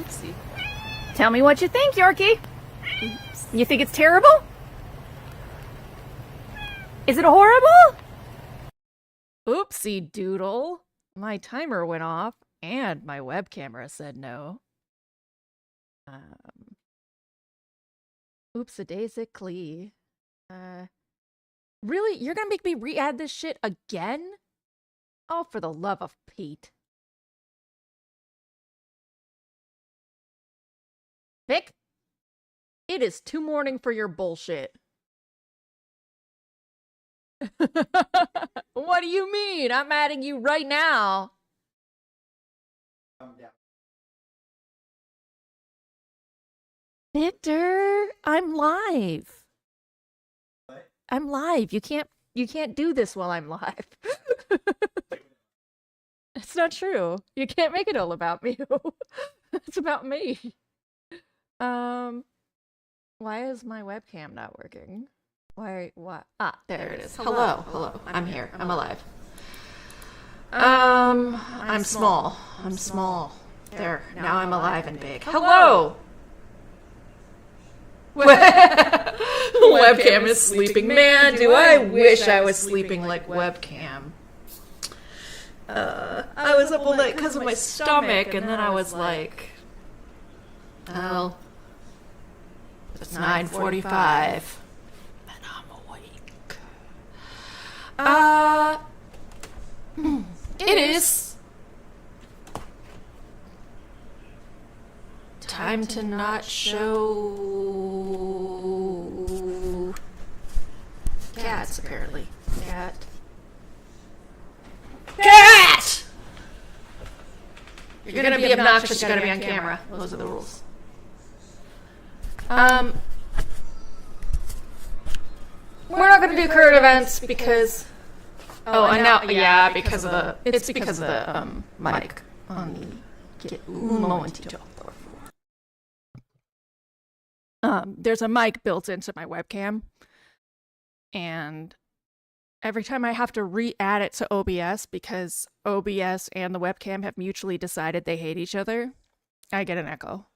Oopsie. Tell me what you think, Yorkie. Oops. You think it's terrible? Is it horrible? Oopsie doodle. My timer went off and my web camera said no. Oops-a-daisy-clee. Really? You're gonna make me re-add this shit again? Oh, for the love of Pete. Vic? It is too morning for your bullshit. What do you mean? I'm adding you right now. Victor, I'm live. What? I'm live. You can't do this while I'm live. It's not true. You can't make it all about me. It's about me. Why is my webcam not working? Why, what? Ah, there it is. Hello. I'm here. I'm alive. I'm small. I'm small. There. Now I'm alive and big. Hello! Webcam is sleeping. Man, do I wish I was sleeping like webcam. I was up all night because of my stomach, and then I was like, well, it's 9:45, and I'm awake. It is time to not show cats, apparently. Cat! You're gonna be obnoxious, you're gonna be on camera. Those are the rules. We're not gonna do current events because... Oh, I know, yeah, because of the... It's because of the, mic on the... Un momentito. There's a mic built into my webcam, and every time I have to re-add it to OBS because OBS and the webcam have mutually decided they hate each other, I get an echo.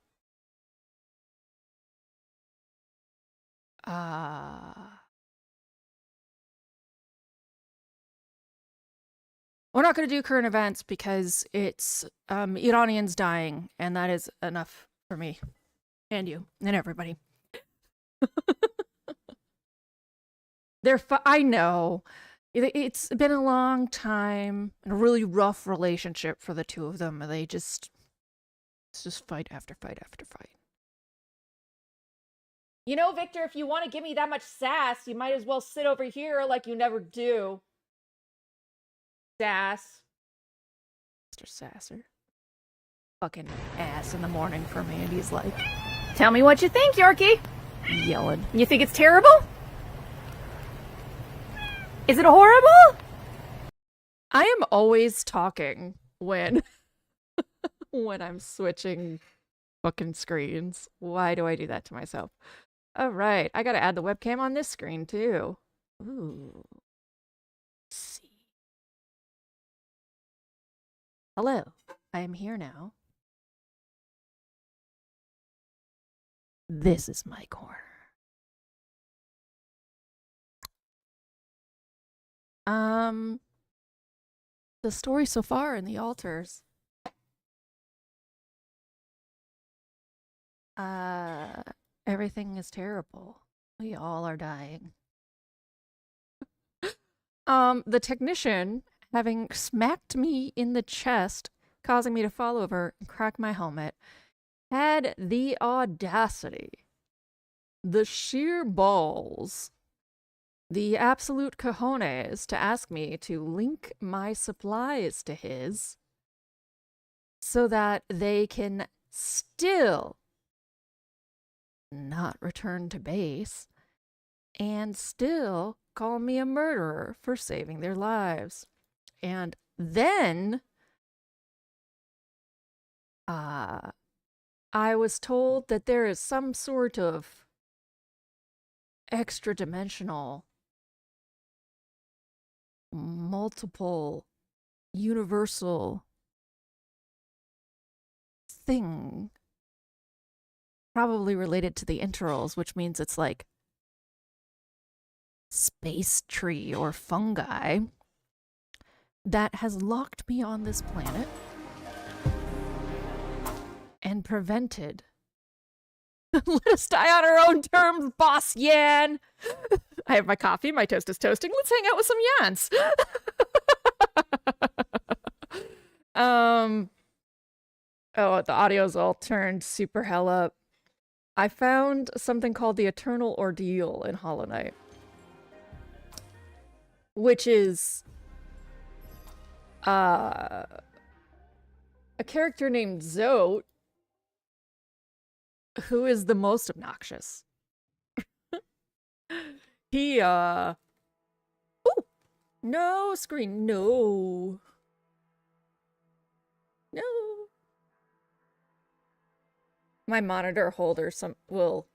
We're not going to do current events because it's Iranians dying, and that is enough for me. And you. And everybody. I know. It's been a long time and a really rough relationship for the two of them. It's just fight after fight after fight. You know, Victor, if you want to give me that much sass, you might as well sit over here like you never do. Sass. Mr. Sasser. Fucking ass in the morning for me, and he's like, tell me what you think, Yorkie. Yelling. You think it's terrible? Is it horrible? I am always talking when when I'm switching fucking screens. Why do I do that to myself? All right, I gotta add the webcam on this screen too. Ooh. Let's see. Hello, I am here now. This is my corner. The story so far in the ALTERS. Everything is terrible. We all are dying. The technician, having smacked me in the chest, causing me to fall over and crack my helmet, had the audacity, the sheer balls, the absolute cojones to ask me to link my supplies to his so that they can still not return to base and still call me a murderer for saving their lives. And then I was told that there is some sort of extra-dimensional, multiple, universal thing probably related to the interals, which means it's like space tree or fungi that has locked me on this planet and prevented. Let us die on our own terms, boss Yan. I have my coffee, my toast is toasting. Let's hang out with some Yans. Oh, the audio's all turned super hell up. I found something called the Eternal Ordeal in Hollow Knight, which is a character named Zote, who is the most obnoxious. He, ooh! No, screen, no. No. My monitor holder will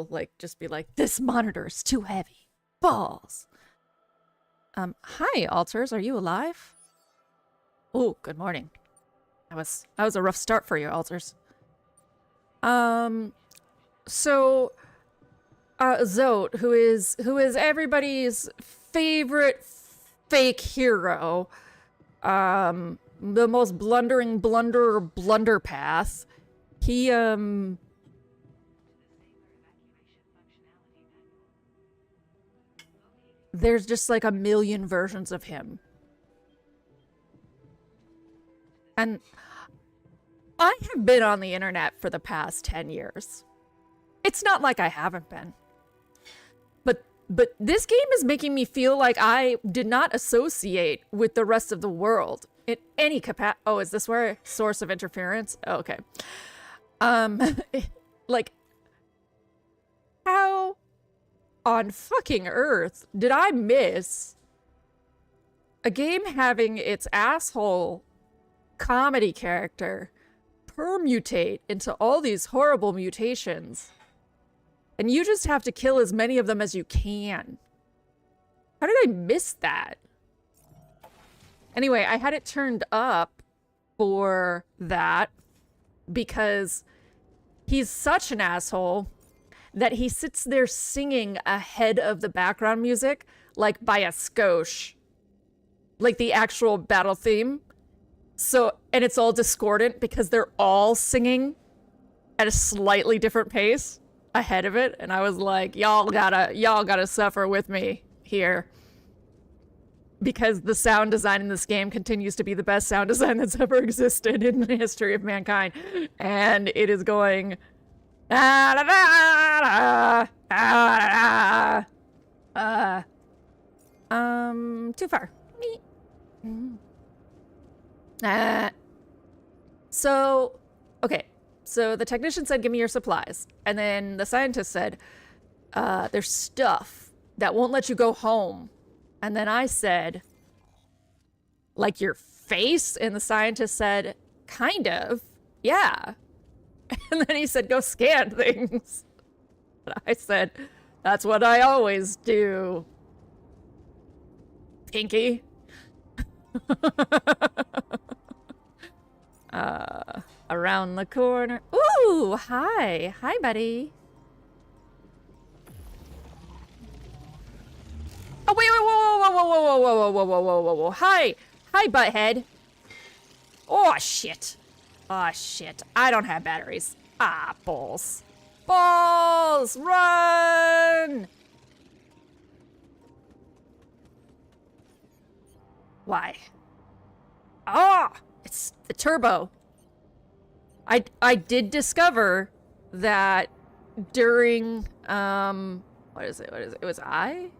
like just be like, this monitor is too heavy. Balls. Hi, Alters, are you alive? Oh, good morning. That was a rough start for you, Alters. Zote, who is everybody's favorite fake hero, the most blundering blunderpath. He there's just like a million versions of him. And I have been on the internet for the past 10 years. It's not like I haven't been. But this game is making me feel like I did not associate with the rest of the world in any capacity. Oh, is this where source of interference? Oh, okay. Like, how on fucking earth did I miss a game having its asshole comedy character permutate into all these horrible mutations, and you just have to kill as many of them as you can? How did I miss that? Anyway, I had it turned up for that because he's such an asshole that he sits there singing ahead of the background music, like by a skosh. Like the actual battle theme. So, and it's all discordant because they're all singing at a slightly different pace ahead of it. And I was like, y'all gotta suffer with me here. Because the sound design in this game continues to be the best sound design that's ever existed in the history of mankind. And it is going... too far. So, okay. So the technician said, give me your supplies. And then the scientist said, there's stuff that won't let you go home. And then I said, like your face? And the scientist said, kind of, yeah. And then he said, go scan things. And I said, that's what I always do. Pinky. Around the corner. Ooh, hi. Hi, buddy. Oh, wait, whoa, whoa, whoa, whoa, whoa, whoa, whoa, whoa, whoa, whoa, whoa. Hi. Hi, butthead. Oh, shit. Oh, shit. I don't have batteries. Ah, balls. Balls! Run! Why? Ah! It's the turbo. I did discover that during, what is it? It was I?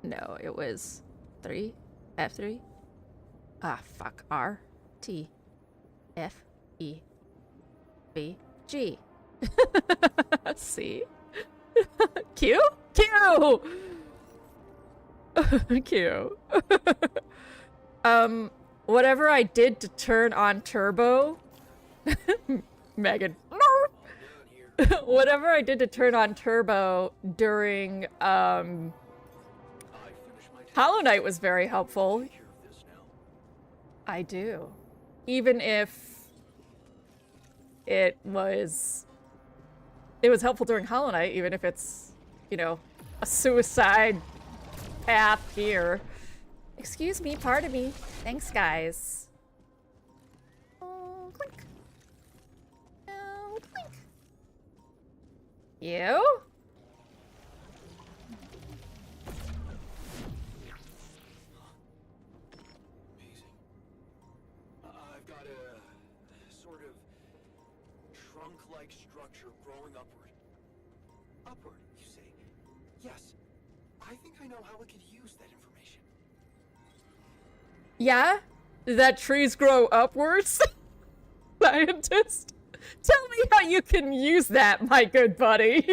No, it was 3? F3? Ah, fuck. R, T, F, E, B, G. C. Q? Q! Q. Whatever I did to turn on turbo... Megan. Whatever I did to turn on turbo during, Hollow Knight was very helpful. I do. Even if it was it was helpful during Hollow Knight, even if it's, you know, a suicide path here. Excuse me, pardon me. Thanks, guys. Oh, clink. Oh, clink. You? Amazing. I've got a sort of trunk-like structure growing upward. Upward, you say? Yes. I think I know how we could use that information. Yeah? That trees grow upwards? Scientist? Tell me how you can use that, my good buddy.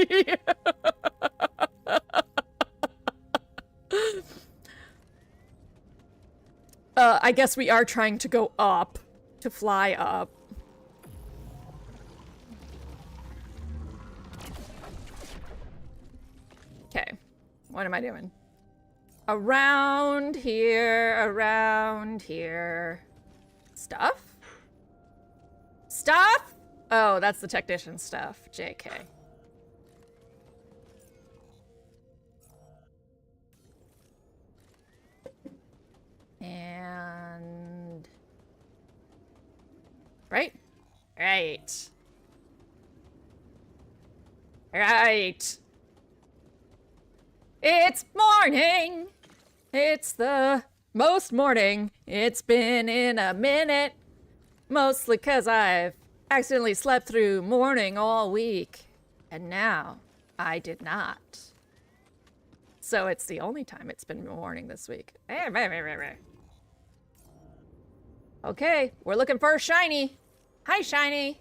I guess we are trying to go up. To fly up. Okay. What am I doing? Around here, around here. Stuff? Stuff? Oh, that's the technician stuff. JK. And... Right? Right. Right. It's morning! It's the most morning it's been in a minute. Mostly 'cause I've accidentally slept through morning all week. And now, I did not. So it's the only time it's been morning this week. Okay, we're looking for a shiny. Hi, shiny.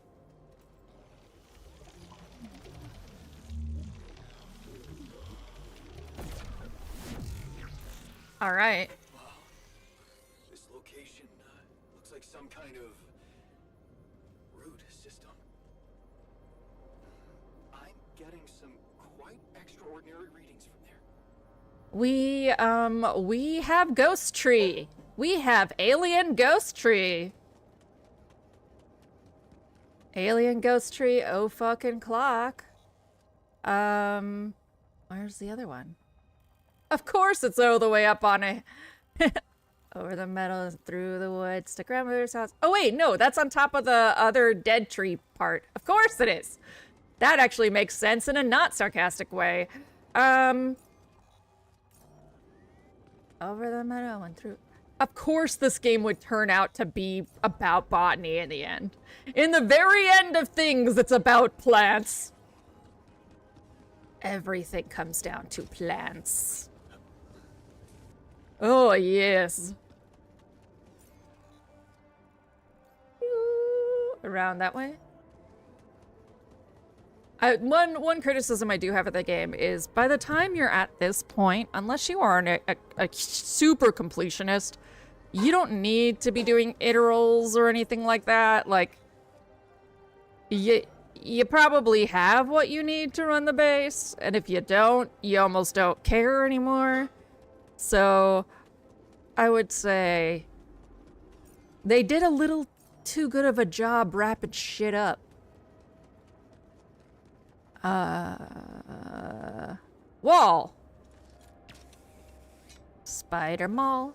All right. Wow. This location looks like some kind of root system. I'm getting some quite extraordinary readings from there. We have Ghost Tree. We have Alien Ghost Tree. Alien Ghost Tree, oh fucking clock. Where's the other one? Of course it's all the way up on it. Over the meadows, through the woods, to grandmother's house. Oh wait, no, that's on top of the other dead tree part. Of course it is. That actually makes sense in a not sarcastic way. Over the meadow and through... Of course this game would turn out to be about botany in the end. In the very end of things, it's about plants. Everything comes down to plants. Oh, yes. Around that way. One criticism I do have of the game is by the time you're at this point, unless you are a super completionist, you don't need to be doing interals or anything like that. Like, you probably have what you need to run the base, and if you don't, you almost don't care anymore. So, I would say they did a little too good of a job wrapping shit up. Wall. Spider Mall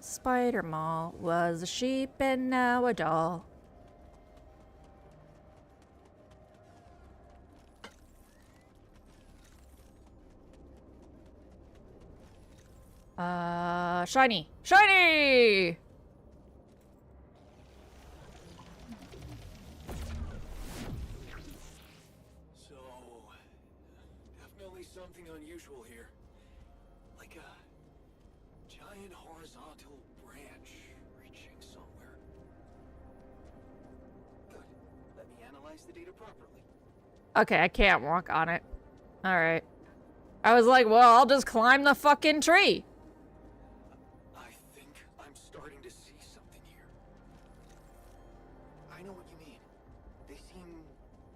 was a sheep and now a doll. Shiny! Shiny! So, definitely something unusual here. Like a giant horizontal branch reaching somewhere. Good. Let me analyze the data properly. Okay, I can't walk on it. Alright. I was like, well, I'll just climb the fucking tree. I think I'm starting to see something here. I know what you mean. They seem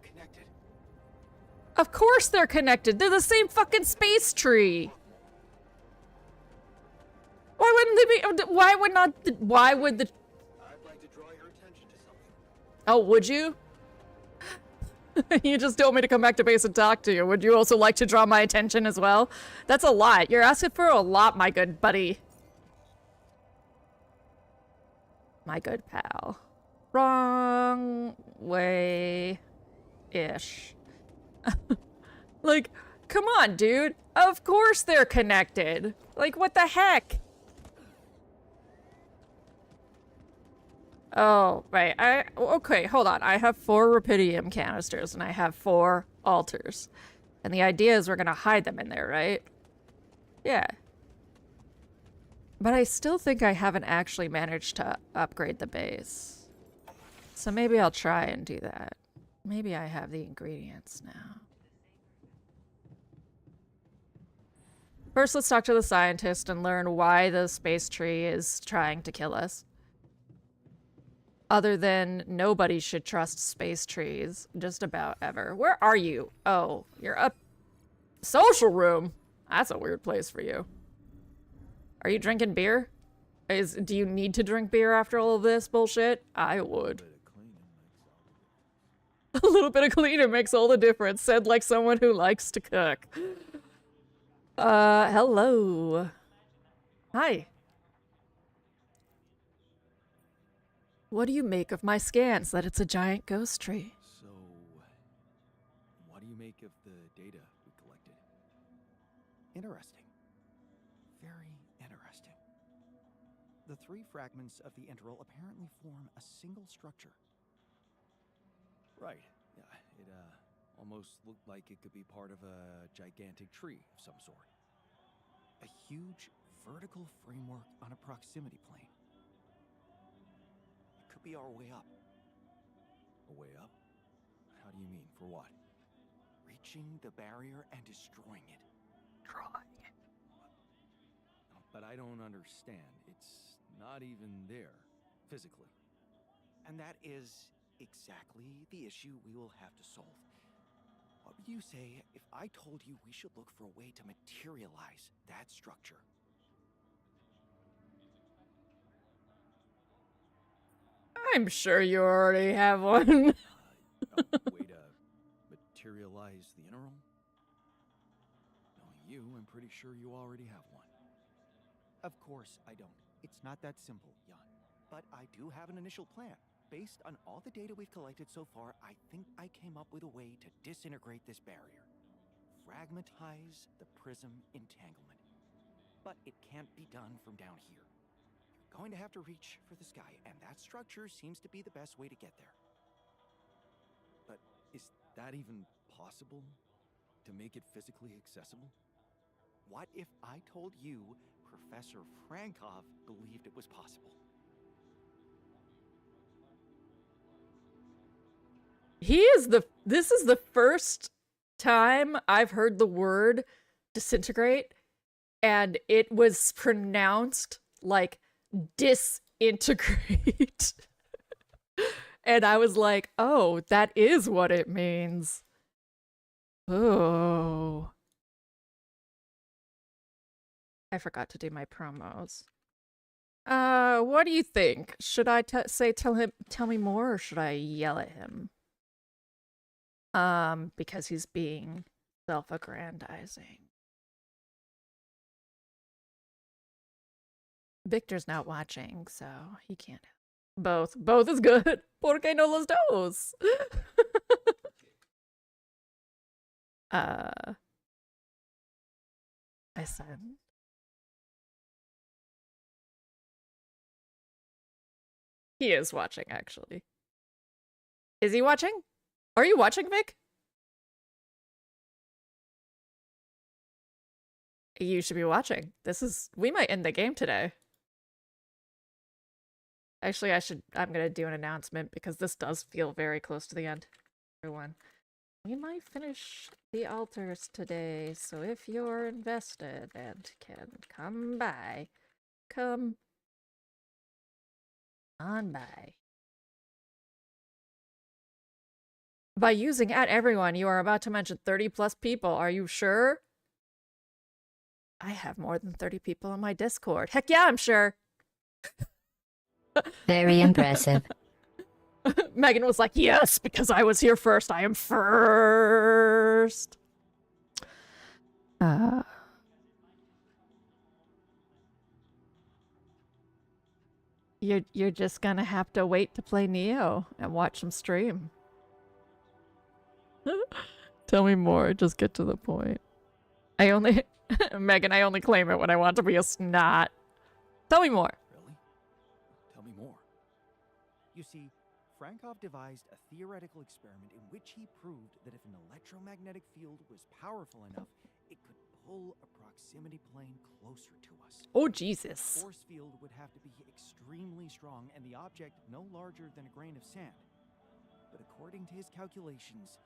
connected. Of course they're connected. They're the same fucking space tree. Why wouldn't they be? Why would not? Why would the? I'd like to draw your attention to something. Oh, would you? You just told me to come back to base and talk to you. Would you also like to draw my attention as well? That's a lot. You're asking for a lot, my good buddy. My good pal. Wrong way-ish. Like, come on, dude. Of course they're connected. Like, what the heck? Oh, right. Okay, hold on. I have 4 rubidium canisters and I have 4 alters. And the idea is we're gonna hide them in there, right? Yeah. But I still think I haven't actually managed to upgrade the base. So maybe I'll try and do that. Maybe I have the ingredients now. First, let's talk to the scientist and learn why the space tree is trying to kill us. Other than nobody should trust space trees just about ever. Where are you? Oh, you're up. Social room? That's a weird place for you. Are you drinking beer? Do you need to drink beer after all of this bullshit? I would. A little bit of cleaner makes all the difference, said like someone who likes to cook. Hello. Hi. What do you make of my scans that it's a giant ghost tree? So, what do you make of the data we collected? Interesting. Very interesting. The 3 fragments of the integral apparently form a single structure. Right. Yeah, it almost looked like it could be part of a gigantic tree of some sort. A huge vertical framework on a proximity plane. It could be our way up. A way up? How do you mean? For what? Reaching the barrier and destroying it. Destroying it. But I don't understand. It's not even there, physically. And that is exactly the issue we will have to solve. What would you say if I told you we should look for a way to materialize that structure? I'm sure you already have one. A way to materialize the integral? Knowing you, I'm pretty sure you already have one. Of course I don't. It's not that simple, Jan. But I do have an initial plan. Based on all the data we've collected so far, I think I came up with a way to disintegrate this barrier. Fragmentize the prism entanglement. But it can't be done from down here. You're going to have to reach for the sky, and that structure seems to be the best way to get there. But is that even possible? To make it physically accessible? What if I told you Professor Frankov believed it was possible? This is the first time I've heard the word disintegrate, and it was pronounced like disintegrate. And I was like, oh, that is what it means. Oh. I forgot to do my promos. What do you think? Should I tell me more, or should I yell at him? Because he's being self-aggrandizing. Victor's not watching, so he can't. Both is good. ¿Por qué no los dos? I said. He is watching, actually. Is he watching? Are you watching, Vic? You should be watching. We might end the game today. Actually, I'm gonna do an announcement because this does feel very close to the end. Everyone, we might finish the altars today, so if you're invested and can come on by. By using @everyone, you are about to mention 30 plus people. Are you sure? I have more than 30 people on my Discord. Heck yeah, I'm sure. Very impressive. Megan was like, yes, because I was here first. I am first. You're just gonna have to wait to play Neo and watch him stream. Tell me more. Just get to the point. Megan, I only claim it when I want to be a snot. Tell me more. Really? Tell me more. You see, Frankov devised a theoretical experiment in which he proved that if an electromagnetic field was powerful enough, it could pull a proximity plane closer to us. Oh, The Jesus. force field would have to be extremely strong and the object no larger than a grain of sand. But according to his calculations,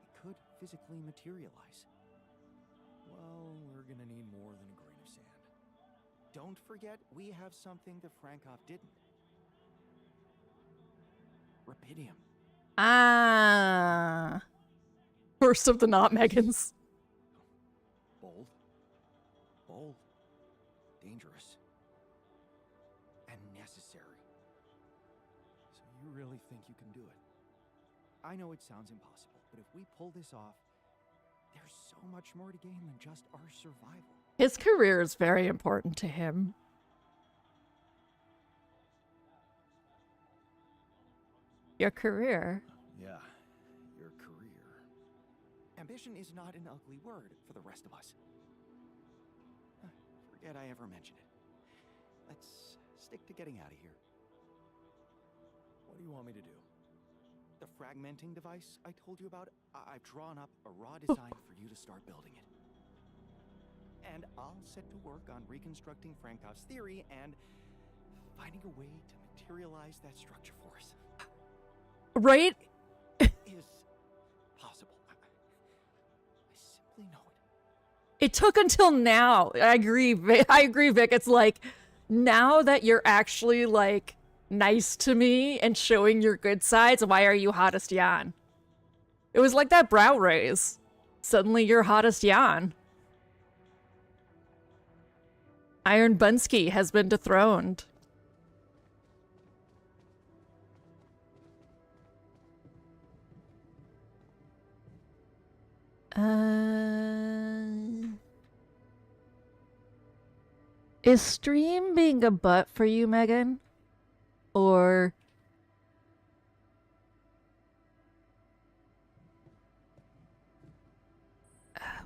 it could physically materialize. Well, we're gonna need more than a grain of sand. Don't forget, we have something that Frankov didn't. Rubidium. Ah. First of the not Megans. Bold. Bold. Dangerous. And necessary. So you really think you can do it? I know it sounds impossible, but if we pull this off, there's so much more to gain than just our survival. His career is very important to him. Your career? Yeah, your career. Ambition is not an ugly word for the rest of us. Forget I ever mentioned it. Let's stick to getting out of here. What do you want me to do? The fragmenting device I told you about, I've drawn up a raw design for you to start building it. And I'll set to work on reconstructing Frankov's theory and finding a way to materialize that structure for us. Right? Is possible. I simply know it. It took until now. I agree. I agree, Vic. It's like, now that you're actually, like, nice to me and showing your good sides, why are you hottest Jan? It was like that brow raise. Suddenly you're hottest Jan. Iron Bunsky has been dethroned. Is stream being a butt for you, Megan? Or...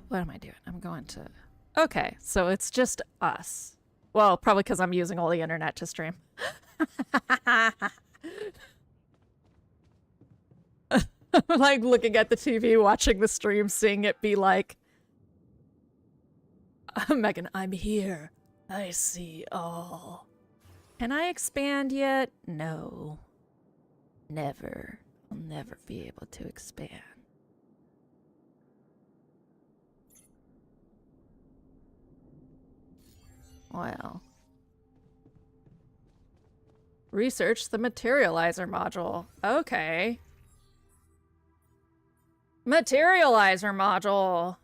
what am I doing? I'm going to... Okay, so it's just us. Well, probably because I'm using all the internet to stream. Like looking at the TV, watching the stream, seeing it be like, Megan, I'm here. I see all. Can I expand yet? No. Never. I'll never be able to expand. Well. Research the materializer module. Okay. Materializer module.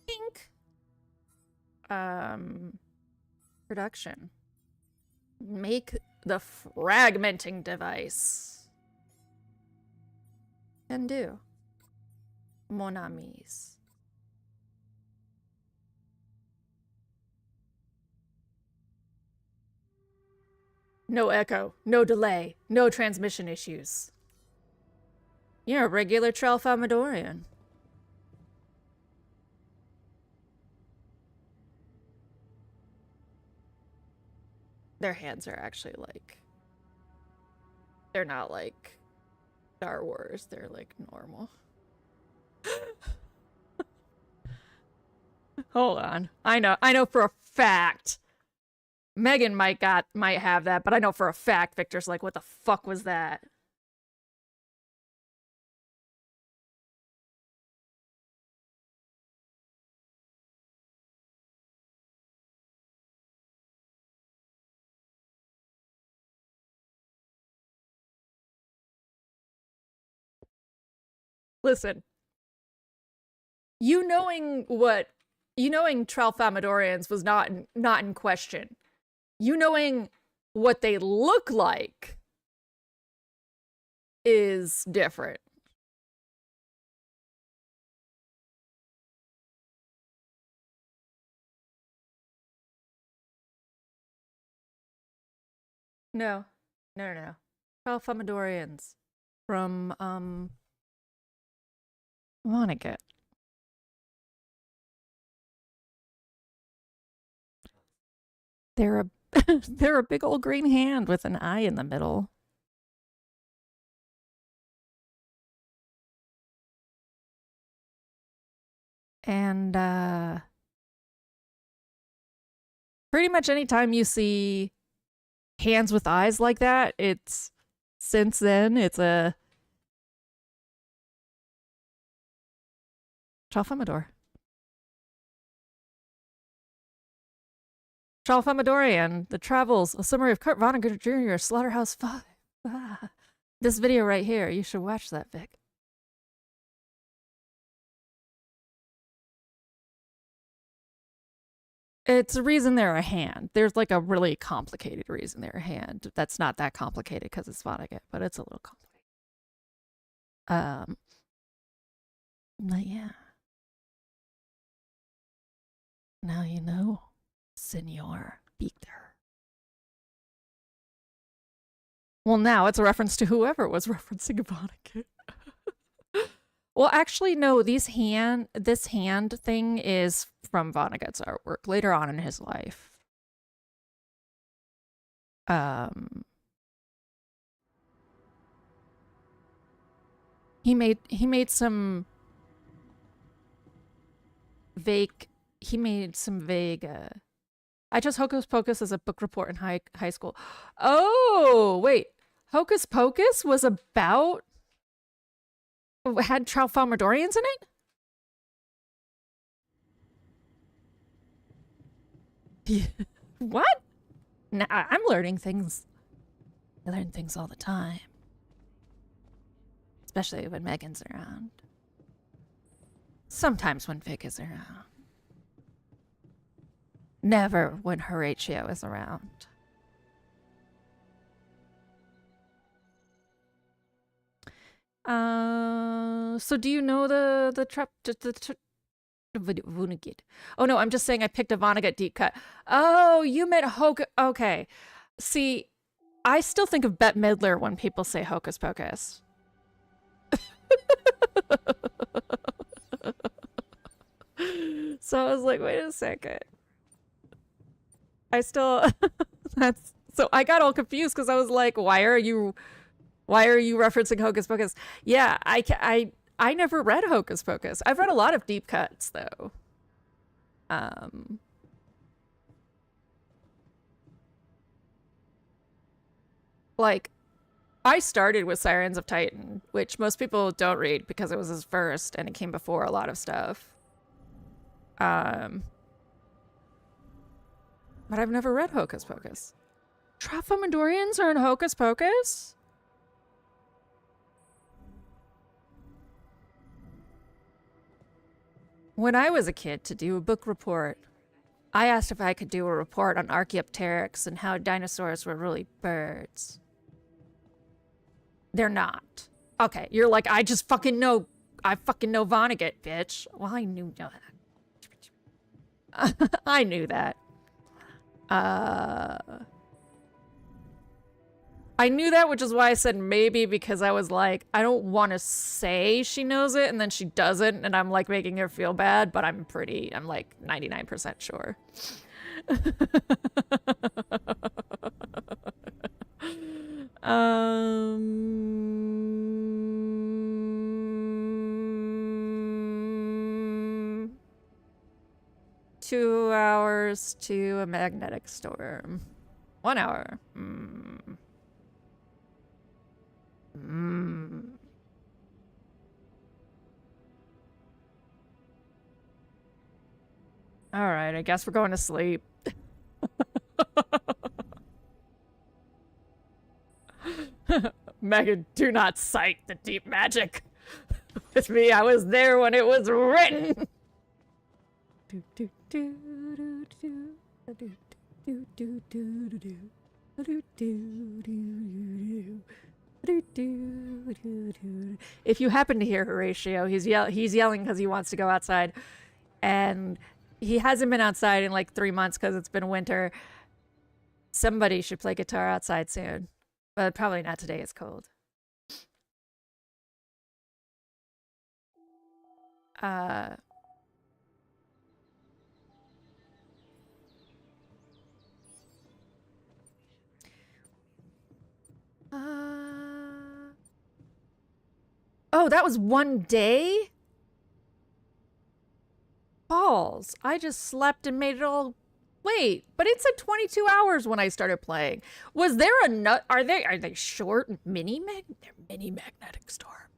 Pink. Production. Make the fragmenting device. Can do. Mon amis. No echo, no delay, no transmission issues. You're a regular Tralfamadorian. Their hands are actually like... they're not like Star Wars, they're like normal. Hold on. I know for a fact. Megan might have that, but I know for a fact Victor's like, what the fuck was that? Listen. You knowing Tralfamadorians was not in question. You knowing what they look like is different. No. No, no, no. Tralfamadorians from, Vonnegut. They're a they're a big old green hand with an eye in the middle. And pretty much anytime you see hands with eyes like that, it's since then it's a Tralfamador. Tralfamadorian, The Travels, a summary of Kurt Vonnegut Jr., Slaughterhouse 5. Ah. This video right here, you should watch that, Vic. It's a reason they're a hand. There's like a really complicated reason they're a hand. That's not that complicated because it's Vonnegut, but it's a little complicated. But yeah. Now you know, Senor Beaker. Well, now it's a reference to whoever was referencing Vonnegut. Well, actually, no. This hand thing is from Vonnegut's artwork later on in his life. He made some vague. He made some vague. I chose Hocus Pocus as a book report in high school. Oh, wait. Hocus Pocus was about. Had Tralfamadorians in it? What? Nah, I'm learning things. I learn things all the time. Especially when Megan's around. Sometimes when Vic is around. Never when Horatio is around. So do you know the Vonnegut? Oh no, I'm just saying I picked a Vonnegut deep cut. Oh, you meant okay. See, I still think of Bette Midler when people say Hocus Pocus. So I was like, wait a second. I still so I got all confused because I was like, why are you referencing Hocus Pocus? Yeah, I never read Hocus Pocus. I've read a lot of deep cuts though. Like I started with Sirens of Titan, which most people don't read because it was his first and it came before a lot of stuff. But I've never read Hocus Pocus. Tralfamadorians are in Hocus Pocus? When I was a kid to do a book report, I asked if I could do a report on Archaeopteryx and how dinosaurs were really birds. They're not. Okay, you're like, I fucking know Vonnegut, bitch. Well, I knew that. I knew that. I knew that, which is why I said maybe, because I was like, I don't want to say she knows it and then she doesn't, and I'm like making her feel bad, but I'm like 99% sure. 2 hours to a magnetic storm. 1 hour. All right, I guess we're going to sleep. Megan, do not cite the deep magic. With me, I was there when it was written. If you happen to hear Horatio, he's yelling because he wants to go outside, and he hasn't been outside in like 3 months because it's been winter. Somebody should play guitar outside soon, but probably not today. It's cold. Oh, that was one day? Balls. I just slept and made it all. Wait, but it said 22 hours when I started playing. Was there a nut? Are they short they're mini magnetic storm?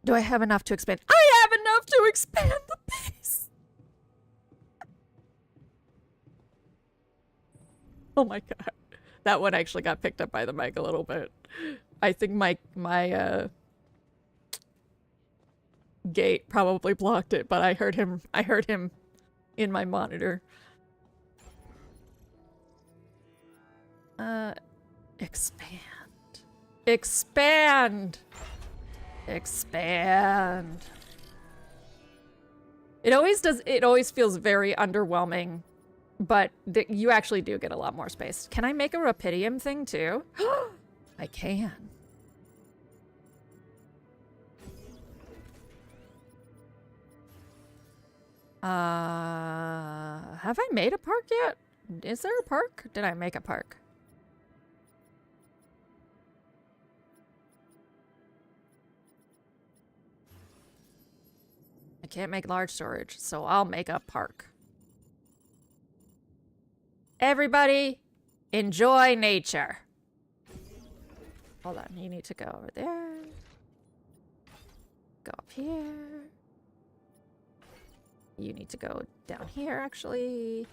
Do I have enough to expand? I have enough to expand the base. Oh my god. That one actually got picked up by the mic a little bit. I think my gate probably blocked it, but I heard him in my monitor. Expand. Expand. Expand. It always feels very underwhelming, but you actually do get a lot more space. Can I make a Rapidium thing too? I can. Have I made a park yet? Is there a park? Did I make a park? I can't make large storage, so I'll make a park. Everybody, enjoy nature. Hold on, you need to go over there. Go up here. You need to go down here, actually.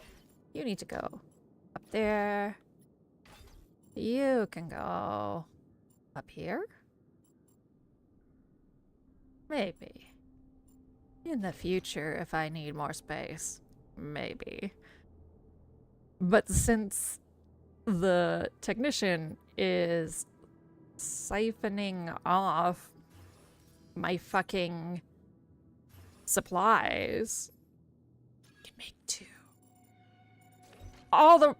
You need to go up there. You can go up here. Maybe. In the future, if I need more space. Maybe. But since the technician is siphoning off my fucking supplies, I can make 2. All the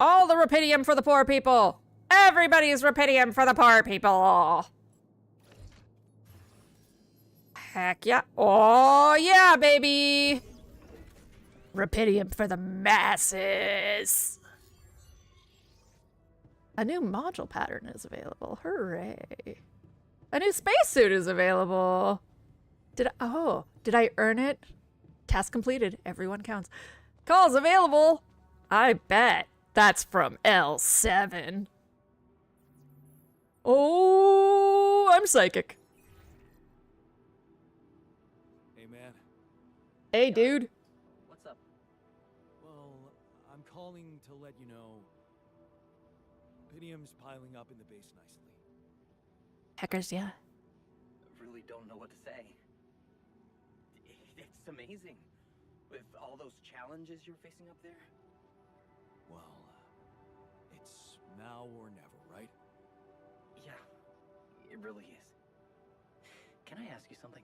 Rapidium for the poor people. Everybody's Rapidium for the poor people. Heck yeah. Oh yeah, baby. Rapidium for the masses. A new module pattern is available. Hooray. A new spacesuit is available. Did I earn it? Task completed. Everyone counts. Calls available. I bet that's from L7. Oh, I'm psychic. Hey, man. Hey, dude. What's up? Well, I'm calling to let you know Rapidium's piling up in the base nicely. Hackers, yeah. I really don't know what to say. It's amazing. With all those challenges you're facing up there. Well, it's now or never, right? Yeah, it really is. Can I ask you something?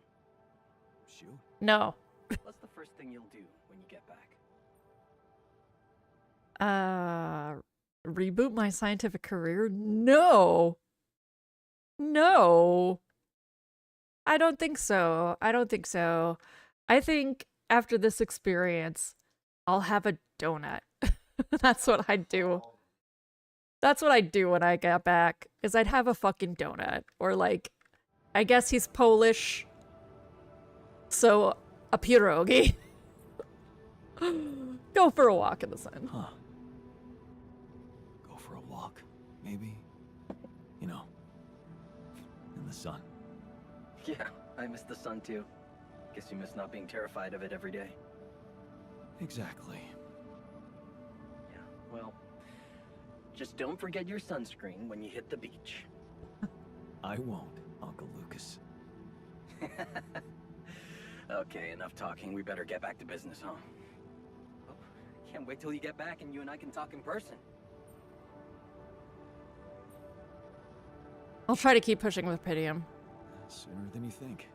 Shoot. No. What's the first thing you'll do when you get back? Reboot my scientific career? No. No. I don't think so. I don't think so. I think after this experience, I'll have a donut. That's what I'd do. That's what I'd do when I get back, is I'd have a fucking donut. Or like, I guess he's Polish, so a pierogi. Go for a walk in the sun. Huh. Go for a walk, maybe? You know, in the sun. Yeah, I miss the sun too. Guess you miss not being terrified of it every day. Exactly. Yeah, well, just don't forget your sunscreen when you hit the beach. I won't, Uncle Lucas. Okay, enough talking. We better get back to business, huh? Oh, can't wait till you get back and you and I can talk in person. I'll try to keep pushing with Pidium. Sooner than you think.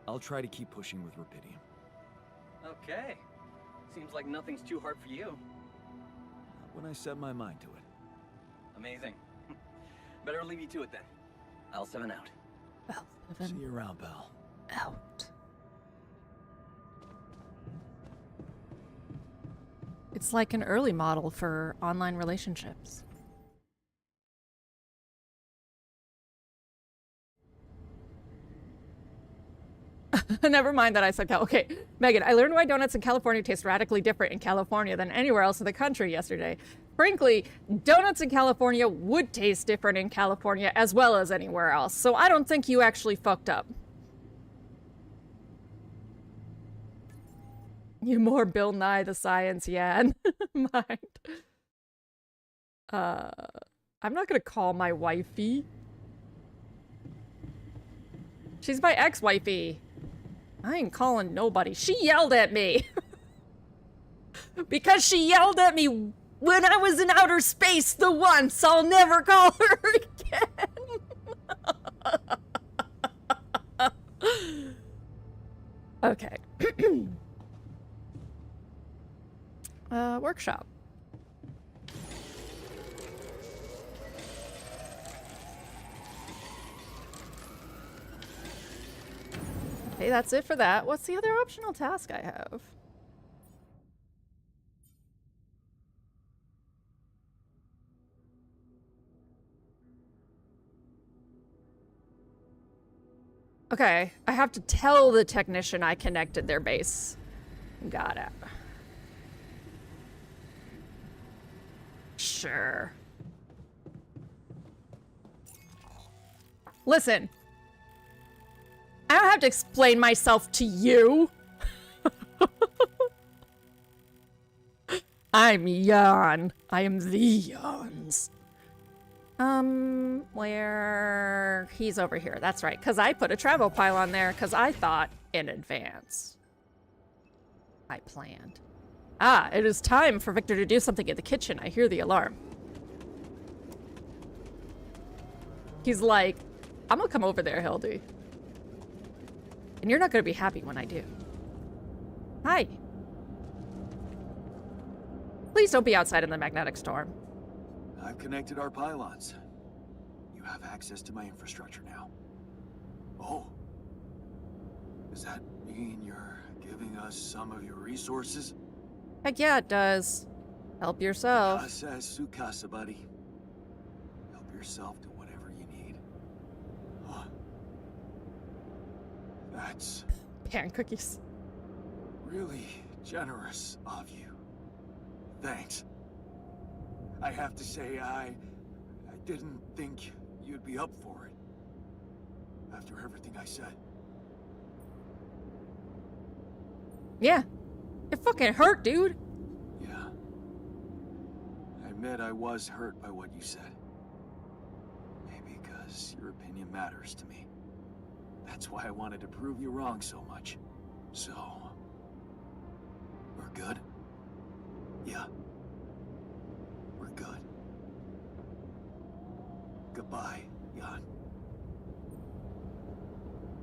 I'll try to keep pushing with Rapidium. Okay. Seems like nothing's too hard for you. Not when I set my mind to it. Amazing. Better leave you to it then. L7 out. See you around, pal. Out. It's like an early model for online relationships. Never mind that I said Okay, Megan, I learned why donuts in California taste radically different in California than anywhere else in the country yesterday. Frankly, donuts in California would taste different in California as well as anywhere else, so I don't think you actually fucked up. You more Bill Nye the Science Yan mind. I'm not gonna call my wifey. She's my ex-wifey. I ain't calling nobody. She yelled at me. Because she yelled at me when I was in outer space the once. I'll never call her again. Okay. Workshop. Okay, that's it for that. What's the other optional task I have? Okay, I have to tell the technician I connected their base. Got it. Sure. Listen. I don't have to explain myself to you. I'm Jan. I am the Jans. Where... He's over here. That's right, because I put a travel pylon there because I thought in advance. I planned. Ah, it is time for Victor to do something in the kitchen. I hear the alarm. He's like, I'm gonna come over there, Hildy. And you're not gonna be happy when I do. Hi. Please don't be outside in the magnetic storm. I've connected our pylons. You have access to my infrastructure now. Oh. Does that mean you're giving us some of your resources? Heck yeah, it does. Help yourself. Casa es su casa, buddy. Help yourself to whatever you need. Huh. That's Pan cookies. really generous of you. Thanks. I have to say, I didn't think you'd be up for it. After everything I said. Yeah. It fucking hurt, dude. Yeah. I admit I was hurt by what you said. Maybe because your opinion matters to me. That's why I wanted to prove you wrong so much. So... we're good? Yeah. We're good. Goodbye, Jan.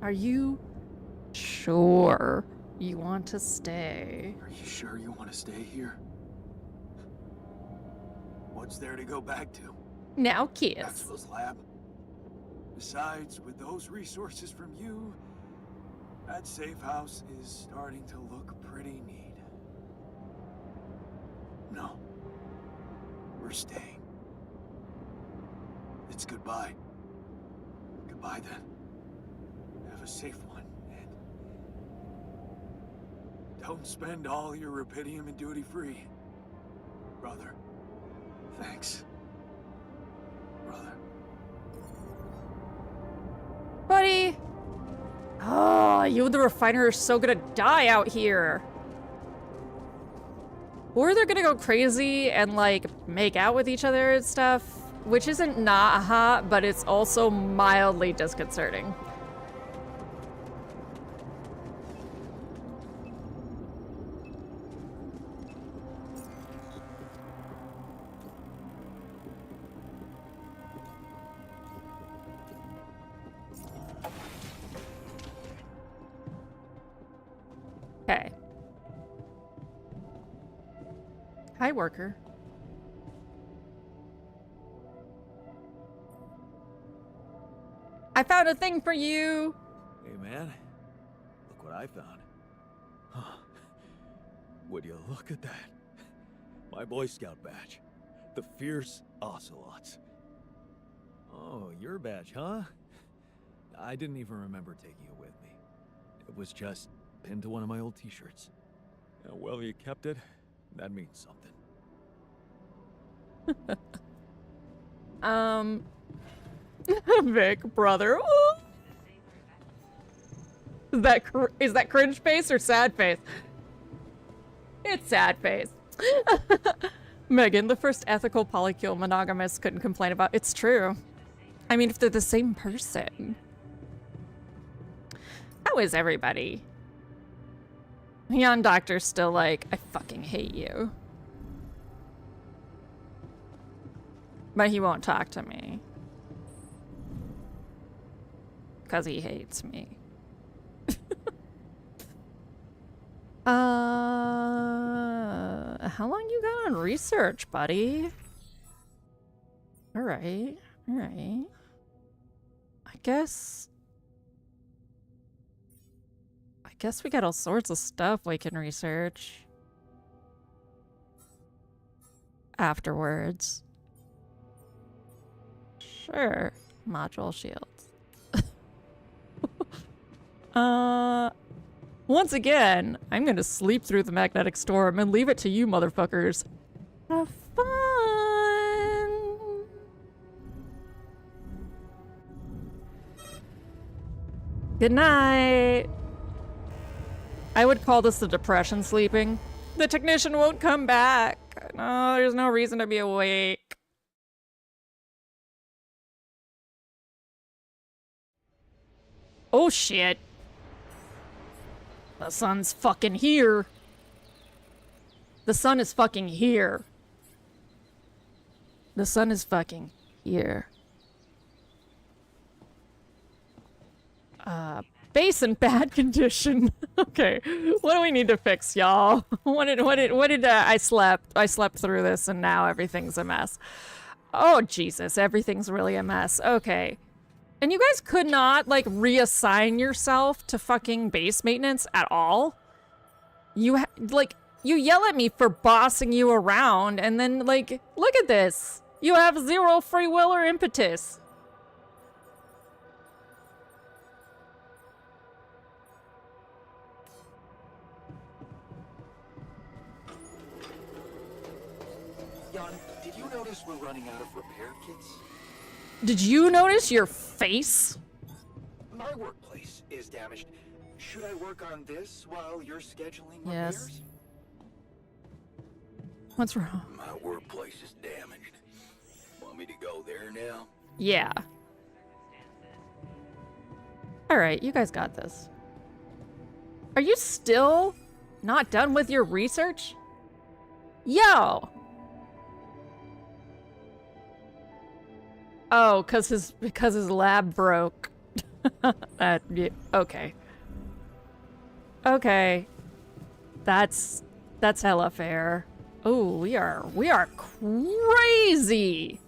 Are you sure you want to stay? Are you sure you want to stay here? What's there to go back to? Now kiss. Maxwell's lab? Besides, with those resources from you, that safe house is starting to look pretty neat. No. We're staying. It's goodbye. Goodbye then. Have a safe one, and don't spend all your rupidium in duty-free. Brother. Thanks. Brother. Buddy! Oh, you and the refiner are so gonna die out here. Or they're gonna go crazy and, like, make out with each other and stuff. Which isn't not hot, but it's also mildly disconcerting. Hi, worker. I found a thing for you. Hey, man. Look what I found. Huh. Would you look at that? My Boy Scout badge. The Fierce Ocelots. Oh, your badge, huh? I didn't even remember taking it with me. It was just pinned to one of my old t-shirts. Yeah, well, you kept it. That means something. Vic, brother. Ooh. Is that cringe face or sad face? It's sad face. Megan, the first ethical polycule monogamist, couldn't complain about. It's true. I mean, if they're the same person. How is everybody? Young Doctor's still like, I fucking hate you. But he won't talk to me. Because he hates me. How long you got on research, buddy? Alright, alright. I guess we got all sorts of stuff we can research. Afterwards. Sure. Module shields. Once again, I'm gonna sleep through the magnetic storm and leave it to you motherfuckers. Have fun! Good night! I would call this the depression sleeping. The technician won't come back. No, there's no reason to be awake. Oh shit. The sun's fucking here. The sun is fucking here. The sun is fucking here. Base in bad condition. Okay, what do we need to fix, y'all? I slept through this and now everything's a mess. Oh Jesus, everything's really a mess. Okay. And you guys could not, like, reassign yourself to fucking base maintenance at all? You yell at me for bossing you around, and then, like, look at this. You have zero free will or impetus. Jan, did you notice we're running out of repair kits? Did you notice your face? My workplace is damaged. Should I work on this while you're scheduling Yes. repairs? What's wrong? My workplace is damaged. Want me to go there now? Yeah. Alright, you guys got this. Are you still not done with your research? Yo! Oh, because his lab broke. Yeah, okay. Okay. That's hella fair. Oh, we are crazy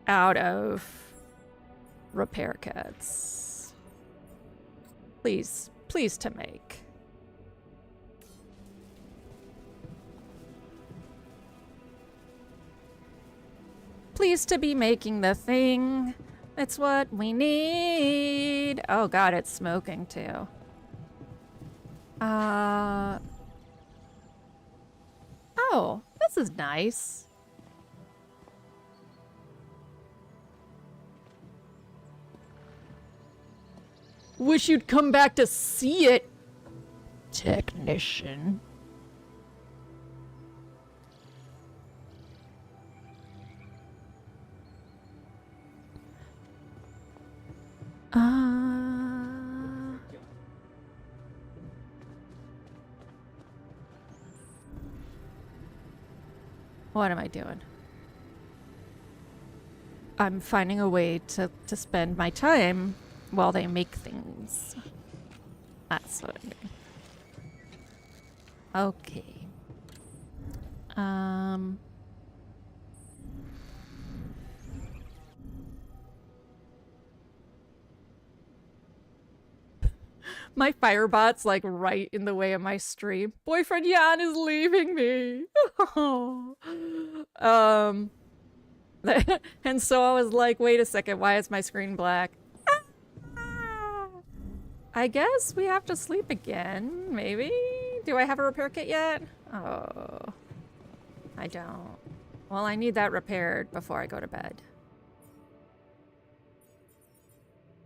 out of repair kits. Please to make. Please to be making the thing. It's what we need. Oh god, it's smoking too. Oh, this is nice. Wish you'd come back to see it, technician. What am I doing? I'm finding a way to spend my time while they make things. That's what I mean. Okay. My firebot's like right in the way of my stream. Boyfriend Jan is leaving me. And so I was like, wait a second, why is my screen black? I guess we have to sleep again, maybe? Do I have a repair kit yet? Oh, I don't. Well, I need that repaired before I go to bed.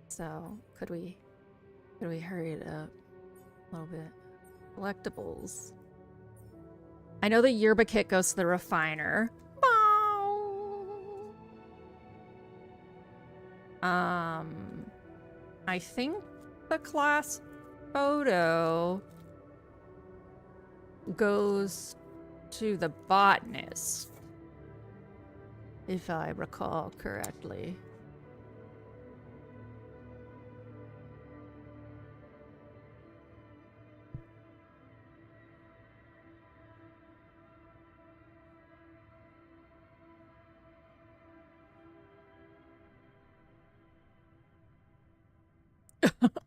So, could we hurry it up a little bit? Collectibles. I know the yerba kit goes to the refiner. I think the class photo goes to the botanist, if I recall correctly.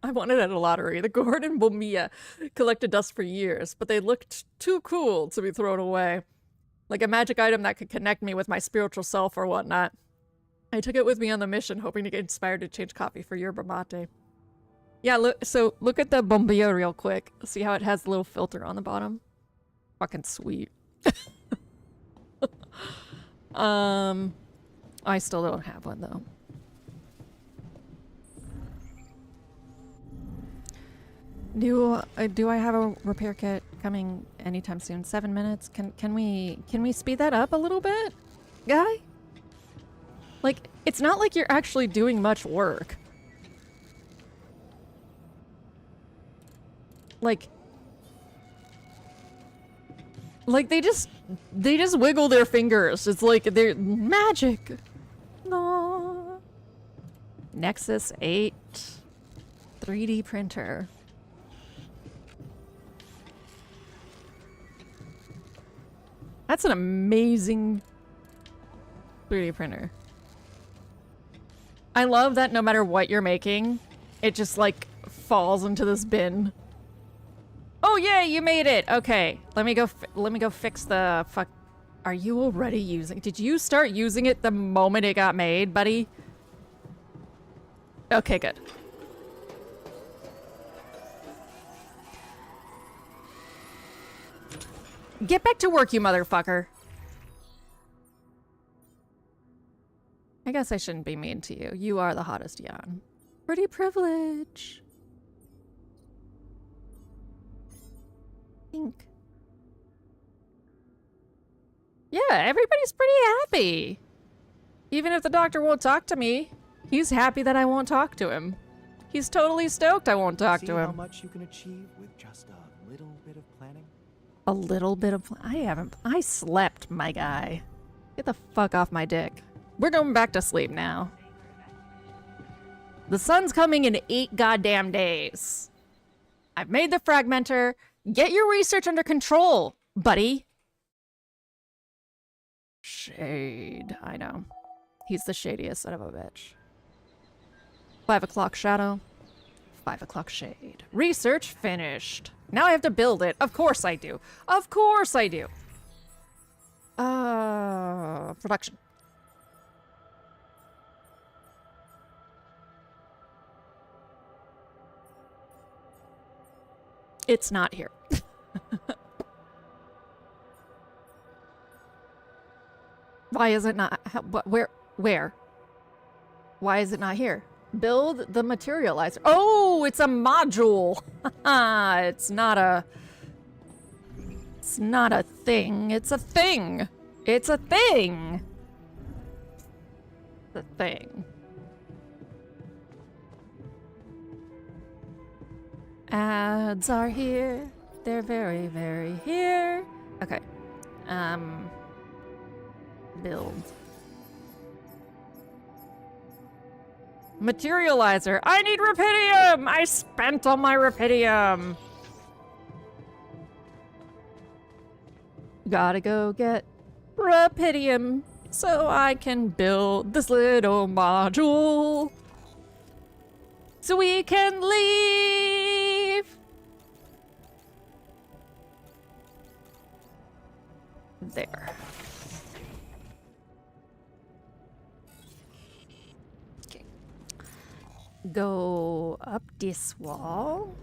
I won it at a lottery. The gourd and Bomia collected dust for years, but they looked too cool to be thrown away. Like a magic item that could connect me with my spiritual self or whatnot. I took it with me on the mission, hoping to get inspired to change coffee for yerba mate. Yeah, look at the Bombilla real quick. See how it has the little filter on the bottom? Fucking sweet. I still don't have one though. Do I have a repair kit coming anytime soon? 7 minutes? Can we speed that up a little bit, guy? Like, it's not like you're actually doing much work. Like they just wiggle their fingers. It's like they're magic. No. Nexus 8 3D printer. That's an amazing 3D printer. I love that no matter what you're making, it just like falls into this bin. Oh yeah, you made it. Okay, let me go fix the fuck. Are you already using? Did you start using it the moment it got made, buddy? Okay, good. Get back to work, you motherfucker. I guess I shouldn't be mean to you. You are the hottest, Jan. Pretty privilege. Think. Yeah, everybody's pretty happy. Even if the doctor won't talk to me, he's happy that I won't talk to him. He's totally stoked I won't talk to him. See how much you can achieve with just a little bit of planning? A little bit of I slept, my guy. Get the fuck off my dick. We're going back to sleep now. The sun's coming in 8 goddamn days. I've made the fragmenter. Get your research under control, buddy. Shade. I know. He's the shadiest son of a bitch. 5 o'clock shadow. 5 o'clock shade. Research finished. Now I have to build it. Of course I do. Of course I do. Production. It's not here. Why is it not? Where? Why is it not here? Build the materializer. Oh, it's a module. It's not a thing. It's a thing. It's a thing. The thing. Ads are here. They're very, very here. Okay. Build. Materializer. I need rupidium! I spent all my rupidium. Gotta go get rupidium so I can build this little module. So we can leave. There. Okay. Go up this wall.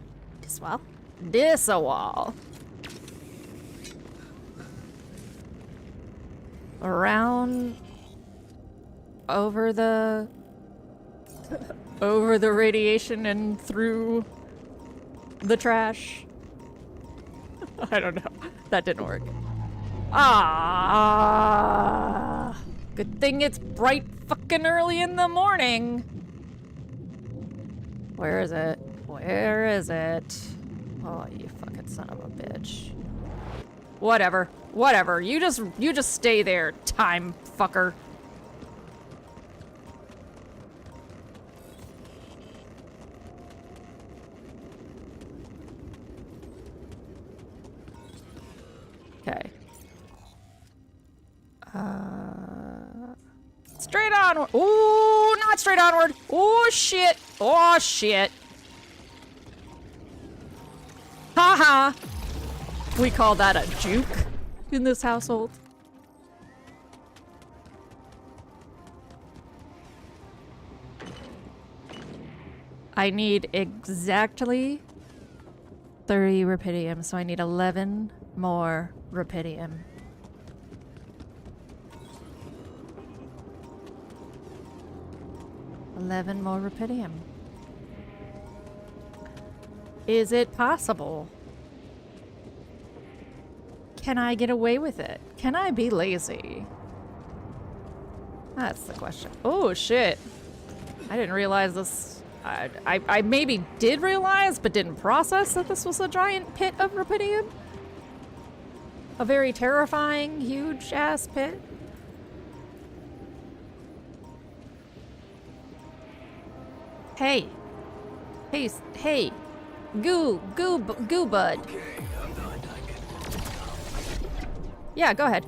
This wall? This a wall. Around over the radiation and through the trash. I don't know. That didn't work. Ah, good thing it's bright fucking early in the morning. Where is it? Where is it? Oh, you fucking son of a bitch. Whatever. Whatever. You just stay there, time fucker. Okay. Straight onward. Ooh, not straight onward. Oh shit. Oh shit. Haha. We call that a juke in this household. I need exactly 30 rupidium, so I need 11 more rupidium. More rupidium. Is it possible? Can I get away with it? Can I be lazy? That's the question. Oh shit. I didn't realize this. I maybe did realize, but didn't process that this was a giant pit of rupidium. A very terrifying, huge ass pit. Hey. Hey. Goo bud. Okay, I'm done. Yeah, go ahead.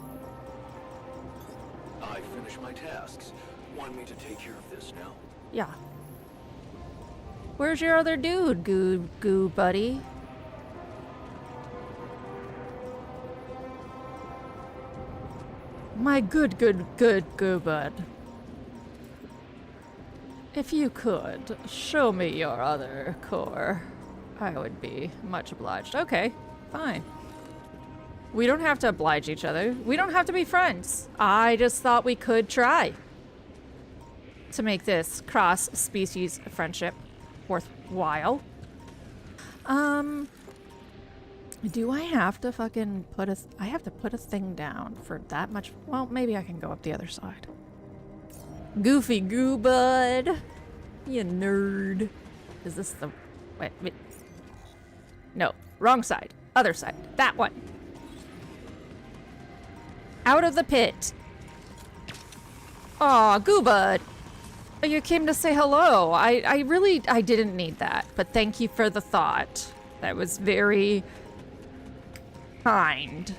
I finished my tasks. Want me to take care of this now? Yeah. Where's your other dude, goo buddy? My good goo bud. If you could, show me your other core. I would be much obliged. Okay, fine. We don't have to oblige each other. We don't have to be friends. I just thought we could try to make this cross-species friendship worthwhile. Do I have to fucking put a... I have to put a thing down for that much... Well, maybe I can go up the other side. Goofy goo bud. You nerd. Is this the... Wait. No, wrong side. Other side. That one. Out of the pit. Aw, goo bud. You came to say hello. I really didn't need that, but thank you for the thought. That was very kind.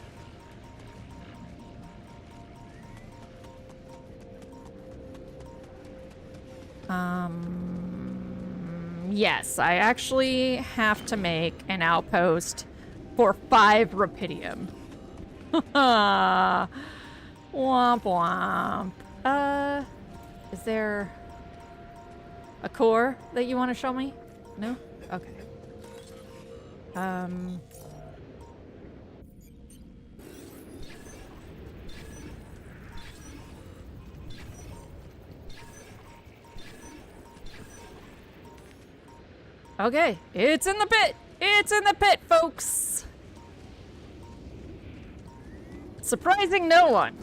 Yes, I actually have to make an outpost for 5 rupidium. Womp womp. Is there a core that you want to show me? No? Okay. Okay, it's in the pit! It's in the pit, folks! Surprising no one.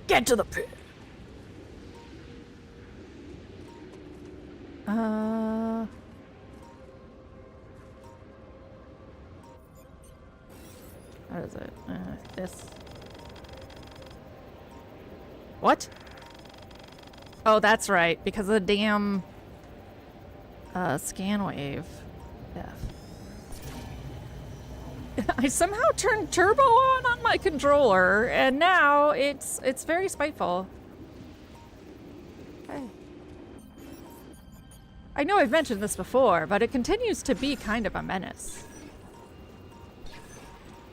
Get to the pit. What is it? This. What? Oh, that's right. Because of the damn scan wave. F. I somehow turned turbo on my controller, and now it's very spiteful. Okay. I know I've mentioned this before, but it continues to be kind of a menace.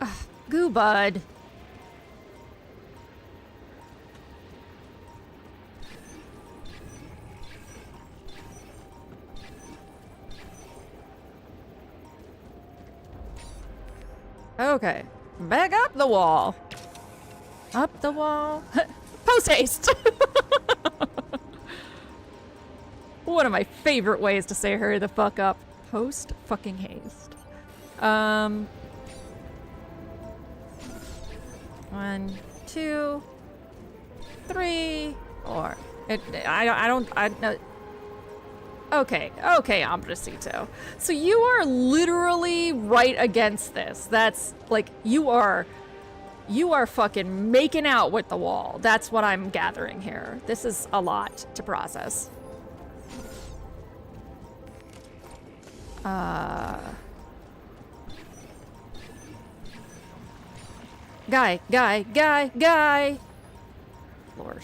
Ugh, goo bud. Okay, back up the wall. Up the wall. Post haste! One of my favorite ways to say hurry the fuck up. Post fucking haste. 1, 2, 3, 4. I don't. Okay, Ambrisito. So you are literally right against this. That's like, you are fucking making out with the wall. That's what I'm gathering here. This is a lot to process. Guy. Lord.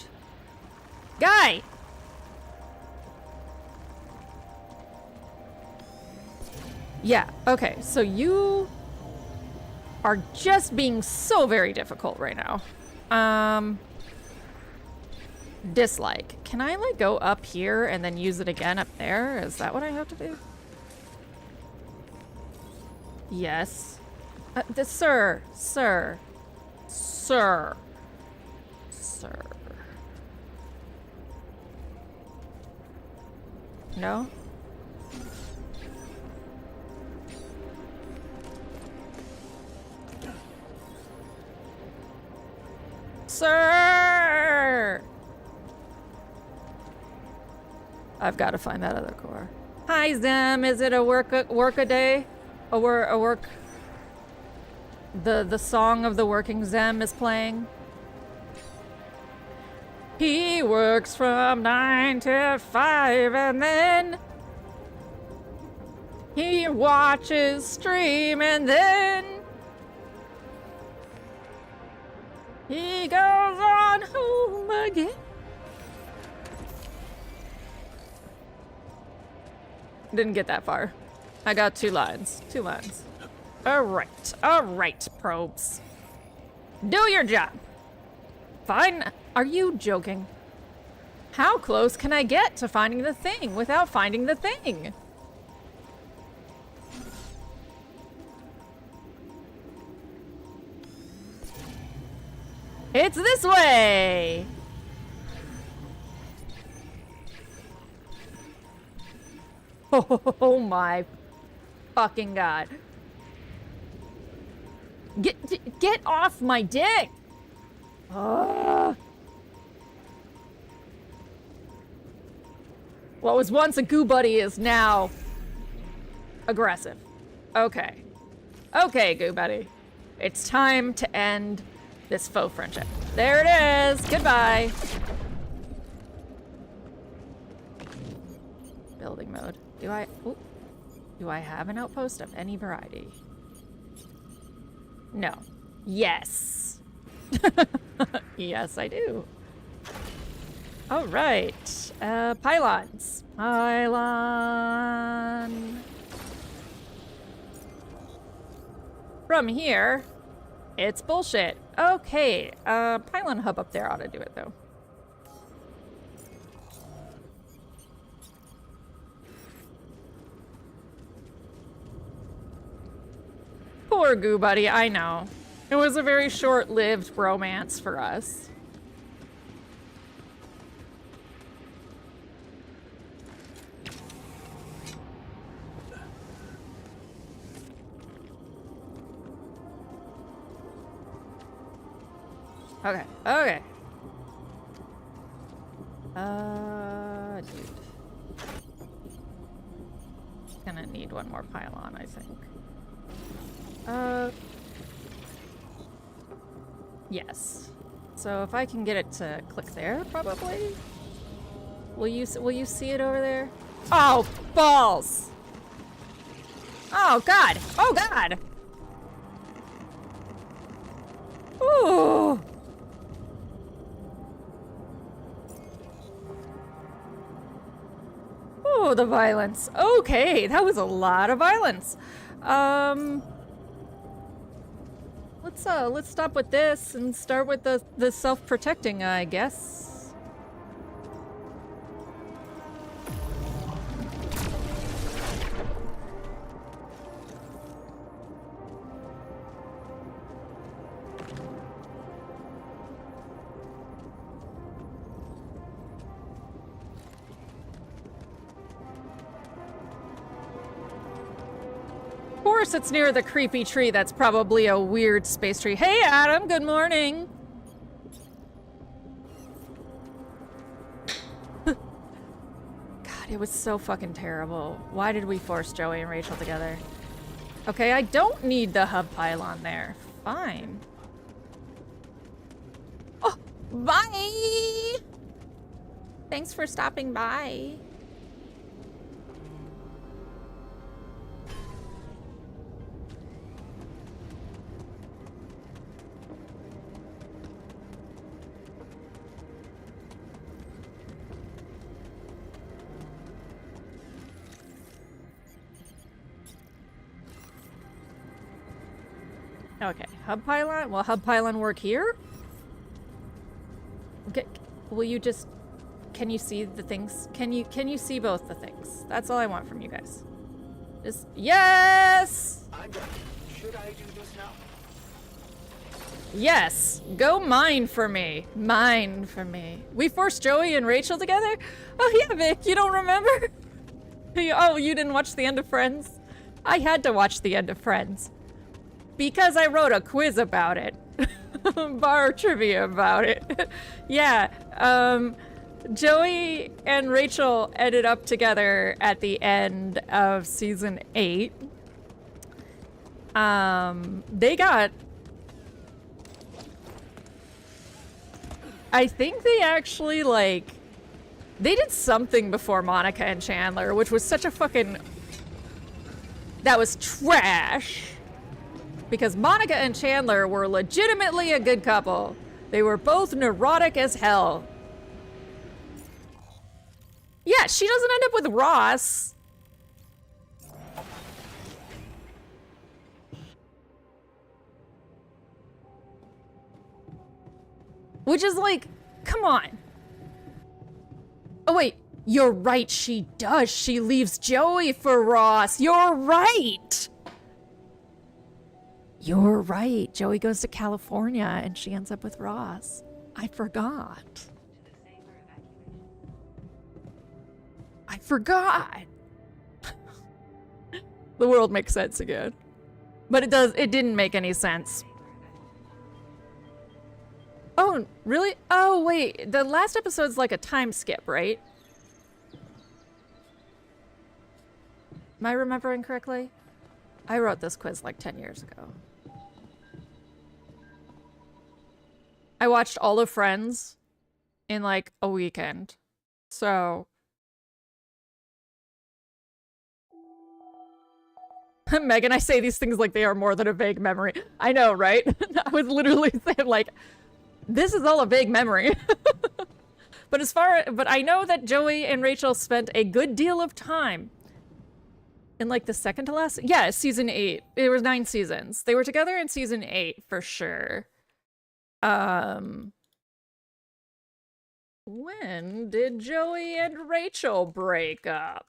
Guy! Yeah, okay, so you are just being so very difficult right now. Dislike. Can I, like, go up here and then use it again up there? Is that what I have to do? Yes. Sir. No? Sir! I've got to find that other core. Hi, Zem. Is it a work a day? A work? The song of the working Zem is playing. He works from 9 to 5 and then he watches stream and then he goes on home again. Didn't get that far. I got 2 lines. 2 lines. All right, probes. Do your job. Fine. Are you joking? How close can I get to finding the thing without finding the thing? It's this way! Oh my fucking god. Get off my dick! What was once a goo buddy is now aggressive. Okay. Okay, goo buddy. It's time to end this faux friendship. There it is! Goodbye! Building mode. Do I have an outpost of any variety? No. Yes. Yes, I do. All right. Pylons. Pylon. From here, it's bullshit. Okay. Pylon hub up there ought to do it, though. Poor goo buddy, I know. It was a very short-lived romance for us. Okay, okay. Dude. Gonna need one more pylon, I think. Yes. So if I can get it to click there, probably. Will you see it over there? Oh, balls! Oh god! Oh god! Ooh! Oh, the violence. Okay, that was a lot of violence. Let's stop with this and start with the self-protecting, I guess. Of course it's near the creepy tree. That's probably a weird space tree. Hey, Adam, good morning. God, it was so fucking terrible. Why did we force Joey and Rachel together? Okay, I don't need the hub pylon there. Fine. Oh, bye! Thanks for stopping by. Okay, hub pylon? Will hub pylon work here? Okay, will you just... Can you see the things? Can you see both the things? That's all I want from you guys. Just... Yes! I'm ready. Should I do this now? Yes! Go mine for me. Mine for me. We forced Joey and Rachel together? Oh yeah, Vic, you don't remember? Oh, you didn't watch the end of Friends? I had to watch the end of Friends. Because I wrote a quiz about it. Bar trivia about it. Yeah, Joey and Rachel ended up together at the end of season 8. They got... I think they actually, like... They did something before Monica and Chandler, which was such a fucking... That was trash. Because Monica and Chandler were legitimately a good couple. They were both neurotic as hell. Yeah, she doesn't end up with Ross. Which is like, come on. Oh wait, you're right, she does. She leaves Joey for Ross. You're right. You're right. Joey goes to California and she ends up with Ross. I forgot. I forgot. The world makes sense again. But it didn't make any sense. Oh, really? Oh, wait. The last episode's like a time skip, right? Am I remembering correctly? I wrote this quiz like 10 years ago. I watched all of Friends in like a weekend. So... Megan, I say these things like they are more than a vague memory. I know, right? I was literally saying like, this is all a vague memory. But I know that Joey and Rachel spent a good deal of time in like the second to last, yeah, season 8. There was 9 seasons. They were together in season 8 for sure. When did Joey and Rachel break up?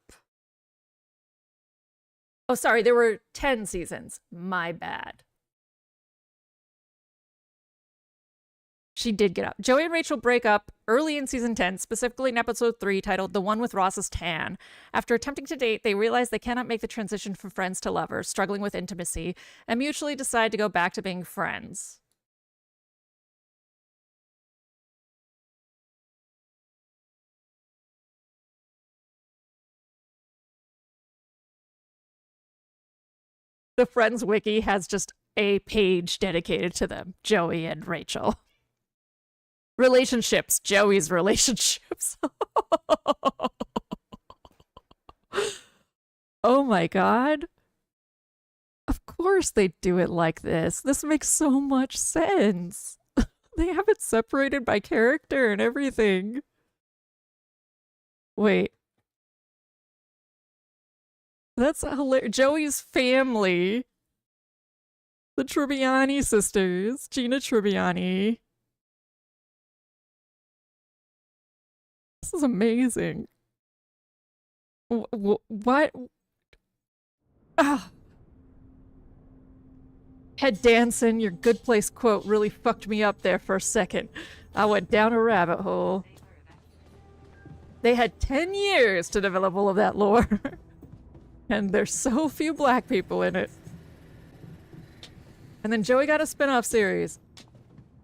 Oh, sorry, there were 10 seasons. My bad. She did get up. Joey and Rachel break up early in season 10, specifically in episode 3, titled The One with Ross's Tan. After attempting to date, they realize they cannot make the transition from friends to lovers, struggling with intimacy, and mutually decide to go back to being friends. The Friends wiki has just a page dedicated to them, Joey and Rachel. Relationships, Joey's relationships. Oh my god. Of course they do it like this. This makes so much sense. They have it separated by character and everything. Wait. That's hilarious. Joey's family. The Tribbiani sisters. Gina Tribbiani. This is amazing. What? Ah. Head Danson, your good place quote really fucked me up there for a second. I went down a rabbit hole. They had 10 years to develop all of that lore. And there's so few black people in it. And then Joey got a spin-off series.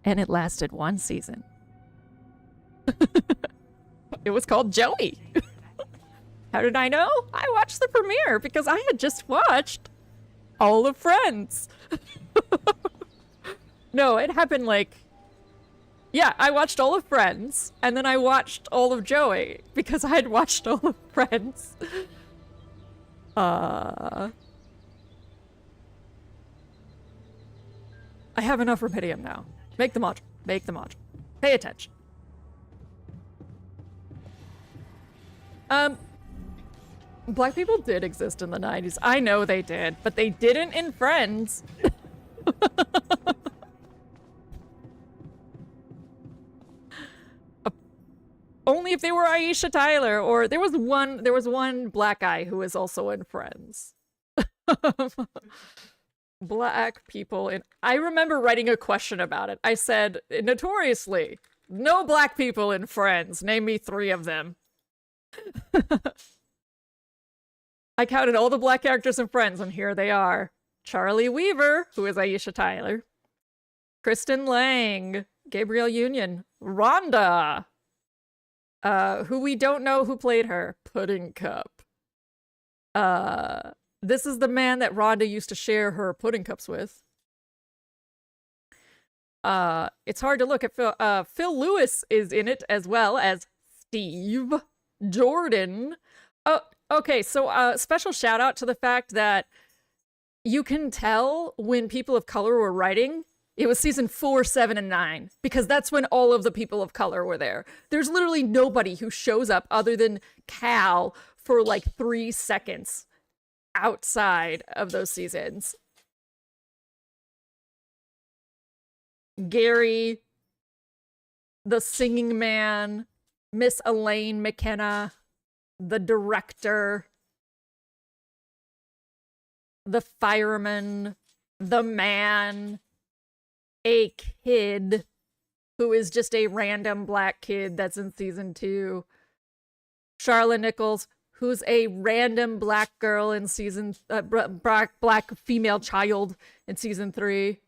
And it lasted 1 season. It was called Joey. How did I know? I watched the premiere because I had just watched all of Friends. No, it happened like... Yeah, I watched all of Friends, and then I watched all of Joey, because I had watched all of Friends. I have enough rubidium now. Make the module. Make the module. Pay attention. Black people did exist in the 90s. I know they did, but they didn't in Friends. Only if they were Aisha Tyler, or there was one black guy who was also in Friends. Black people in... I remember writing a question about it. I said, notoriously, no black people in Friends. Name me 3 of them. I counted all the black characters in Friends, and here they are. Charlie Weaver, who is Aisha Tyler. Kristen Lang. Gabrielle Union. Rhonda. Who we don't know who played her. Pudding Cup. This is the man that Rhonda used to share her pudding cups with. It's hard to look at Phil. Phil Lewis is in it as well as Steve Jordan. Oh, okay, so special shout out to the fact that you can tell when people of color were writing. It was season 4, 7, and 9, because that's when all of the people of color were there. There's literally nobody who shows up other than Cal for like 3 seconds outside of those seasons. Gary, the singing man, Miss Elaine McKenna, the director, the fireman, the man, a kid who is just a random black kid that's in season 2, Charlotte Nichols, who's a random black girl in season black female child in season 3.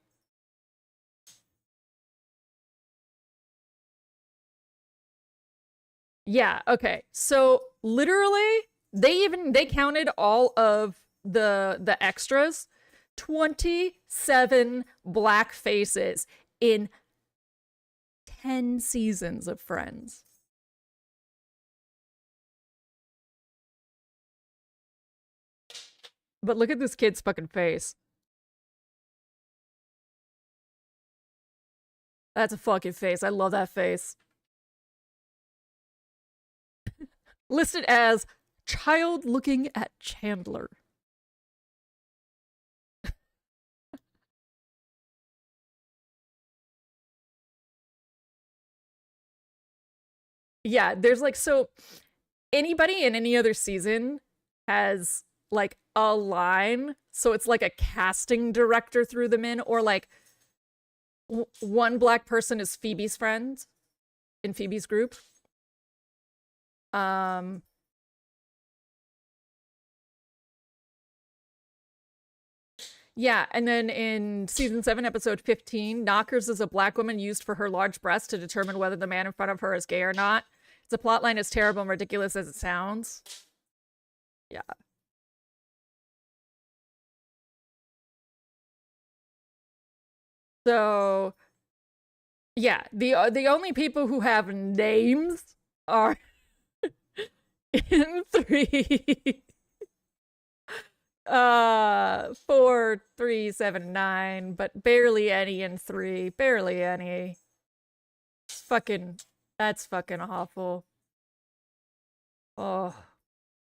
Yeah, okay. So literally they counted all of the extras. 27 black faces in 10 seasons of Friends. But look at this kid's fucking face. That's a fucking face. I love that face. Listed as child looking at Chandler. Yeah, there's like, so anybody in any other season has like a line, so it's like a casting director threw them in, or like one black person is Phoebe's friend in Phoebe's group. Yeah, and then in season 7, episode 15, Knockers is a black woman used for her large breasts to determine whether the man in front of her is gay or not. The plotline is terrible and ridiculous as it sounds. Yeah. So, yeah, the only people who have names are in 3. 4, 3, 7, 9, but barely any in 3. Barely any. That's fucking awful. Oh,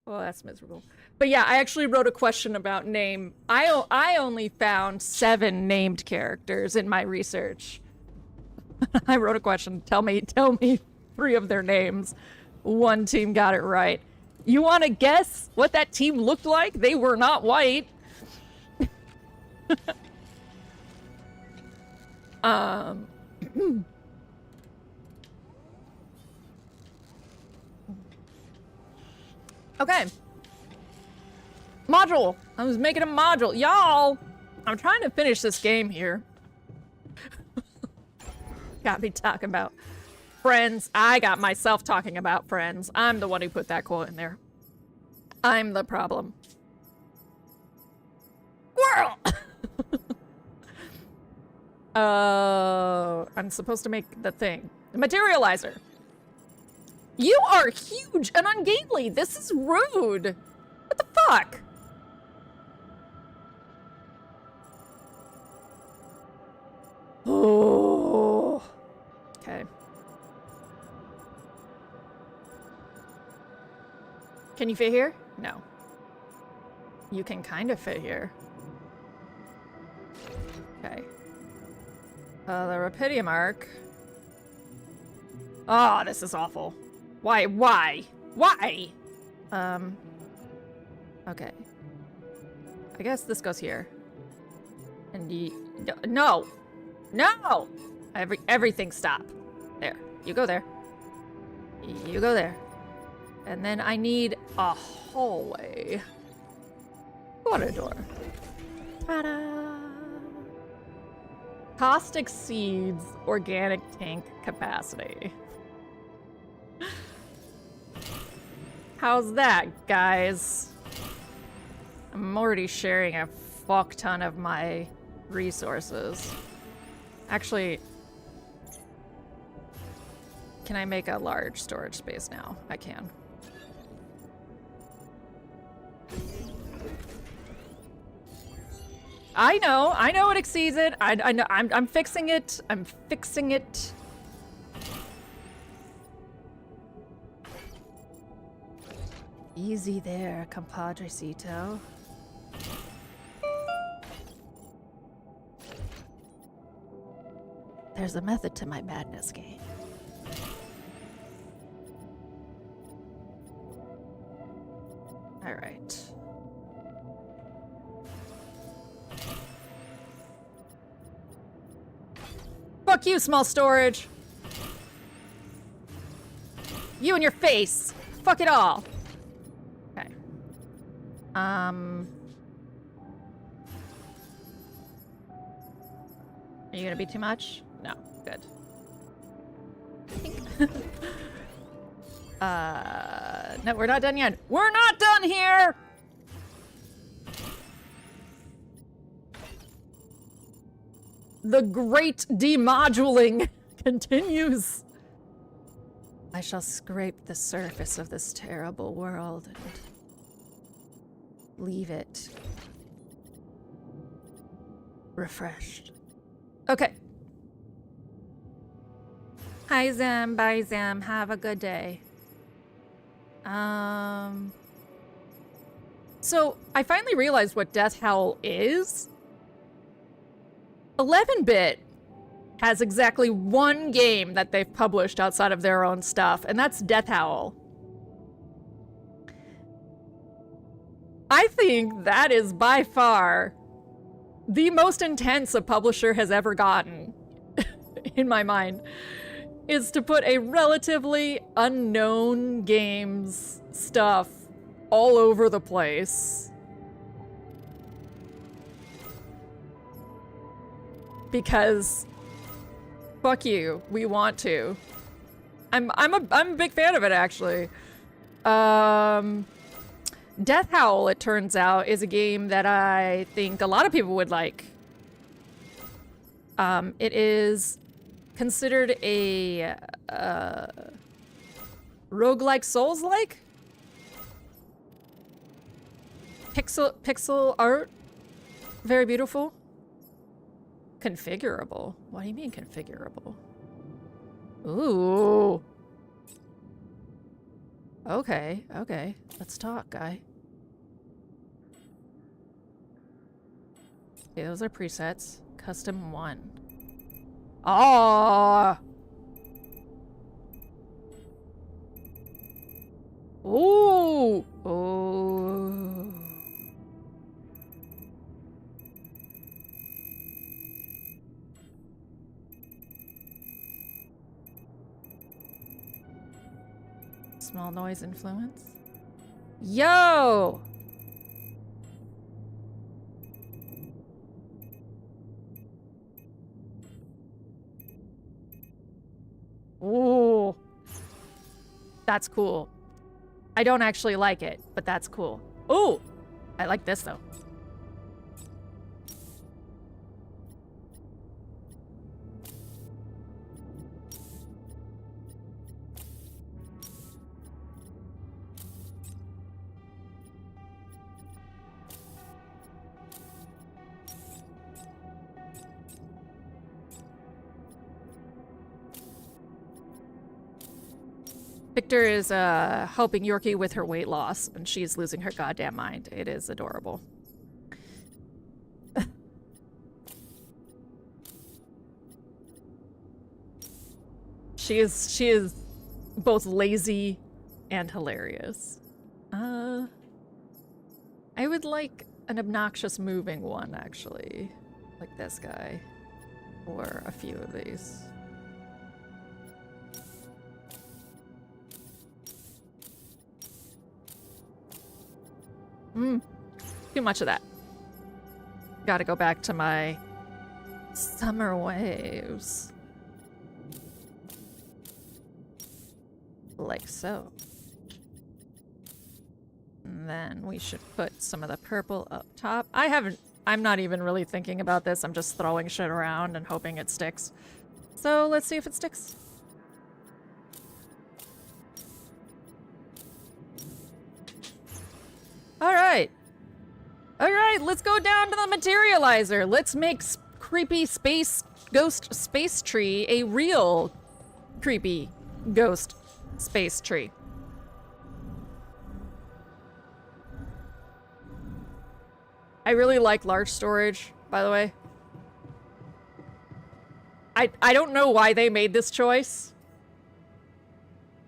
that's miserable. But yeah, I actually wrote a question about name. I only found 7 named characters in my research. I wrote a question. Tell me 3 of their names. One team got it right. You want to guess what that team looked like? They were not white. Okay. Module. I was making a module. Y'all, I'm trying to finish this game here. Got me talking about Friends. I got myself talking about Friends. I'm the one who put that quote in there. I'm the problem. Squirrel! I'm supposed to make the thing. The materializer. You are huge and ungainly. This is rude. What the fuck? Oh. Okay. Can you fit here? No. You can kind of fit here. Okay. The Rapidium arc. Oh, this is awful. Why? Okay. I guess this goes here. And no! No! Everything stop. There. You go there. You go there. And then I need a hallway. What a door. Ta-da! Cost exceeds organic tank capacity. How's that, guys? I'm already sharing a fuck ton of my resources. Actually, can I make a large storage space now? I can. I know it exceeds it. I know, I'm fixing it. I'm fixing it. Easy there, compadrecito. There's a method to my madness game. All right. Fuck you, small storage. You and your face. Fuck it all. Okay. Are you gonna be too much? No. Good. No, we're not done yet. We're not done here! The great demoduling continues. I shall scrape the surface of this terrible world and leave it refreshed. Okay. Hi, Zam. Bye, Zam. Have a good day. So, I finally realized what Death Howl is. 11-bit has exactly one game that they've published outside of their own stuff, and that's Death Howl. I think that is by far the most intense a publisher has ever gotten, in my mind, is to put a relatively unknown game's stuff all over the place. Because fuck you, we want to. I'm a big fan of it, actually. Death Howl, it turns out, is a game that I think a lot of people would like. It is considered a roguelike Souls-like? Pixel art. Very beautiful. Configurable. What do you mean configurable? Ooh. Okay, okay. Let's talk, guy. Okay, those are presets. Custom 1. Oh! Ooh! Oh. Small noise influence. Yo! Ooh. That's cool. I don't actually like it, but that's cool. Ooh! I like this though. Victor is helping Yorkie with her weight loss, and she's losing her goddamn mind. It is adorable. She is both lazy and hilarious. I would like an obnoxious moving one, actually. Like this guy. Or a few of these. Too much of that. Gotta go back to my summer waves. Like so. And then we should put some of the purple up top. I'm not even really thinking about this. I'm just throwing shit around and hoping it sticks. So let's see if it sticks. Alright. Alright, let's go down to the materializer. Let's make creepy space ghost space tree a real creepy ghost space tree. I really like large storage, by the way. I don't know why they made this choice.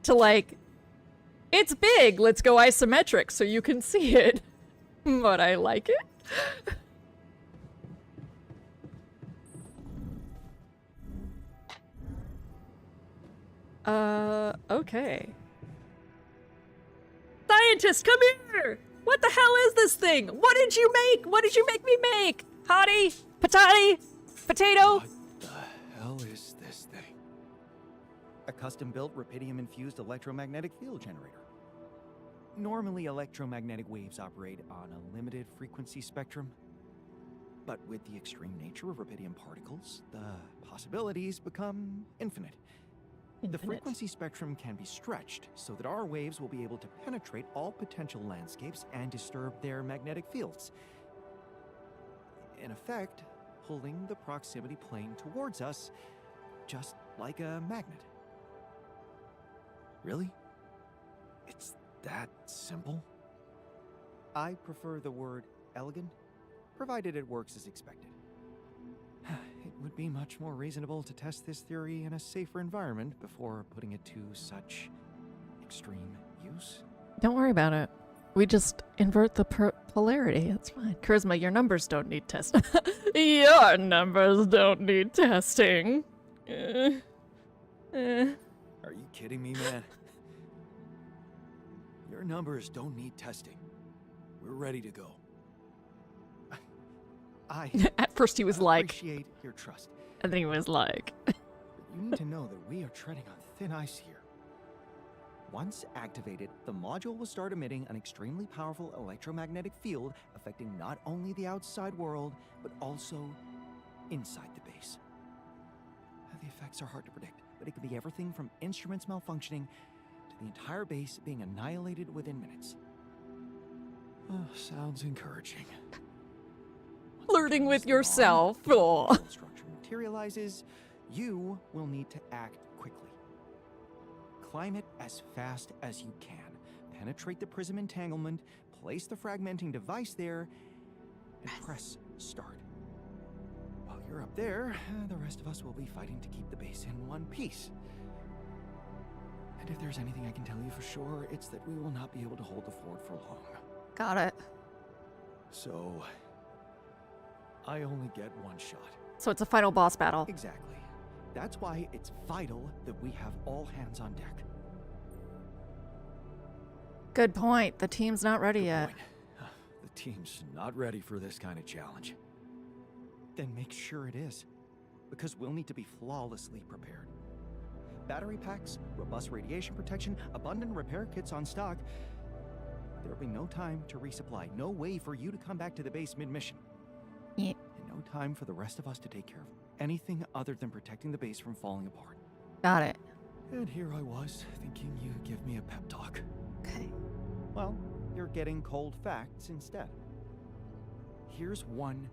To like, it's big, let's go isometric so you can see it. But I like it. Okay. Scientist, come here! What the hell is this thing? What did you make? What did you make me make? Hottie? Patati? Potato? What the hell is this thing? A custom-built rubidium-infused electromagnetic field generator. Normally, electromagnetic waves operate on a limited frequency spectrum. But with the extreme nature of rubidium particles, the possibilities become infinite. The frequency spectrum can be stretched so that our waves will be able to penetrate all potential landscapes and disturb their magnetic fields. In effect, pulling the proximity plane towards us, just like a magnet. Really? It's that simple? I prefer the word elegant, provided it works as expected. It would be much more reasonable to test this theory in a safer environment before putting it to such extreme use. Don't worry about it. We just invert the polarity. It's fine. Charisma, your numbers don't need testing. Your numbers don't need testing. Are you kidding me, man? Your numbers don't need testing. We're ready to go. At first he was like, appreciate your trust. and then he was like, But you need to know that we are treading on thin ice here. Once activated, the module will start emitting an extremely powerful electromagnetic field affecting not only the outside world, but also inside the base. effects are hard to predict, but it can be everything from instruments malfunctioning to the entire base being annihilated within minutes. Sounds encouraging. Flirting with yourself. The Aw. structure materializes, you will need to act quickly. Climb it as fast as you can. Penetrate the prism entanglement, place the fragmenting device there, and press start. While you're up there, the rest of us will be fighting to keep the base in one piece. And if there's anything I can tell you for sure, it's that we will not be able to hold the fort for long. Got it. So, I only get one shot. So it's a final boss battle. Exactly. That's why it's vital that we have all hands on deck. Good point. The team's not ready Good yet. point. The team's not ready for this kind of challenge. Then make sure it is, because we'll need to be flawlessly prepared. Battery packs, robust radiation protection, abundant repair kits on stock. There'll be no time to resupply, no way for you to come back to the base mid-mission. Yeah. And no time for the rest of us to take care of anything other than protecting the base from falling apart. Got it. And here I was, thinking you'd give me a pep talk. Okay. Well, you're getting cold facts instead. Here's one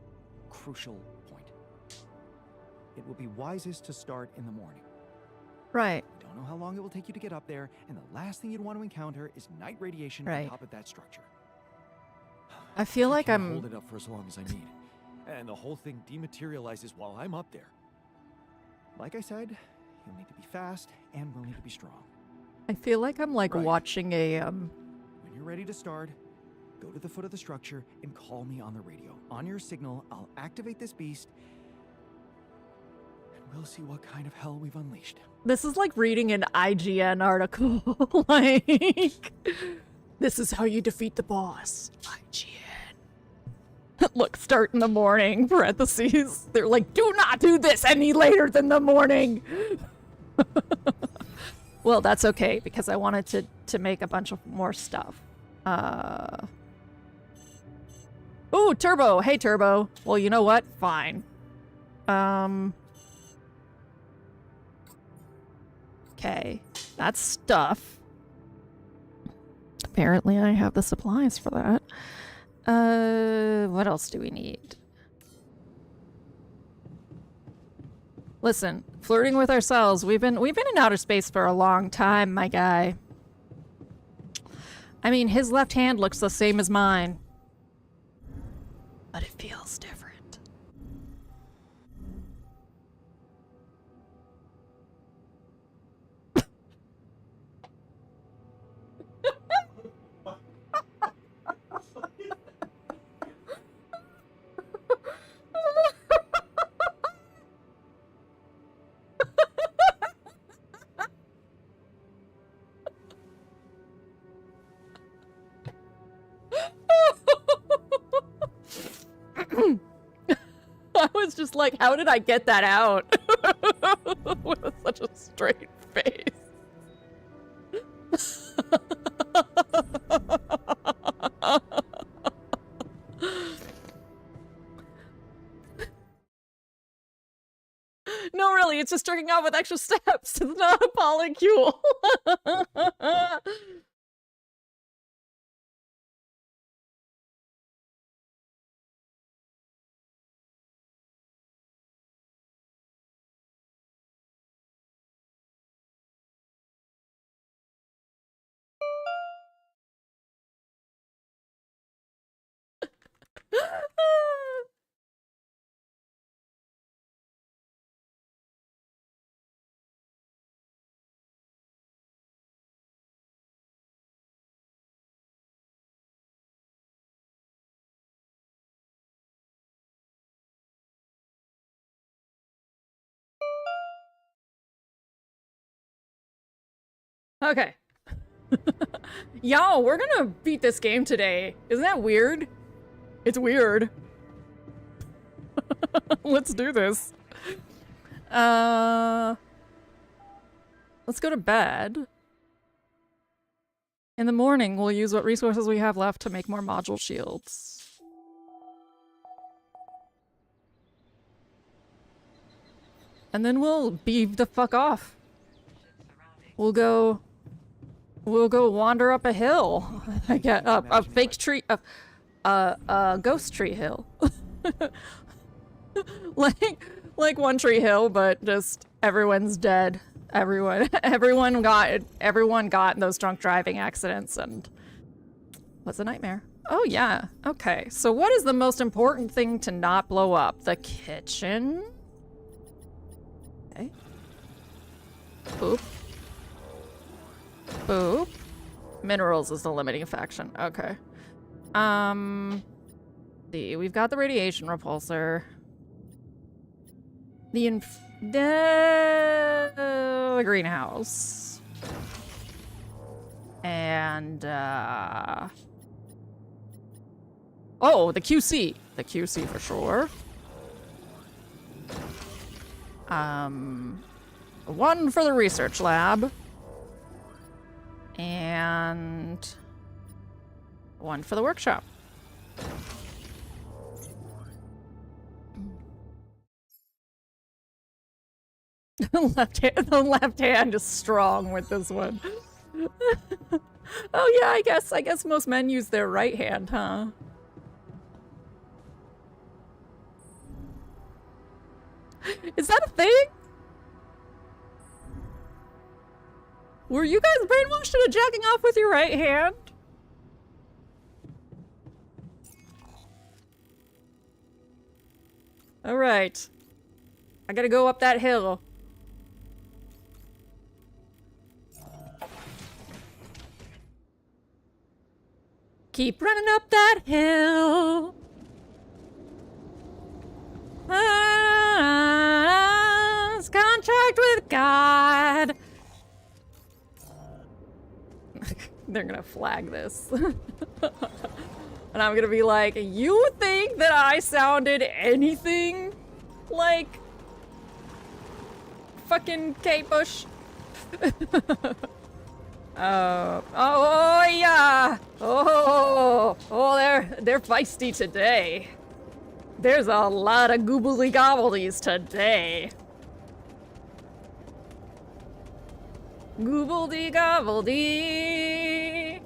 crucial point. It will be wisest to start in the morning. Right. We don't know how long it will take you to get up there, and the last thing you'd want to encounter is night radiation Right. on top of that structure. I feel like Can't I'm... hold it up for as long as I need. And the whole thing dematerializes while I'm up there. Like I said, you'll need to be fast, and we'll need to be strong. I feel like I'm like Right. watching a When you're ready to start, go to the foot of the structure and call me on the radio. On your signal, I'll activate this beast, and we'll see what kind of hell we've unleashed. This is like reading an IGN article. Like, this is how you defeat the boss. IGN. Look, start in the morning, parentheses. They're like, do not do this any later than the morning. Well, that's okay, because I wanted to make a bunch of more stuff. Ooh, Turbo. Hey, Turbo. Well, you know what? Fine. Okay. That's stuff. Apparently I have the supplies for that. What else do we need? Listen, flirting with ourselves. We've been in outer space for a long time, my guy. I mean, his left hand looks the same as mine. But it feels different. I was just like, how did I get that out? With such a straight face. No, really, it's just jerking off with extra steps. It's not a polycule. Okay. Yo, we're gonna beat this game today. Isn't that weird? It's weird. Let's do this. Let's go to bed. In the morning, we'll use what resources we have left to make more module shields. and then we'll be the fuck off. We'll go wander up a hill. I get a fake tree, a ghost tree hill. like One Tree Hill, but just everyone's dead. Everyone got in those drunk driving accidents and was a nightmare. Oh yeah. Okay. So what is the most important thing to not blow up? The kitchen? Okay. Boop. Boop. Minerals is the limiting faction. Okay. We've got the radiation repulsor. The greenhouse. And, oh, the QC. The QC for sure. One for the research lab. And one for the workshop. The left hand is strong with this one. Oh yeah, I guess most men use their right hand, huh? Is that a thing? Were you guys brainwashed into jacking off with your right hand? All right. I gotta go up that hill. Keep running up that hill. Contract with God. They're gonna flag this. And I'm gonna be like, you think that I sounded anything like fucking Kate Bush? Oh yeah. Oh, they're feisty today. There's a lot of goobly gobblies today. Goobledy gobbledy.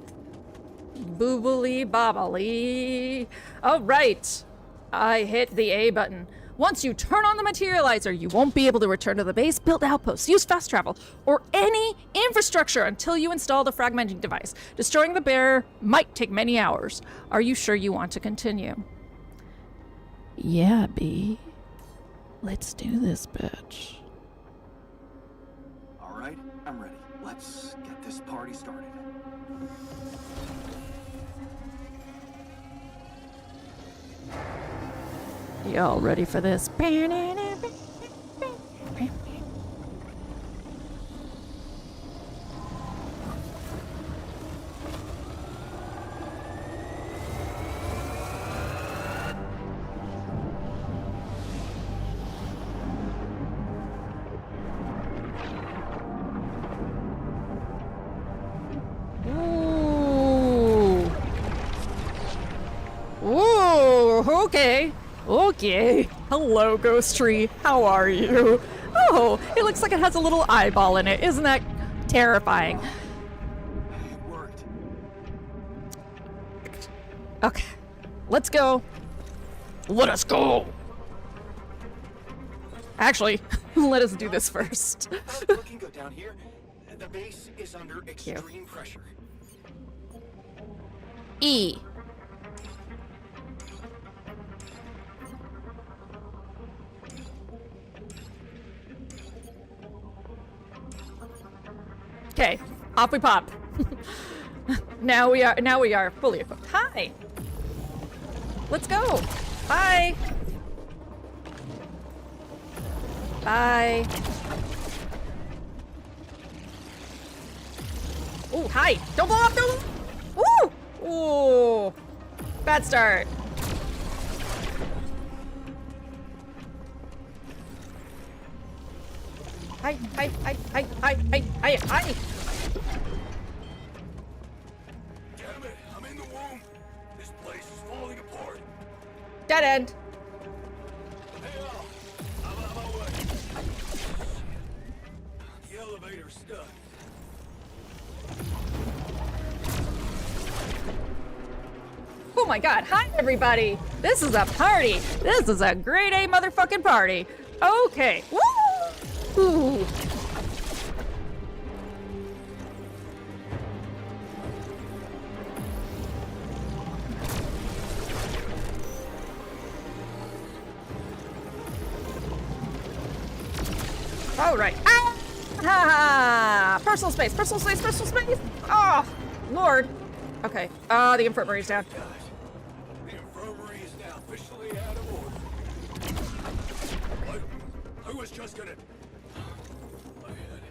Boobly bobbly. All right. I hit the A button. Once you turn on the materializer, you won't be able to return to the base, build outposts, use fast travel, or any infrastructure until you install the fragmenting device. Destroying the bear might take many hours. Are you sure you want to continue? Yeah, B. Let's do this, bitch. All right, I'm ready. Let's get this party started. Y'all ready for this? Ooh, okay. Okay. Hello, Ghost Tree. How are you? Oh, it looks like it has a little eyeball in it. Isn't that terrifying? It worked. Okay. Let's go. Let us go. Actually, let us do this first. Looking good down here. The base is under extreme pressure. E. Okay, off we pop. Now we are fully equipped. Hi. Let's go. Bye. Bye. Oh, hi. Don't blow up, don't. Ooh. Ooh. Bad start. Hi. Damn it, I'm in the womb. This place is falling apart. Dead end. Hey, I'm on my way. elevator stuck. Oh my god, hi everybody! This is a party! This is a grade A motherfucking party! Okay, woo! Ooh. All right. Ah! Ha! Personal space, personal space, personal space! Oh, Lord. Okay, the infirmary's down. Guys, the infirmary is now officially out of order. I was just gonna... My head.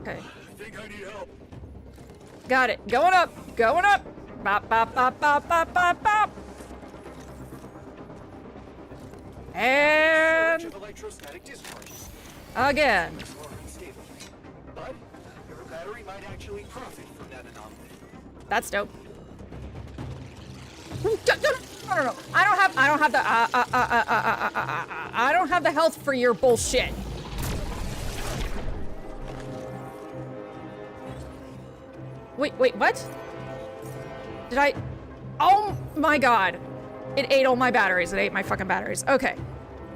Okay, I think I need help. got it. Going up, going up. Bop, bop, bop, bop, bop, bop, bop. And Surge of electrostatic discharges. again. Are unstable. But your battery might actually profit from that anomaly. That's dope. No. I don't have the health for your bullshit. Wait, what? Did I? Oh my god. It ate all my batteries. It ate my fucking batteries. Okay.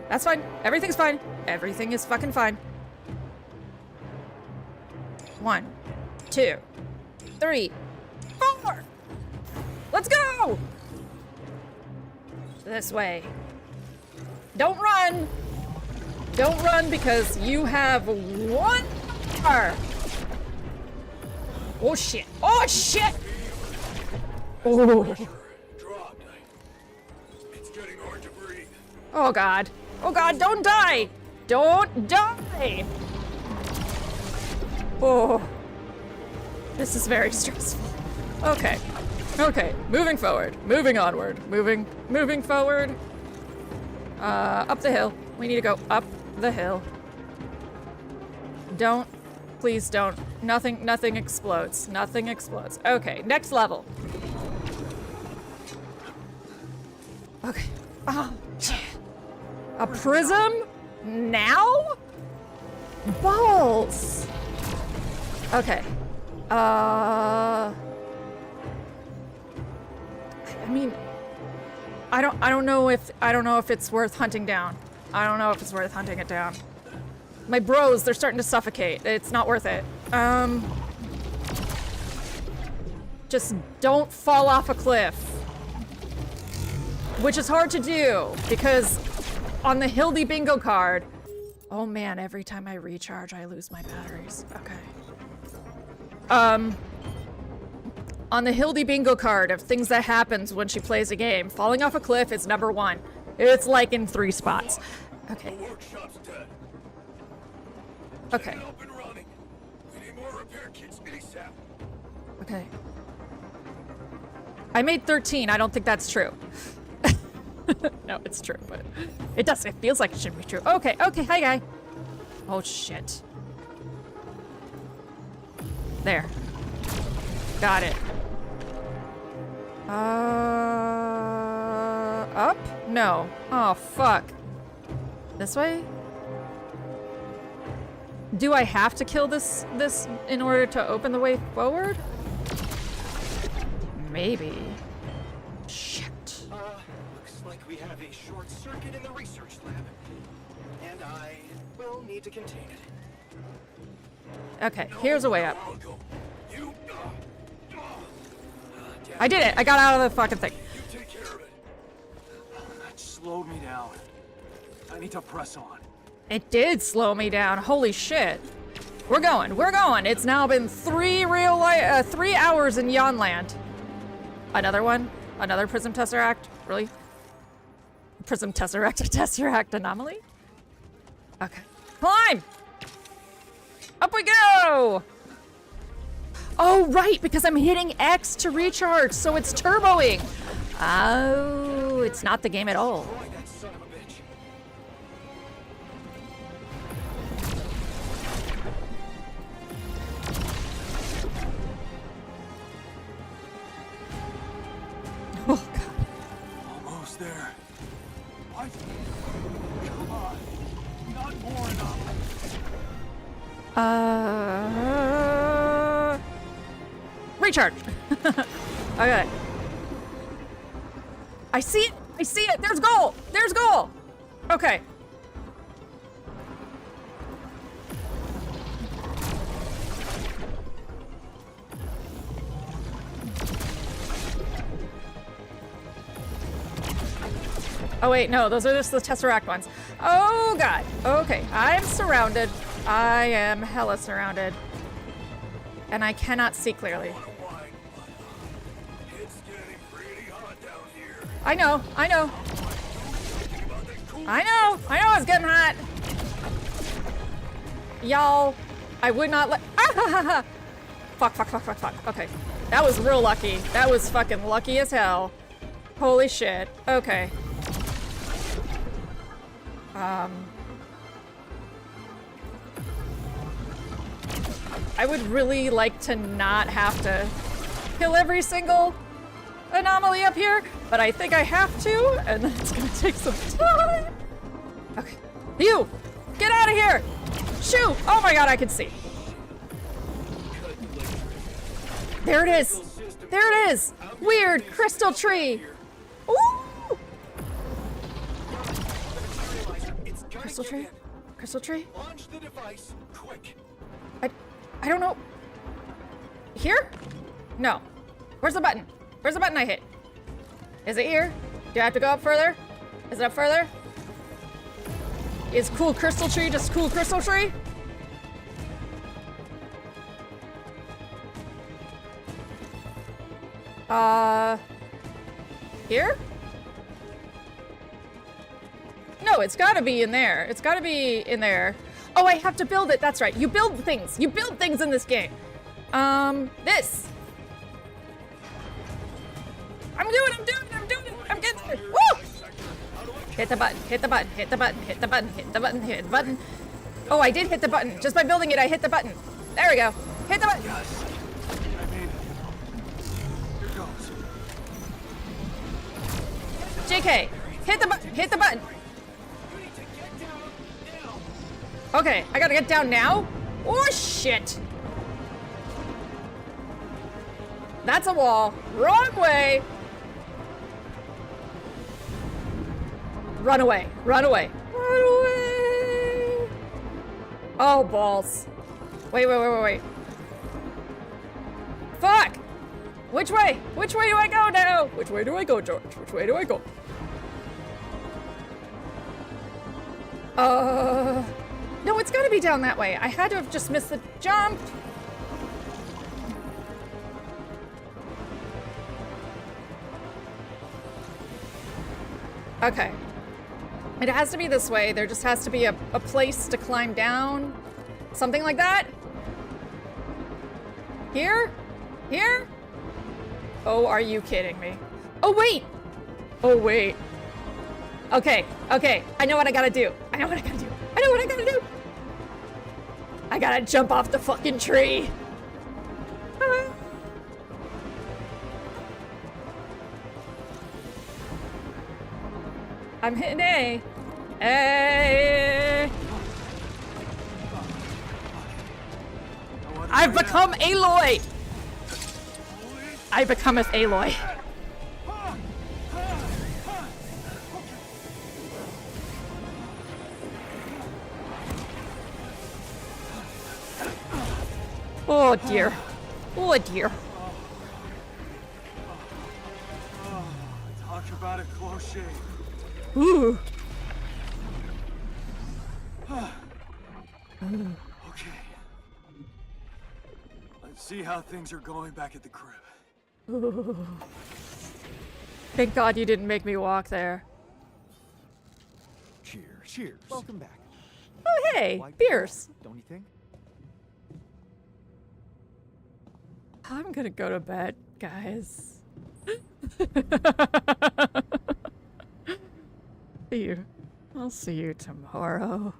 That's fine. Everything's fine. Everything is fucking fine. 1, 2, 3, 4. Let's go! This way. Don't run! Don't run because you have 1 bar. Oh shit. Oh shit! Oh. Dropped. It's getting hard to breathe. Oh god. Oh god, don't die! Don't die! Oh. This is very stressful. Okay. Okay, moving forward. Moving onward. Moving forward. Up the hill. We need to go up the hill. Don't. Please don't. Nothing explodes. Nothing explodes. Okay, next level. Okay. Oh, shit. A prism? Now? Balls. Okay. I mean, I don't know if it's worth hunting down. I don't know if it's worth hunting it down. My bros, they're starting to suffocate. It's not worth it. Just don't fall off a cliff. Which is hard to do because on the Hildy bingo card, oh man, every time I recharge, I lose my batteries. Okay. On the Hildy bingo card of things that happens when she plays a game, falling off a cliff is number 1. It's like in 3 spots. Okay. The workshop's dead. Okay. Get it up and running. We need more repair kits ASAP. Okay. I made 13. I don't think that's true. No, it's true, but it does. It feels like it should be true. Okay, hi guy. Oh shit. There. Got it. Up? No. Oh fuck. This way? Do I have to kill this in order to open the way forward? Maybe. Shit. Looks like we have a short circuit in the research lab. And I will need to contain it. Okay, here's a way up. You, I did it! I got out of the fucking thing. you take care of it. That slowed me down. I need to press on. It did slow me down. Holy shit. We're going. It's now been 3 hours in Jan-land. Another one? Another Prism Tesseract? Really? Prism Tesseract, Tesseract anomaly? Okay. Climb! Up we go! Oh, right, because I'm hitting X to recharge, so it's turboing. Oh, it's not the game at all. Boy, that son of a bitch. Oh, God. Almost there. What? Come on. Not more enough. Recharge. Okay. I see it. I see it. There's goal. There's goal. Okay. Oh wait, no, those are just the Tesseract ones. Oh god. Okay, I'm surrounded. I am hella surrounded. And I cannot see clearly. It's getting pretty hot down here. I know, I know. I know it's getting hot. Y'all, I would not let. Ah, ha, ha, ha. Fuck, fuck, fuck, fuck, fuck. Okay. That was real lucky. That was fucking lucky as hell. Holy shit. Okay. I would really like to not have to kill every single anomaly up here, but I think I have to, and it's gonna take some time. Okay. You! Get out of here! Shoot! Oh my god, I can see. There it is! There it is! Weird crystal tree! Ooh! Crystal tree? Crystal tree? Launch the device, quick. I don't know. Here? No. Where's the button? Where's the button I hit? Is it here? Do I have to go up further? Is it up further? Is cool crystal tree just cool crystal tree? Here? No, it's gotta be in there. It's gotta be in there. Oh, I have to build it. That's right. You build things. You build things in this game. This. I'm doing it. I'm getting there. Woo! Hit the button, hit the button, hit the button, hit the button, hit the button, hit the button. Oh, I did hit the button. Just by building it, I hit the button. There we go. Hit the button. Yes. I made it. Here goes. JK, hit the button, hit the button. You need to get down now. Okay, I gotta get down now? Oh, shit. That's a wall. Wrong way. Run away, run away. Run away. Oh, balls. Wait. Fuck. Which way? Which way do I go now? Which way do I go, George? Which way do I go? No, it's gotta be down that way. I had to have just missed the jump. Okay. It has to be this way. There just has to be a place to climb down. Something like that. Here? Here? Oh, are you kidding me? Oh, wait. Oh, wait. Okay. I know what I gotta do. I know what I gotta do. I gotta jump off the fucking tree. Ah. I'm hitting A. A. I've become Aloy. I becometh Aloy. Oh dear. Oh dear. Talk about a close shave. Ooh. Okay. Let's see how things are going back at the crib. Ooh. Thank God you didn't make me walk there. Cheers. Welcome back. Oh hey, Quite beers. Don't you think? I'm gonna go to bed, guys. See you. I'll see you tomorrow.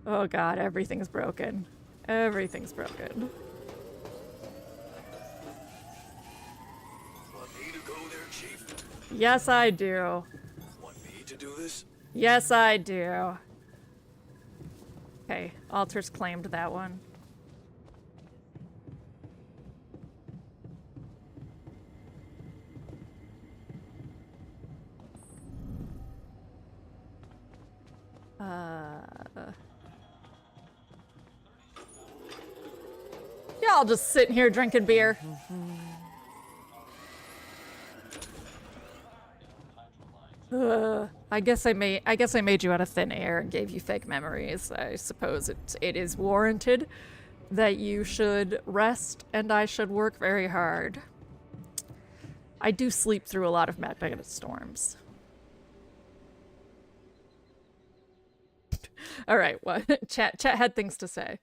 Oh God, everything's broken. Everything's broken. Want me to go there, Chief? Yes, I do. Want me to do this? Yes, I do. Okay, Alters claimed that one. Y'all just sitting here drinking beer. I guess I made you out of thin air and gave you fake memories. I suppose it is warranted that you should rest and I should work very hard. I do sleep through a lot of magnetic storms. All right, what chat had things to say.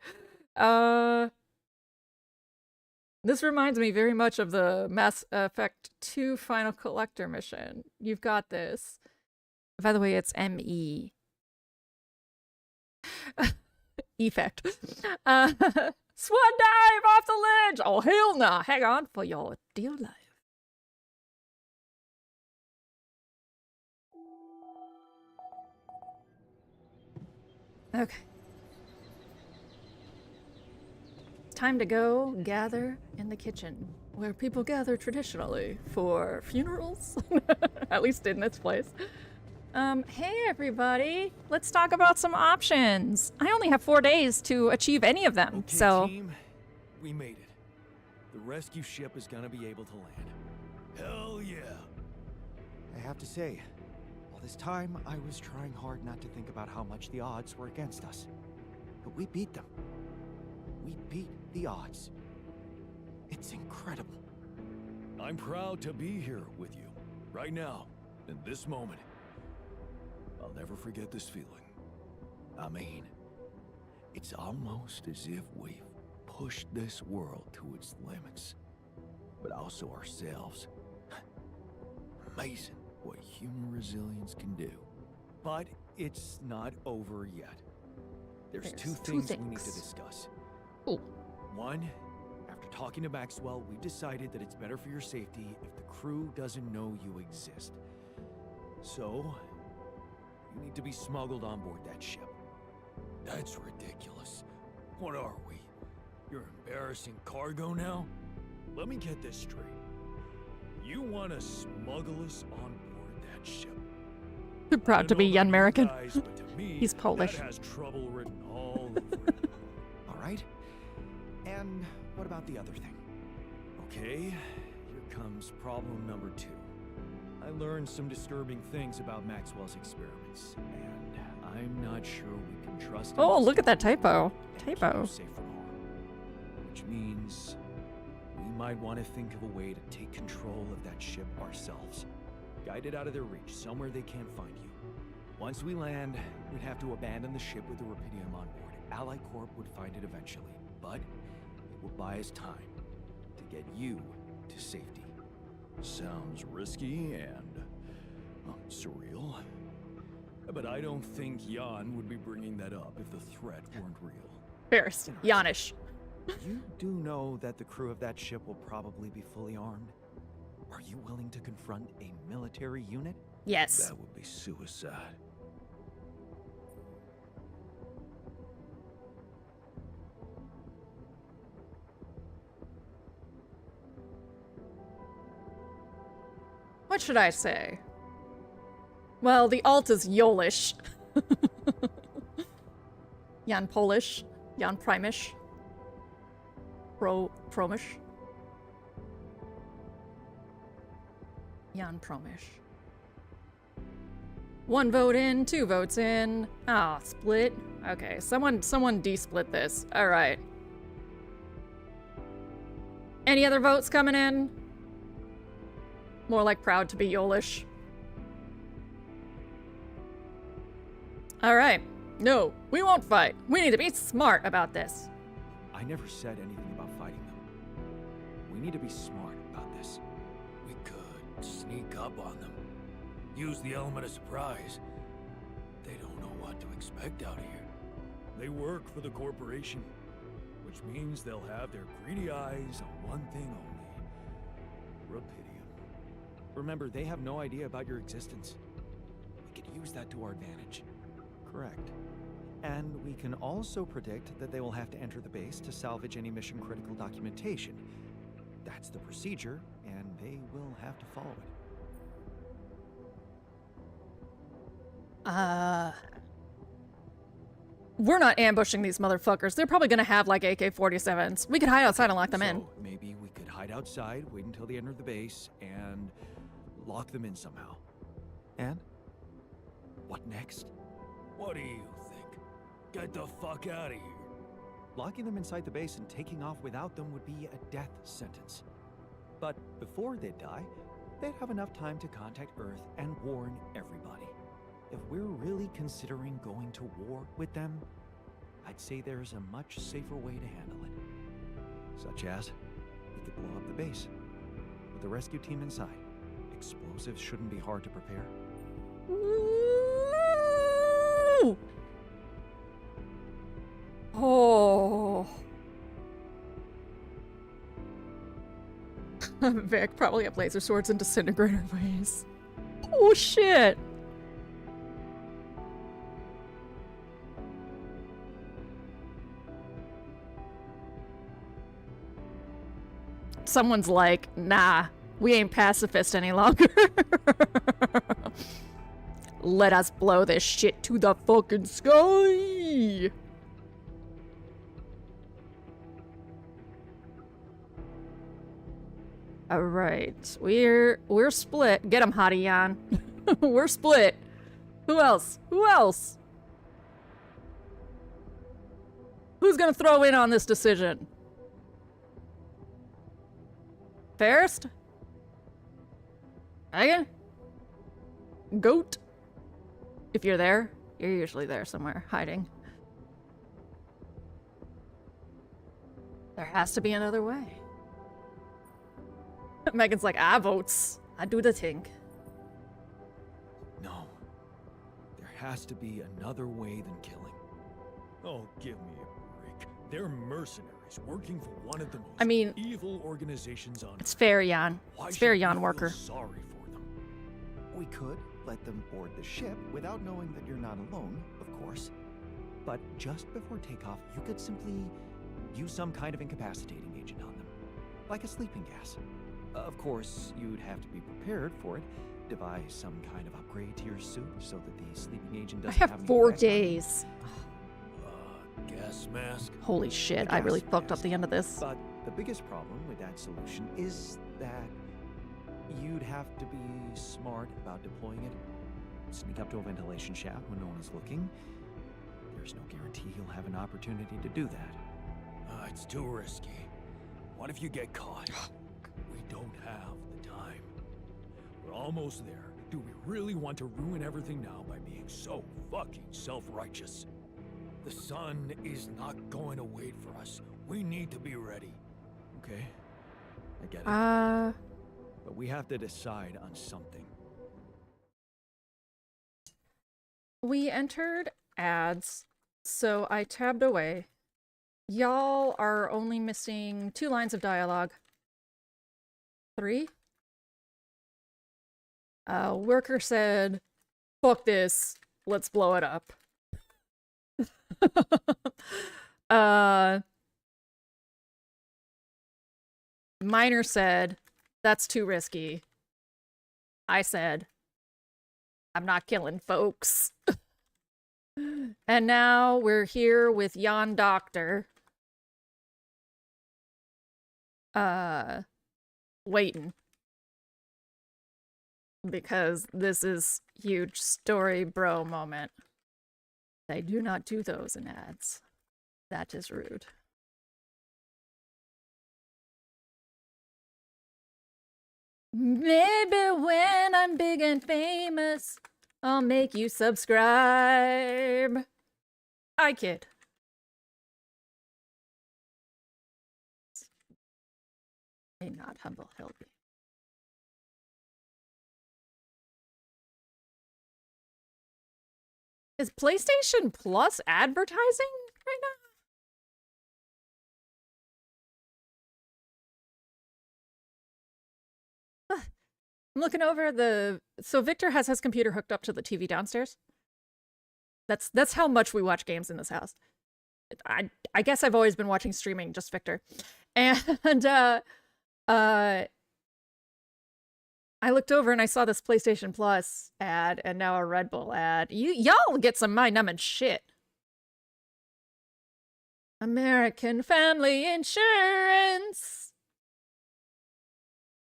This reminds me very much of the Mass Effect 2 Final Collector mission. You've got this. By the way, it's ME. Effect. Swan dive off the ledge! Oh, hell nah. Hang on for your dear life. Okay. Time to go gather in the kitchen, where people gather traditionally for funerals. At least in this place. Hey everybody, let's talk about some options. I only have 4 days to achieve any of them, Okay, so... team, we made it. The rescue ship is gonna be able to land. Hell yeah. I have to say, all this time I was trying hard not to think about how much the odds were against us. But we beat them. We beat the odds. It's incredible. I'm proud to be here with you, right now, in this moment. I'll never forget this feeling. I mean, it's almost as if we've pushed this world to its limits, but also ourselves. Amazing what human resilience can do. But it's not over yet. There's two things we need to discuss. Ooh. One, after talking to Maxwell, we decided that it's better for your safety if the crew doesn't know you exist. So, you need to be smuggled on board that ship. That's ridiculous. What are we? You're embarrassing cargo now? Let me get this straight. You want to smuggle us on board that ship? You're proud to be Jan-American. Me, He's Polish. That has trouble written all over it. All right? And what about the other thing? Okay, here comes problem number 2. I learned some disturbing things about Maxwell's experiments, and I'm not sure we can trust him. Oh, look at that typo. and keep Typo. you safe from harm. Which means we might want to think of a way to take control of that ship ourselves. Guide it out of their reach, somewhere they can't find you. Once we land, we'd have to abandon the ship with the Rupidium on board. Ally Corp would find it eventually, but it will buy us time to get you to safety. Sounds risky and surreal. But I don't think Jan would be bringing that up if the threat weren't real. Embarrassed. Janish. You do know that the crew of that ship will probably be fully armed? Are you willing to confront a military unit? Yes. That would be suicide. What should I say? Well, the alt is Yolish. Jan Polish. Jan Primish. Promish. Jan Promish. 1 vote in, 2 votes in. Ah, split. Okay, someone de-split this. All right. Any other votes coming in? More like proud to be Yolish. All right. No, we won't fight. We need to be smart about this. I never said anything about fighting them. We need to be smart about this. We could sneak up on them. Use the element of surprise. They don't know what to expect out here. They work for the corporation, which means they'll have their greedy eyes on one thing only. Rupidium. Remember, they have no idea about your existence. We could use that to our advantage. Correct. And we can also predict that they will have to enter the base to salvage any mission-critical documentation. That's the procedure, and they will have to follow it. We're not ambushing these motherfuckers. They're probably gonna have like AK-47s. We could hide outside and lock them in. So maybe we could hide outside, wait until they enter the base, and lock them in somehow. And what next? What do you think? Get the fuck out of here. Locking them inside the base and taking off without them would be a death sentence. But before they die, they'd have enough time to contact Earth and warn everybody. If we're really considering going to war with them, I'd say there's a much safer way to handle it. Such as, we could blow up the base with the rescue team inside. Explosives shouldn't be hard to prepare. Ooh. Oh. Vic probably have laser swords and disintegrator ways. Oh shit. Someone's like, nah, we ain't pacifist any longer. Let us blow this shit to the fucking sky. All right, we're split. Get him, Hottie Jan. We're split. Who else? Who else? Who's gonna throw in on this decision? Fairest? Megan? Goat? If you're there, you're usually there somewhere, hiding. There has to be another way. Megan's like, I votes. I do the thing. No. There has to be another way than killing. Oh, give me a break. They're mercenaries working for one of the most I mean, evil organizations on it's Earth. fair, Jan. Why It's fair, should we Jan feel worker. sorry for them? We could let them board the ship without knowing that you're not alone, of course. But just before takeoff, you could simply use some kind of incapacitating agent on them, like a sleeping gas. Of course, you'd have to be prepared for it. Devise some kind of upgrade to your suit so that the sleeping agent I doesn't have any 4 effect on you. days. Gas mask? Holy shit, A I really gas fucked up mask. the end of this. But the biggest problem with that solution is that you'd have to be smart about deploying it. Sneak up to a ventilation shaft when no one is looking. There's no guarantee you'll have an opportunity to do that. It's too risky. What if you get caught? We don't have the time. We're almost there. Do we really want to ruin everything now by being so fucking self-righteous? The sun is not going to wait for us. We need to be ready. Okay, I get it. Uh, But we have to decide on something. we entered ads, so I tabbed away. Y'all are only missing 2 lines of dialogue. 3? Worker said, fuck this, let's blow it up. Miner said, that's too risky. I said, I'm not killing folks. And now we're here with Jan Doctor. Waiting. Because this is huge story bro moment. They do not do those in ads. That is rude. Maybe when I'm big and famous, I'll make you subscribe. I kid. May not humble Hilby. Is PlayStation Plus advertising right now? I'm looking over the... So Victor has his computer hooked up to the TV downstairs. That's how much we watch games in this house. I guess I've always been watching streaming, just Victor. And I looked over and I saw this PlayStation Plus ad and now a Red Bull ad. Y'all get some mind-numbing shit. American Family Insurance.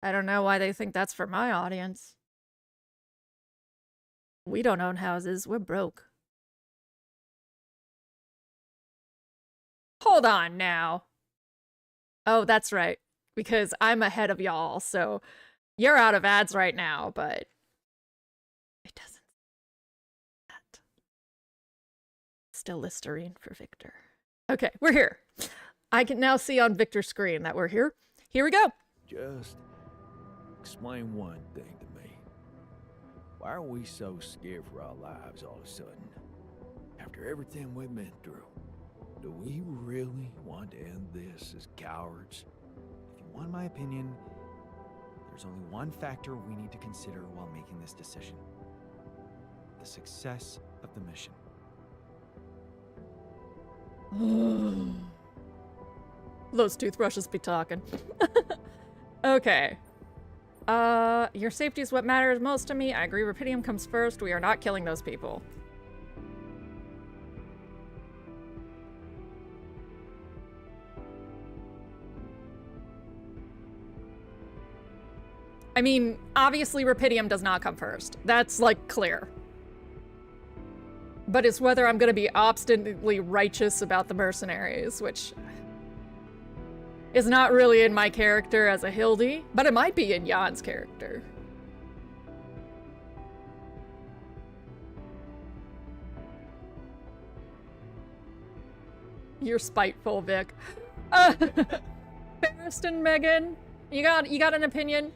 I don't know why they think that's for my audience. We don't own houses. We're broke. Hold on now. Oh, that's right. Because I'm ahead of y'all, so you're out of ads right now, but it doesn't. That. Still Listerine for Victor. Okay, we're here. I can now see on Victor's screen that we're here. Here we go. Just explain one thing to me. Why are we so scared for our lives all of a sudden? After everything we've been through, do we really want to end this as cowards? If you want my opinion, there's only one factor we need to consider while making this decision. The success of the mission. Those toothbrushes be talking. Okay. Your safety is what matters most to me. I agree, Rapidium comes first. We are not killing those people. I mean, obviously Rapidium does not come first. That's, like, clear. But it's whether I'm gonna be obstinately righteous about the mercenaries, which is not really in my character as a Hildy, but it might be in Jan's character. You're spiteful, Vic. Barristan, Megan, you got an opinion?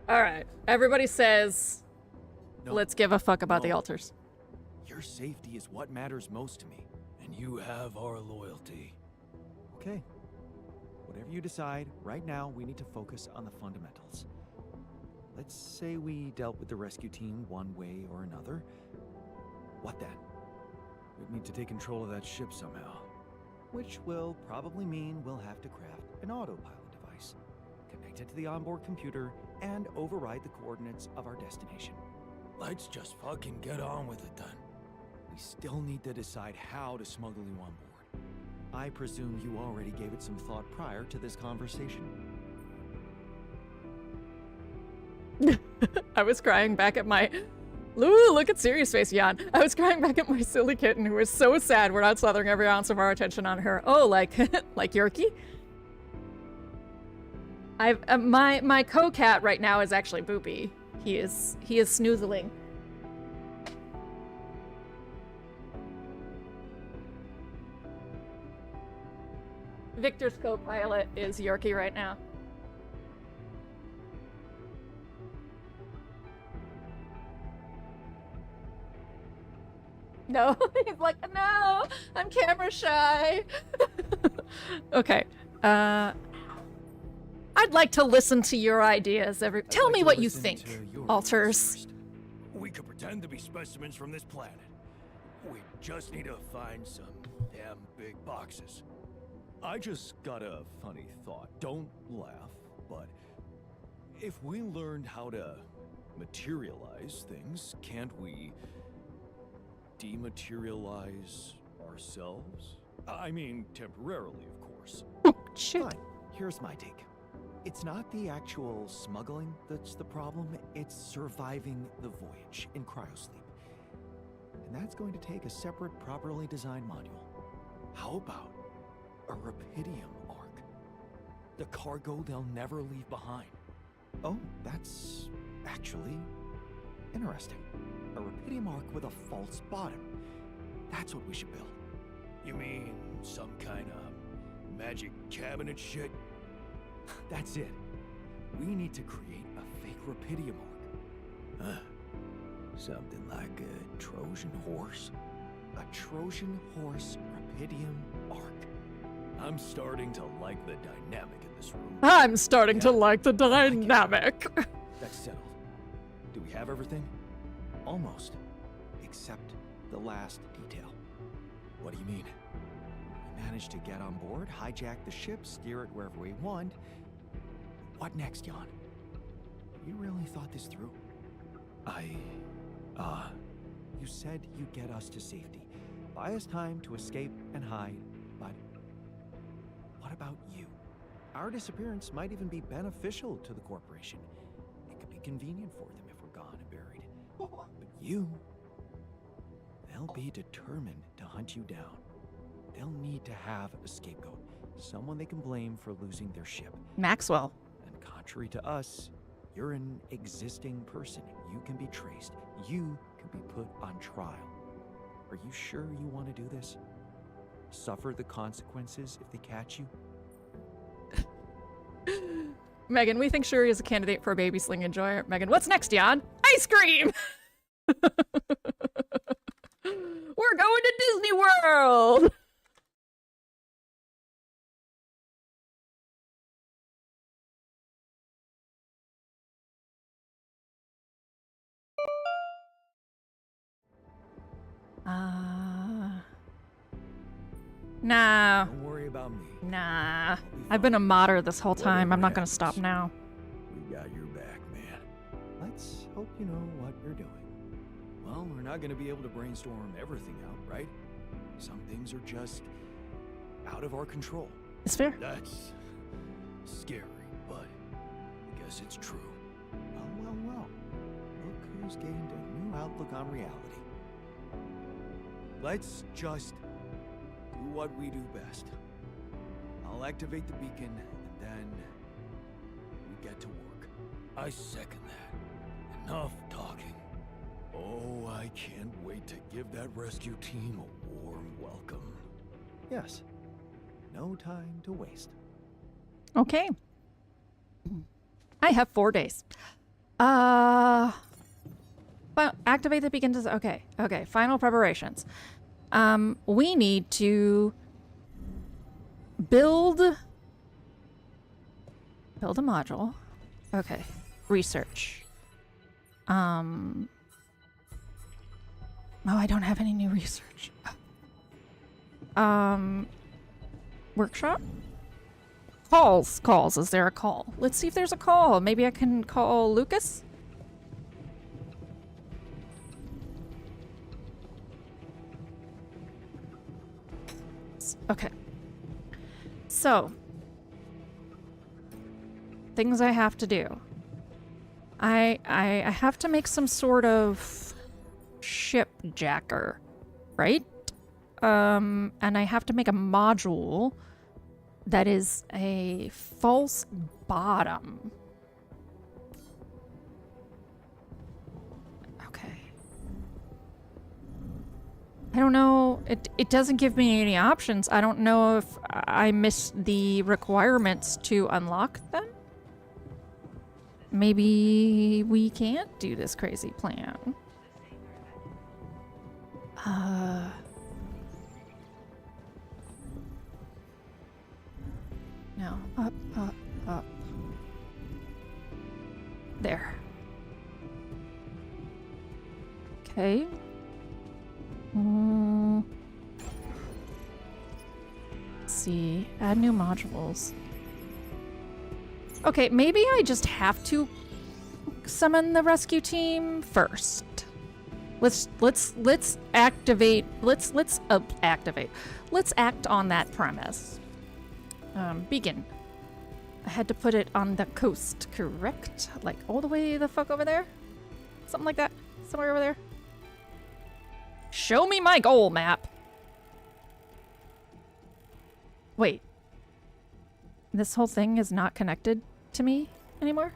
All right. Everybody says, No. let's give a fuck about the No. altars. Your safety is what matters most to me. And you have our loyalty. Okay. Whatever you decide, right now we need to focus on the fundamentals. Let's say we dealt with the rescue team one way or another. What then? We'd need to take control of that ship somehow. Which will probably mean we'll have to craft an autopilot device, connect it to the onboard computer, and override the coordinates of our destination. Let's just fucking get on with it then. We still need to decide how to smuggle you on board. I presume you already gave it some thought prior to this conversation. I was crying back at my... Ooh, look at serious face, Jan. I was crying back at my silly kitten who was so sad we're not slathering every ounce of our attention on her. Oh, like like Yorkie? I've my co-cat right now is actually Boopy. He is snoozling. Victor's co-pilot is Yorkie right now. No, he's like, no, I'm camera shy. Okay, I'd like to listen to your ideas. Tell me what you think, Alters. We could pretend to be specimens from this planet. We just need to find some damn big boxes. I just got a funny thought. Don't laugh, but if we learned how to materialize things, can't we dematerialize ourselves? I mean, temporarily, of course. Shit. Fine. Here's my take. It's not the actual smuggling that's the problem, it's surviving the voyage in cryosleep. And that's going to take a separate, properly designed module. How about a Rapidium arc? The cargo they'll never leave behind. Oh, that's actually interesting. A Rapidium arc with a false bottom. That's what we should build. You mean some kind of magic cabinet shit? That's it. We need to create a fake Rapidium arc. Huh? Something like a Trojan horse? a Trojan horse rapidium arc. I'm starting to like the dynamic in this room. I'm starting to like the dynamic. That's settled. Do we have everything? Almost. Except the last detail. What do you mean? We managed to get on board, hijack the ship, steer it wherever we want. What next, Jan? You really thought this through? You said you'd get us to safety. Buy us time to escape and hide, but what about you? Our disappearance might even be beneficial to the corporation. It could be convenient for them if we're gone and buried. But you, they'll be determined to hunt you down. They'll need to have a scapegoat, someone they can blame for losing their ship. Maxwell. And contrary to us, you're an existing person. You can be traced. You can be put on trial. Are you sure you want to do this? Suffer the consequences if they catch you? Megan, we think Shuri is a candidate for a baby sling enjoyer. Megan, what's next, Jan? Ice cream! We're going to Disney World! Nah. Don't worry about me. Nah. I'll be I've been a fine. modder this whole time. I'm Whatever not gonna stop happens. now. We got your back, man. Let's hope you know what you're doing. Well, we're not gonna be able to brainstorm everything out, right? Some things are just out of our control. It's fair. That's scary, but I guess it's true. Well. Look who's gained a new outlook on reality. Let's just do what we do best. I'll activate the beacon, and then we get to work. I second that. Enough talking. Oh, I can't wait to give that rescue team a warm welcome. Yes. No time to waste. Okay. I have 4 days. Well, activate the beacon. Okay. Final preparations. We need to build a module. Okay. Research. Oh, I don't have any new research. Workshop? Calls. Is there a call? Let's see if there's a call. Maybe I can call Lucas? Okay. So, things I have to do. I have to make some sort of ship jacker, right? And I have to make a module that is a false bottom. Okay. I don't know. It doesn't give me any options. I don't know if I missed the requirements to unlock them. Maybe we can't do this crazy plan. No. Up. There. Okay. Let's see. Add new modules. Okay, maybe I just have to summon the rescue team first. Let's activate. Let's activate. Let's act on that premise. Beacon. I had to put it on the coast, correct? Like all the way the fuck over there? Something like that. Somewhere over there. Show me my goal map. Wait. This whole thing is not connected to me anymore?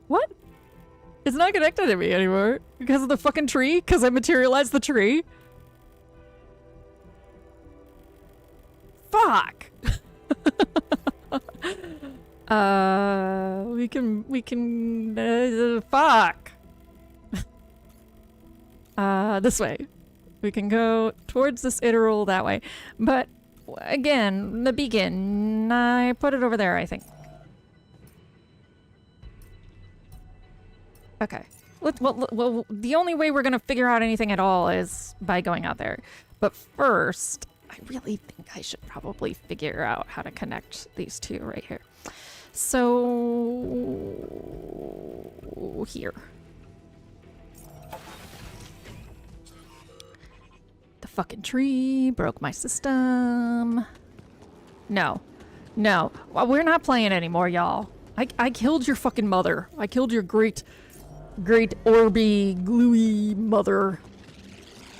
What? It's not connected to me anymore. Because of the fucking tree? Because I materialized the tree? Fuck! we can, fuck. this way. We can go towards this iteral that way. But again, the beacon, I put it over there, I think. Okay. Well, the only way we're gonna figure out anything at all is by going out there. But first, I really think I should probably figure out how to connect these two right here. So here. The fucking tree broke my system. No. No. Well, we're not playing anymore, y'all. I killed your fucking mother. I killed your great Orby gluey mother.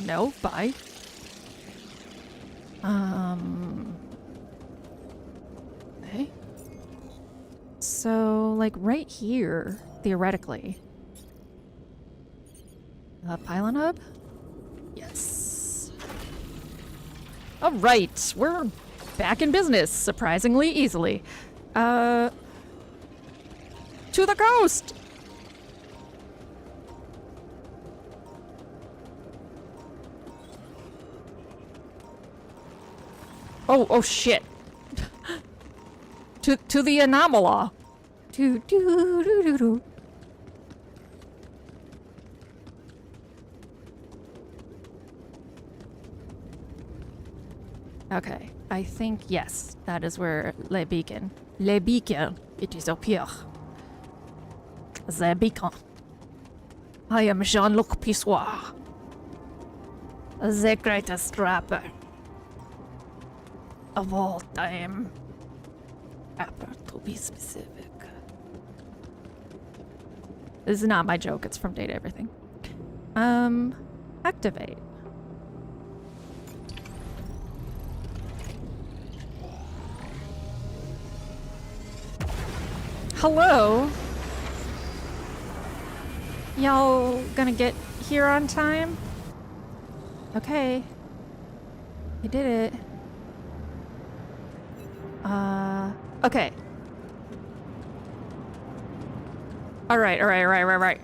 No, bye. Okay. So, like, right here, theoretically. Pylon hub? Yes. Alright, we're back in business, surprisingly easily. To the coast! Oh shit. to the anomaly. Do. Okay, I think yes, that is where Le Beacon. Le Beacon, it is up here. The Beacon. I am Jean-Luc Pissoir, the greatest rapper of all time. Rapper, to be specific. This is not my joke, it's from Data Everything. Activate. Hello? Y'all gonna get here on time? Okay. I did it. Okay. Alright.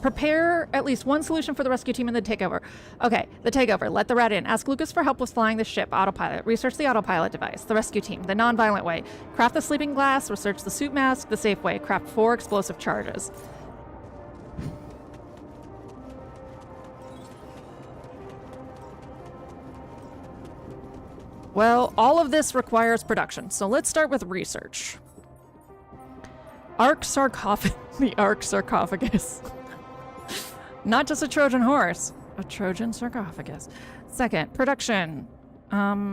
Prepare at least one solution for the rescue team in the takeover. Okay, the takeover. Let the rat in. Ask Lucas for help with flying the ship. Autopilot. Research the autopilot device. The rescue team. The non-violent way. Craft the sleeping glass. Research the suit mask. The safe way. Craft 4 explosive charges. Well, all of this requires production, so let's start with research. The Ark sarcophagus. Not just a Trojan horse, a Trojan sarcophagus. Second, production.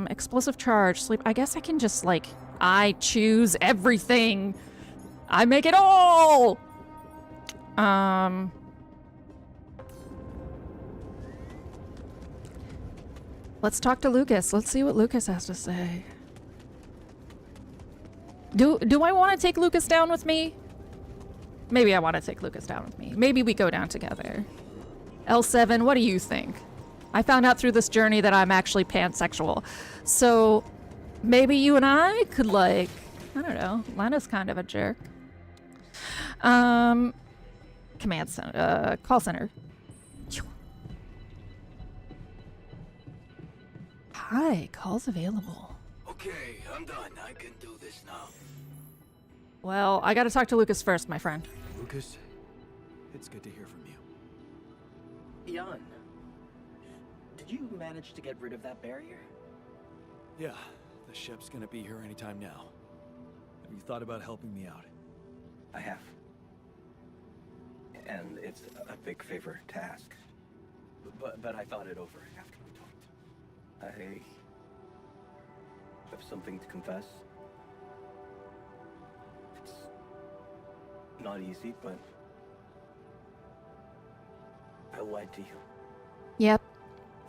Explosive charge, sleep. I guess I can just, like, I choose everything. I make it all! Let's talk to Lucas. Let's see what Lucas has to say. Do I want to take Lucas down with me? Maybe I want to take Lucas down with me. Maybe we go down together. L7, what do you think? I found out through this journey that I'm actually pansexual. So maybe you and I could, like, I don't know. Lena's kind of a jerk. Command center, call center. Hi, calls available. Okay, I'm done. I can do this now. Well, I gotta talk to Lucas first, my friend. Lucas, it's good to hear from you. Jan, did you manage to get rid of that barrier? Yeah, the ship's gonna be here anytime now. Have you thought about helping me out? I have. And it's a big favor to ask. But I thought it over after we talked. I have something to confess. It's not easy, but I lied to you Yep.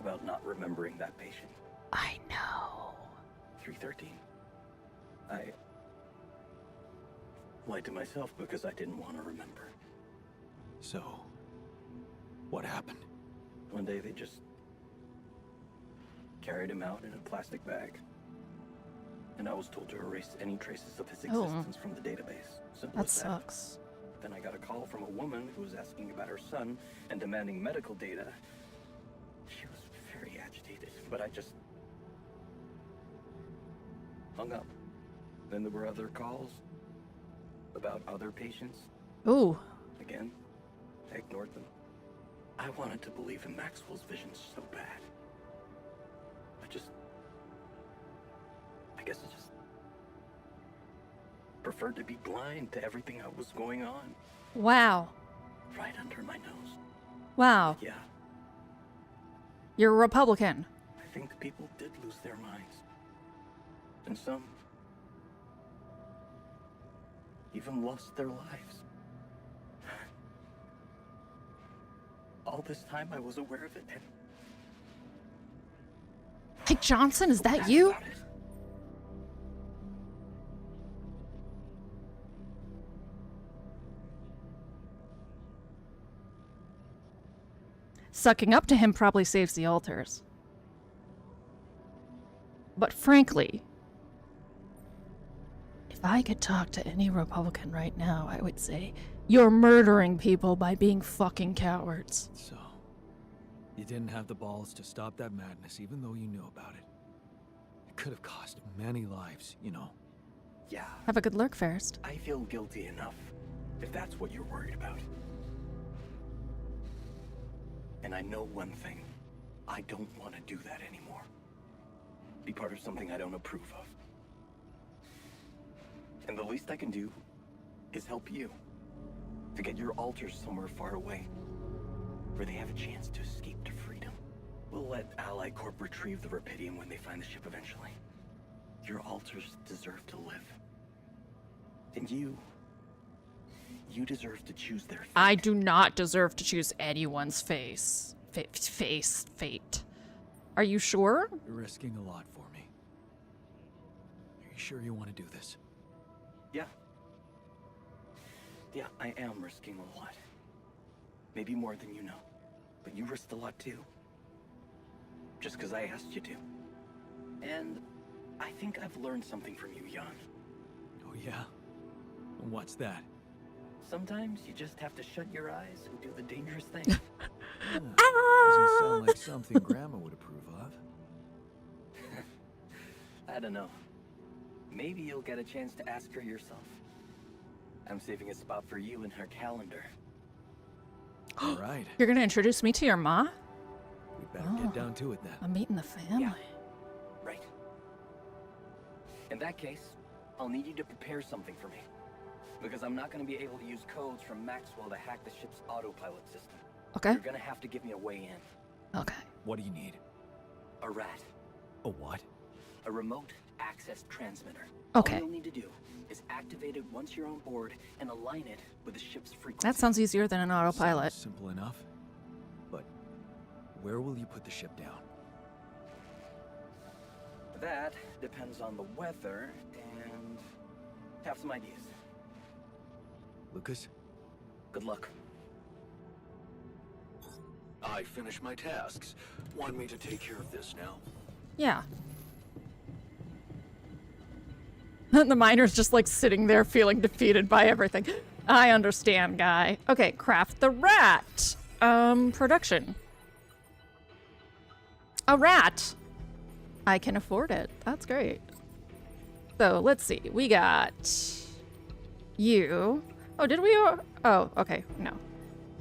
about not remembering that patient. I know. 313. I lied to myself because I didn't want to remember. So, what happened? One day they just carried him out in a plastic bag. And I was told to erase any traces of his existence from the database. Simple That as sucks. Then I got a call from a woman who was asking about her son and demanding medical data. but I just hung up. Then there were other calls about other patients. Ooh. Again, I ignored them. I wanted to believe in Maxwell's visions so bad. I guess I just preferred to be blind to everything that was going on Wow. right under my nose. Wow. Yeah, You're a Republican. I think people did lose their minds. And some even lost their lives. All this time I was aware of it and Mike Johnson, is that mad you? about it. Sucking up to him probably saves the alters. But frankly, if I could talk to any Republican right now, I would say, you're murdering people by being fucking cowards. So, you didn't have the balls to stop that madness even though you knew about it. It could have cost many lives, you know. Yeah, Have a good lurk first. I feel guilty enough, if that's what you're worried about. And I know one thing. I don't want to do that anymore. Be part of something I don't approve of. And the least I can do is help you to get your alters somewhere far away, where they have a chance to escape to freedom. We'll let Ally Corp retrieve the Rapidium when they find the ship eventually. Your alters deserve to live. And you deserve to choose their fate. I do not deserve to choose anyone's fate. Are you sure? You're risking a lot for me. Are you sure you want to do this? Yeah. Yeah, I am risking a lot. Maybe more than you know. But you risked a lot too. Just because I asked you to. And I think I've learned something from you, Jan. Oh yeah? And what's that? Sometimes you just have to shut your eyes and do the dangerous thing. Doesn't sound like something Grandma would approve of. I don't know. Maybe you'll get a chance to ask her yourself. I'm saving a spot for you in her calendar. All right. You're gonna introduce me to your ma? We better get down to it then. I'm meeting the family. Yeah. Right. In that case, I'll need you to prepare something for me. Because I'm not going to be able to use codes from Maxwell to hack the ship's autopilot system. Okay. You're going to have to give me a way in. Okay. What do you need? A rat. A what? A remote access transmitter. Okay. All you'll need to do is activate it once you're on board and align it with the ship's frequency. That sounds easier than an autopilot. Sounds simple enough. But where will you put the ship down? That depends on the weather and have some ideas. Lucas? Good luck. I finished my tasks. Want me to take care of this now? Yeah. The miner's just like sitting there feeling defeated by everything. I understand, guy. Okay, craft the rat. Production. A rat. I can afford it. That's great. So, let's see. We got you. Oh, did we? Oh, okay. No.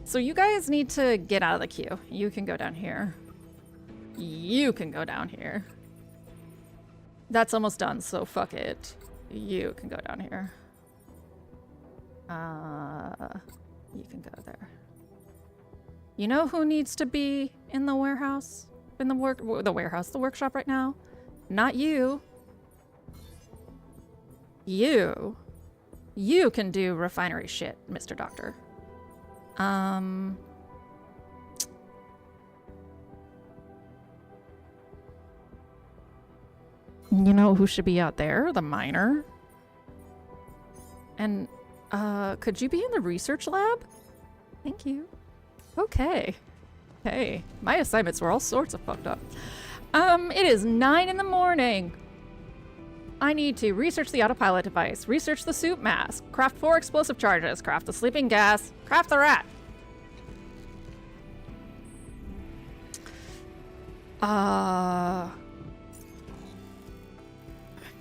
So you guys need to get out of the queue. You can go down here. You can go down here. That's almost done, so fuck it. You can go down here. You can go there. You know who needs to be in the warehouse? In the workshop right now? Not you. You. You can do refinery shit, Mr. Doctor. You know who should be out there? The miner. And, could you be in the research lab? Thank you. Okay. Hey, my assignments were all sorts of fucked up. It is 9 in the morning. I need to research the autopilot device, research the suit mask, craft 4 explosive charges, craft the sleeping gas, craft the rat.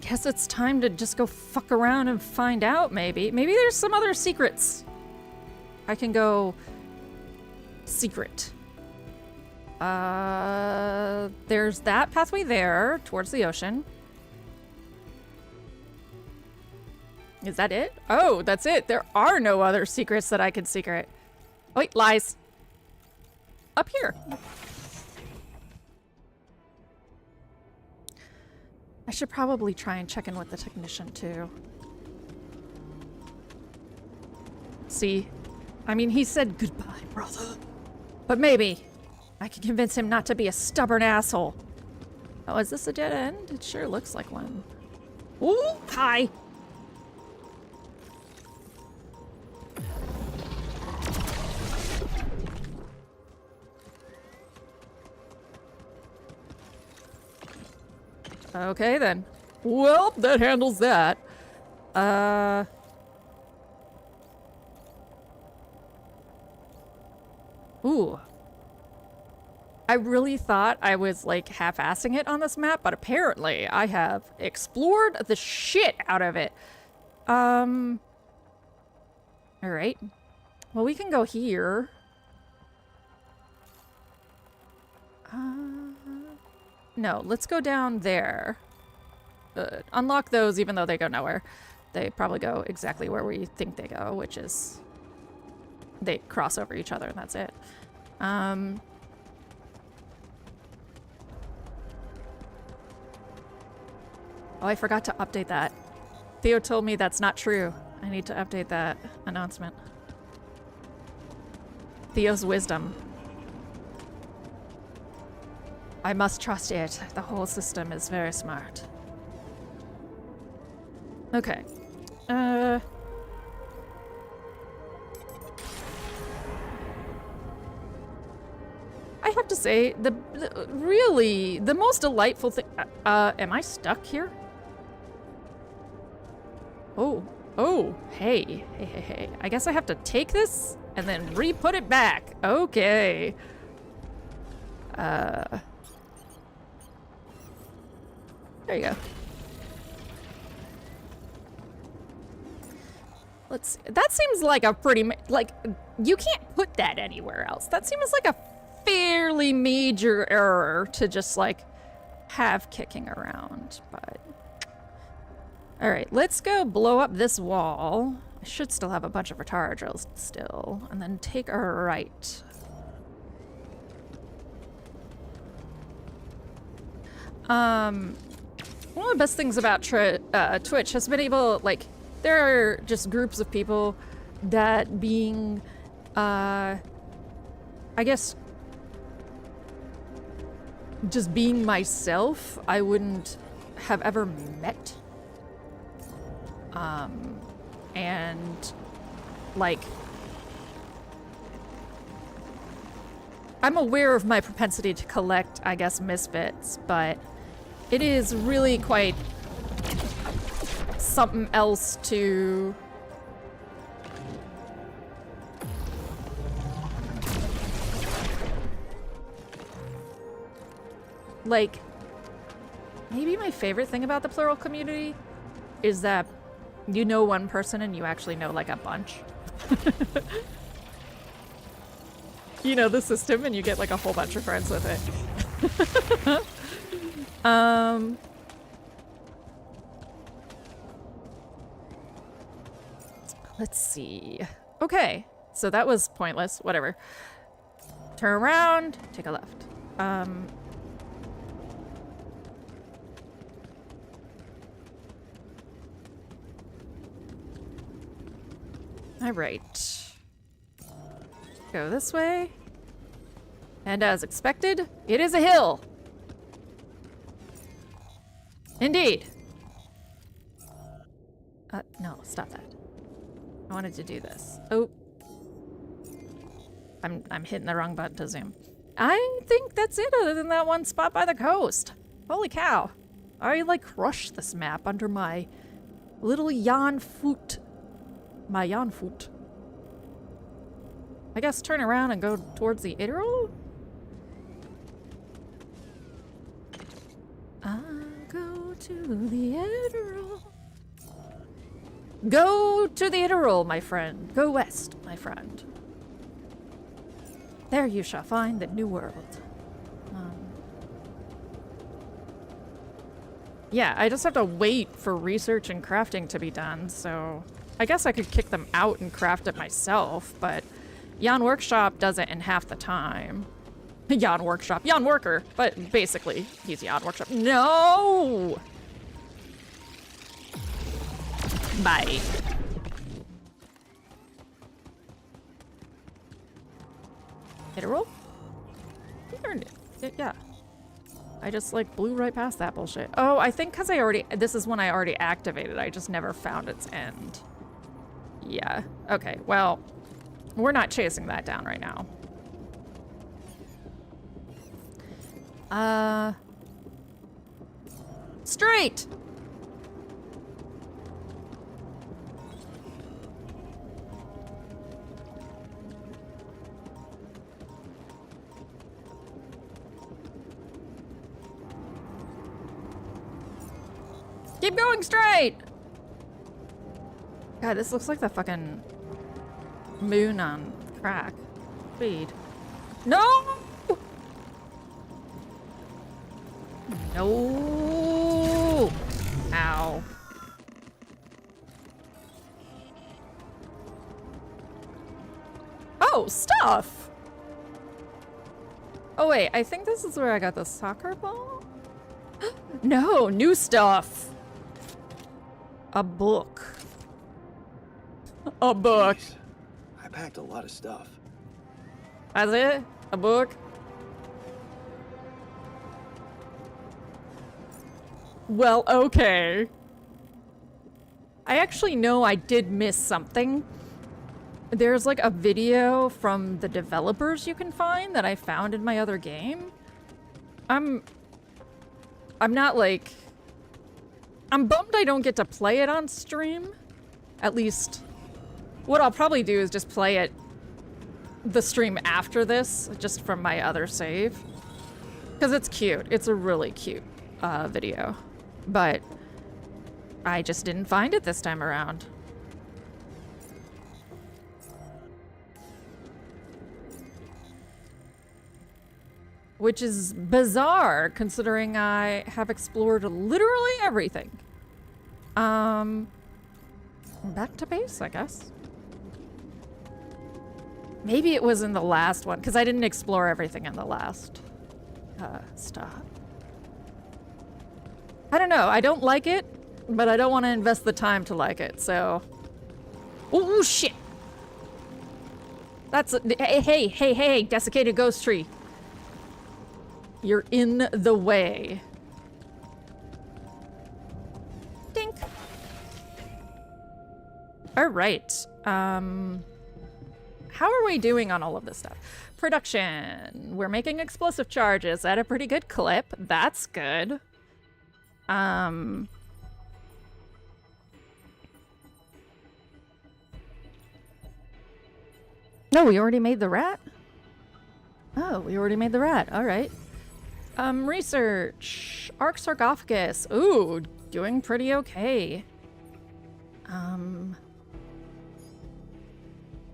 Guess it's time to just go fuck around and find out, maybe. Maybe there's some other secrets. I can go secret. There's that pathway there towards the ocean. Is that it? Oh, that's it. There are no other secrets that I can secret. Wait, lies. Up here. I should probably try and check in with the technician too. See? I mean, he said goodbye, brother. But maybe I can convince him not to be a stubborn asshole. Oh, is this a dead end? It sure looks like one. Ooh, hi. Okay, then. Well, that handles that. Ooh. I really thought I was, like, half-assing it on this map, but apparently I have explored the shit out of it. Alright. Well, we can go here. No, let's go down there. Unlock those even though they go nowhere. They probably go exactly where we think they go, which is... they cross over each other and that's it. Oh, I forgot to update that. Theo told me that's not true. I need to update that announcement. Theo's wisdom. I must trust it. The whole system is very smart. Okay. I have to say, really, the most delightful thing... am I stuck here? Oh, hey. Hey. I guess I have to take this and then re-put it back. Okay. There you go. Let's see. That seems like a pretty... like, you can't put that anywhere else. That seems like a fairly major error to just, like, have kicking around, but... Alright, let's go blow up this wall. I should still have a bunch of retard drills still. And then take a right. One of the best things about Twitch has been able, like, there are just groups of people that being, I guess, just being myself, I wouldn't have ever met. And, like, I'm aware of my propensity to collect, I guess, misfits, but it is really quite something else to... like, maybe my favorite thing about the plural community is that you know one person and you actually know, like, a bunch. You know the system and you get, like, a whole bunch of friends with it. Let's see. Okay, so that was pointless. Whatever. Turn around, take a left. All right. Go this way. And as expected, it is a hill. Indeed. No, stop that. I wanted to do this. Oh. I'm hitting the wrong button to zoom. I think that's it other than that one spot by the coast. Holy cow. I like crushed this map under my little jan-foot. My jan-foot. I guess turn around and go towards the Idril? I'll go to the Emerald. Go to the Emerald, my friend. Go west, my friend. There you shall find the new world. Yeah, I just have to wait for research and crafting to be done, so I guess I could kick them out and craft it myself, but Jan Workshop does it in half the time. Jan Workshop, Jan Worker, but basically he's Jan Workshop. No! Bye. Hit a roll? You earned it. Yeah. I just like blew right past that bullshit. Oh, I think because this is one I already activated. I just never found its end. Yeah. Okay, well, we're not chasing that down right now. Straight! Keep going straight! God, this looks like the fucking moon on crack. Speed. No! No! Ow. Oh, stuff! Oh wait, I think this is where I got the soccer ball? No, new stuff! A book. A book. Jeez, I packed a lot of stuff. That's it? A book? Well, okay. I actually know I did miss something. There's like a video from the developers you can find that I found in my other game. I'm not like... I'm bummed I don't get to play it on stream. At least, what I'll probably do is just play it the stream after this, just from my other save. Because it's cute. It's a really cute video. But I just didn't find it this time around. Which is bizarre, considering I have explored literally everything. Back to base, I guess. Maybe it was in the last one, because I didn't explore everything in the last stop. I don't know, I don't like it, but I don't want to invest the time to like it, so... Oh, shit! That's... Hey, desiccated ghost tree. You're in the way. Dink. All right. How are we doing on all of this stuff? Production. We're making explosive charges at a pretty good clip. That's good. No, we already made the rat? Oh, we already made the rat. All right. Research. Arc sarcophagus. Ooh, doing pretty okay.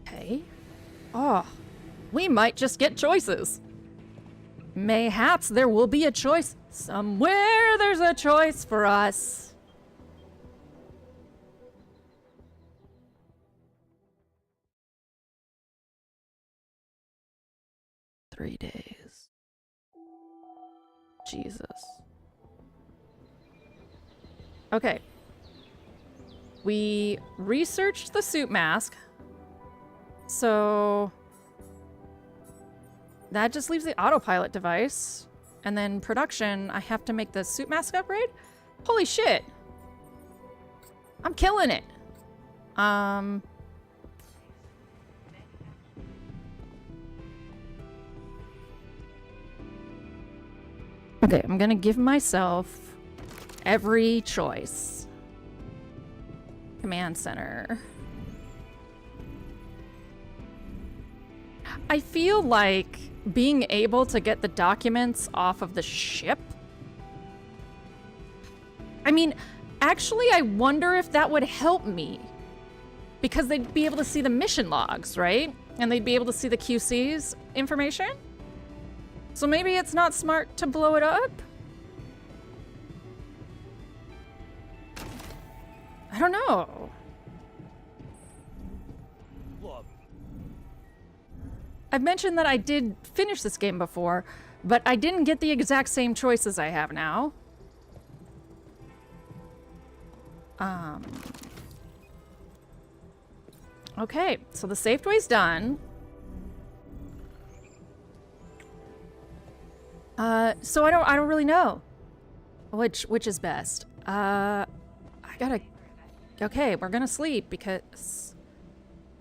Okay. Oh, we might just get choices. Mayhaps there will be a choice. Somewhere there's a choice for us. Three days. Jesus. Okay. We researched the suit mask. So that just leaves the autopilot device. And then production, I have to make the suit mask upgrade? Holy shit. I'm killing it. Okay, I'm gonna give myself every choice. Command center. I feel like being able to get the documents off of the ship I mean, actually, I wonder if that would help me. Because they'd be able to see the mission logs, right? And they'd be able to see the QC's information? So maybe it's not smart to blow it up? I don't know. Look, I've mentioned that I did finish this game before, but I didn't get the exact same choices I have now. Okay, so the saved way's done. So I don't really know which is best. I gotta. Okay, we're gonna sleep because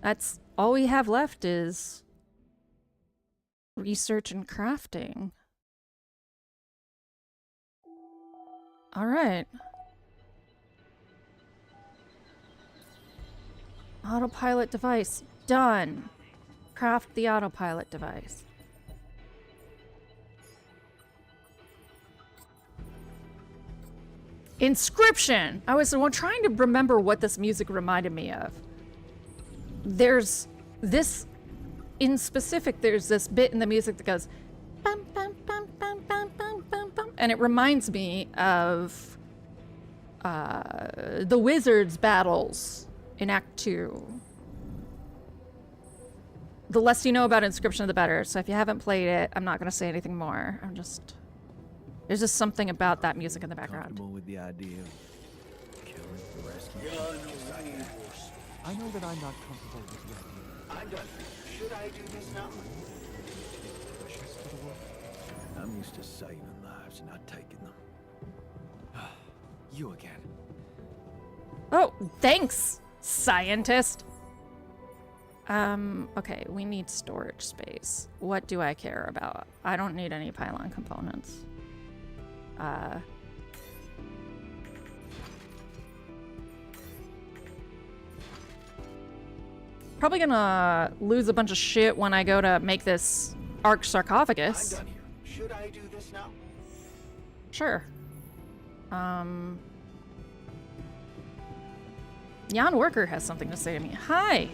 that's all we have left is research and crafting. All right. Autopilot device done. Craft the autopilot device. Inscription! I was trying to remember what this music reminded me of. There's this, in specific, there's this bit in the music that goes bum bum bum bum bum bum bum bum, and it reminds me of the Wizards battles in Act 2. The less you know about Inscription, the better. So if you haven't played it, I'm not going to say anything more. There's just something about that music in the background. comfortable with the idea of killing the rescue? I know that I'm not comfortable with the idea. I'm done. Should I do this now? Just for the work. I'm used to saving lives, not taking them. You again. Oh, thanks, scientist. Okay, we need storage space. What do I care about? I don't need any pylon components. Probably gonna lose a bunch of shit when I go to make this arc sarcophagus. I'm done here. Should I do this now? Sure. Jan Worker has something to say to me. Hi.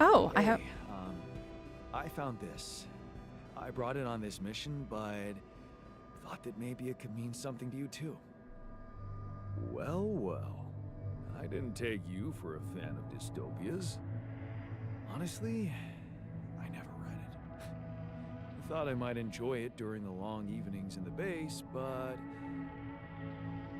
Oh, I have. I found this. I brought it on this mission, but thought that maybe it could mean something to you too. Well, well. I didn't take you for a fan of dystopias. Honestly, I never read it. I thought I might enjoy it during the long evenings in the base, but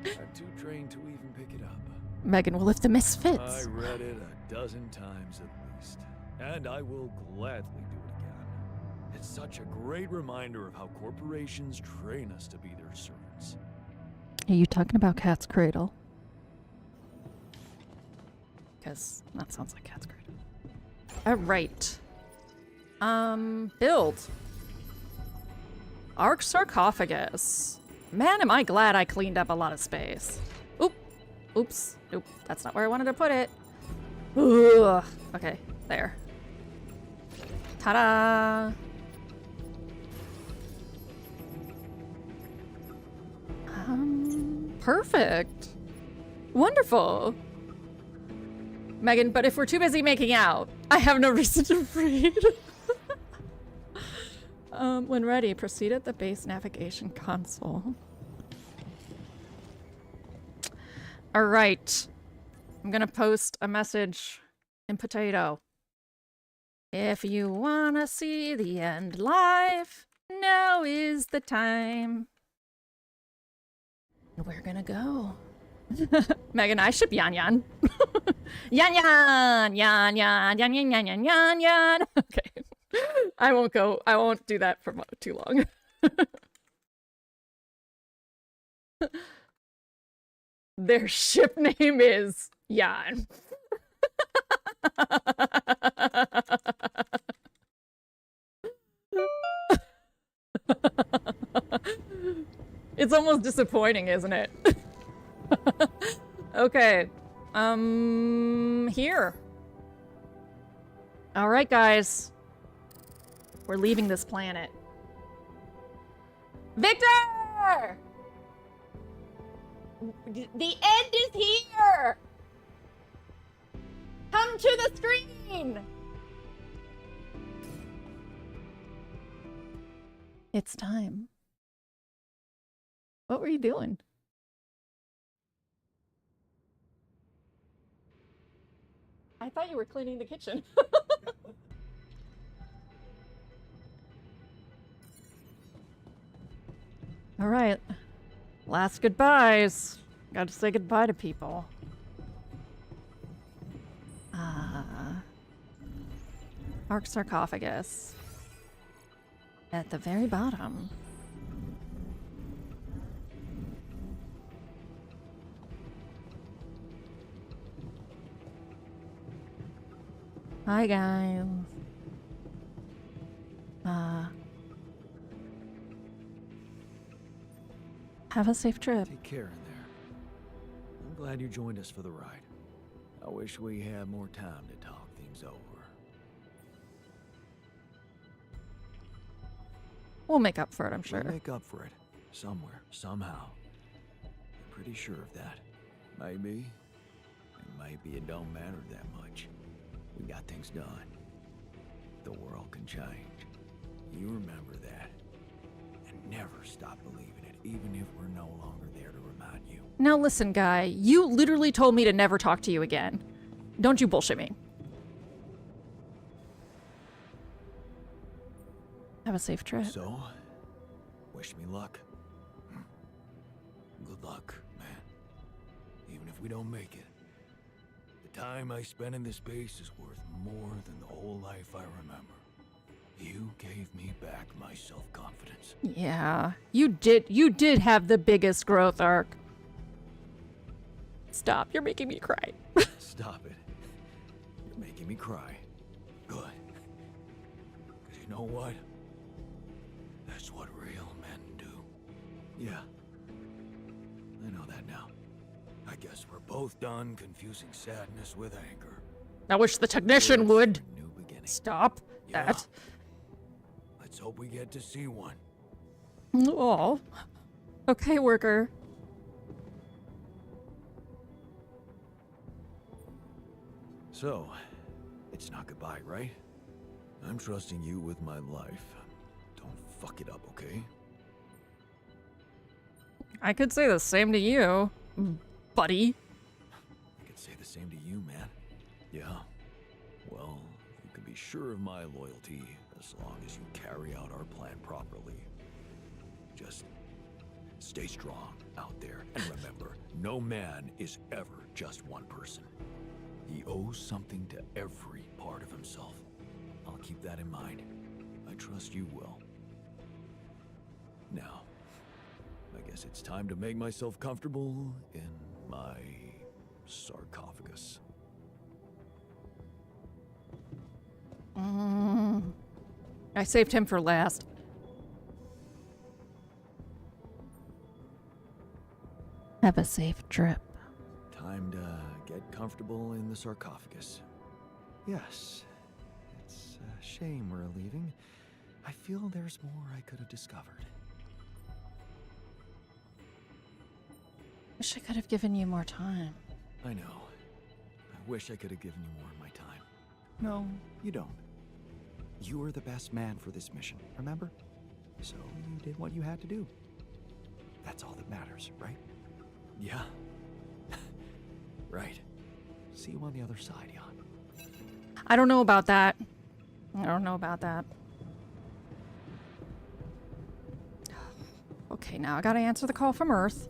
I'm too drained to even pick it up. Megan, well, if the I misfits. read it a dozen times at least, and I will gladly do it again. It's such a great reminder of how corporations train us to be their servants. Are you talking about Cat's Cradle? Because that sounds like Cat's Cradle. Alright. Build. Arc sarcophagus. Man, am I glad I cleaned up a lot of space. Oop. Oops. Nope. That's not where I wanted to put it. Ugh. Okay. There. Ta-da! Perfect. Wonderful. Megan, but if we're too busy making out, I have no reason to read. When ready, proceed at the base navigation console. All right. I'm gonna post a message in Potato. If you wanna see the end live, now is the time. We're gonna go. Megan, I ship Yan Yan. Yan Yan! Yan Yan! Yan Yan Yan Yan Yan Yan! Okay. I won't do that for too long. Their ship name is Yan. It's almost disappointing, isn't it? Okay. Here. All right, guys. We're leaving this planet. Victor! The end is here! Come to the screen! It's time. What were you doing? I thought you were cleaning the kitchen. All right. Last goodbyes. Got to say goodbye to people. Arc sarcophagus. At the very bottom. Hi, guys. Have a safe trip. Take care in there. I'm glad you joined us for the ride. I wish we had more time to talk things over. We'll make up for it, I'm sure. We'll make up for it. Somewhere, somehow. I'm pretty sure of that. Maybe. Maybe it don't matter that much. We got things done. The world can change. You remember that. And never stop believing it, even if we're no longer there to remind you. Now listen, guy. You literally told me to never talk to you again. Don't you bullshit me. Have a safe trip. So, wish me luck. Good luck, man. Even if we don't make it, the time I spent in this base is worth more than the whole life I remember. You gave me back my self-confidence. Yeah, you did have the biggest growth arc. Stop, you're making me cry. Stop it. You're making me cry. Good. 'Cause you know what? That's what real men do. Yeah. I know that now. I guess we're both done confusing sadness with anger. I wish the technician would. New beginning. Stop Yeah. that. Let's hope we get to see one. Oh. Okay, worker. So, it's not goodbye, right? I'm trusting you with my life. Don't fuck it up, okay? I could say the same to you, buddy. I could say the same to you, man. Yeah. Well, you can be sure of my loyalty as long as you carry out our plan properly. Just stay strong out there. And remember, no man is ever just one person. He owes something to every part of himself. I'll keep that in mind. I trust you will. Now, I guess it's time to make myself comfortable in my sarcophagus. I saved him for last. Have a safe trip. Time to get comfortable in the sarcophagus. Yes. It's a shame we're leaving. I feel there's more I could have discovered. Wish I could have given you more time. I know. I wish I could have given you more of my time. No, you don't. You were the best man for this mission, remember? So you did what you had to do. That's all that matters, right? Yeah. Right. See you on the other side, Jan. I don't know about that. I don't know about that. Okay, now I gotta answer the call from Earth.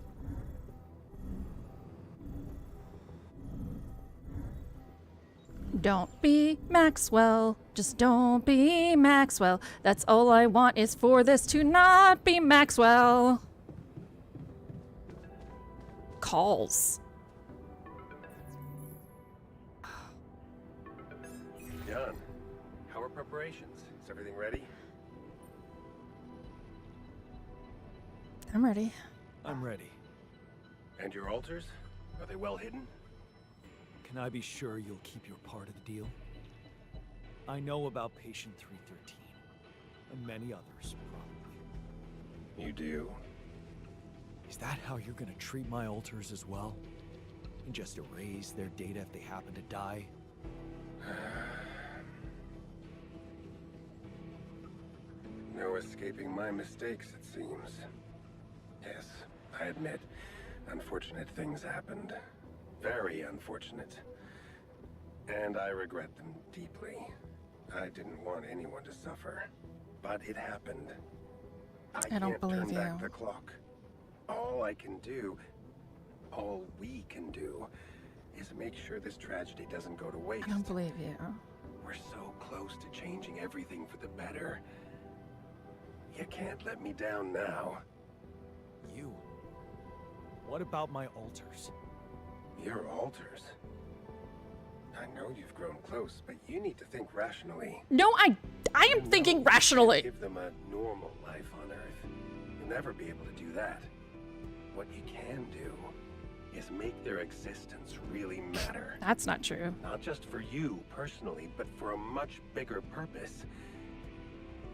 Don't be Maxwell. Just don't be Maxwell. That's all I want is for this to not be Maxwell. Calls. Jan, how are preparations? Is everything ready? I'm ready. I'm ready. And your altars? Are they well hidden? Can I be sure you'll keep your part of the deal? I know about Patient 313, and many others, probably. You do. Is that how you're gonna treat my alters as well? And just erase their data if they happen to die? No escaping my mistakes, it seems. Yes, I admit, unfortunate things happened. Very unfortunate. And I regret them deeply. I didn't want anyone to suffer. But it happened. I don't can't believe turn back you. the clock. All I can do, all we can do, is make sure this tragedy doesn't go to waste. I don't believe you. We're so close to changing everything for the better. You can't let me down now. You? What about my alters? Your alters. I know you've grown close, but you need to think rationally. No, I am You thinking know you can't rationally. Give them a normal life on Earth. You'll never be able to do that. What you can do is make their existence really matter. That's not true. Not just for you personally, but for a much bigger purpose.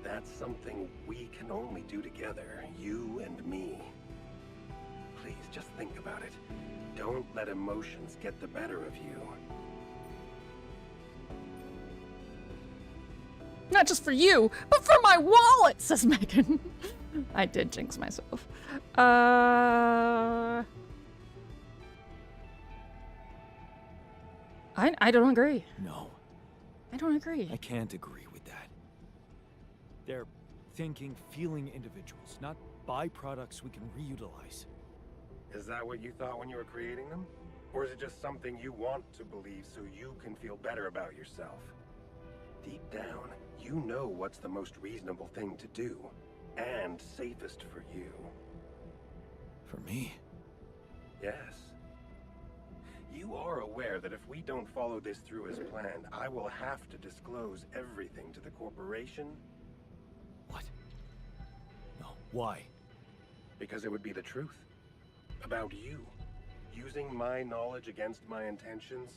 That's something we can only do together, you and me. Please, just think about it. Don't let emotions get the better of you. Not just for you, but for my wallet, says Megan. I did jinx myself. I don't agree. No, I don't agree. I can't agree with that. They're thinking, feeling individuals, not byproducts we can reutilize. Is that what you thought when you were creating them? Or is it just something you want to believe so you can feel better about yourself? Deep down, you know what's the most reasonable thing to do, and safest for you. For me? Yes. You are aware that if we don't follow this through as planned, I will have to disclose everything to the corporation? What? No, why? Because it would be the truth. About you. Using my knowledge against my intentions,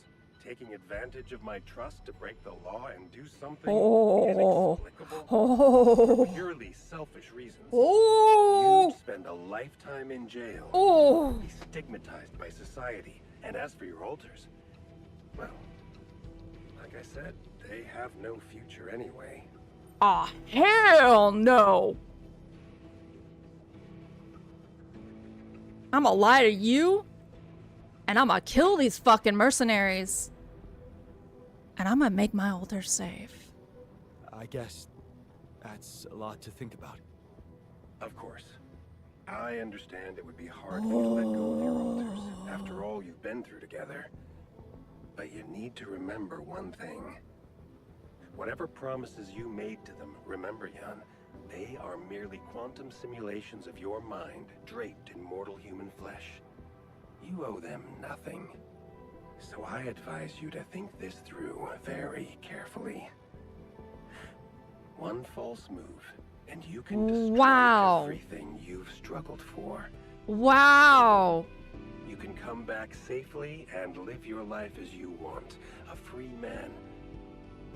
taking advantage of my trust to break the law and do something inexplicable for purely selfish reasons. You'd spend a lifetime in jail, be stigmatized by society, and as for your alters, well, like I said, they have no future anyway. Ah, hell no! I'ma lie to you, and I'ma kill these fucking mercenaries, and I'ma make my alters safe. I guess that's a lot to think about. Of course. I understand it would be hard for you to let go of your alters, after all you've been through together. But you need to remember one thing. Whatever promises you made to them, remember, Jan, they are merely quantum simulations of your mind, draped in mortal human flesh. You owe them nothing. So I advise you to think this through very carefully. One false move, and you can destroy everything you've struggled for. Wow! You can come back safely and live your life as you want, a free man.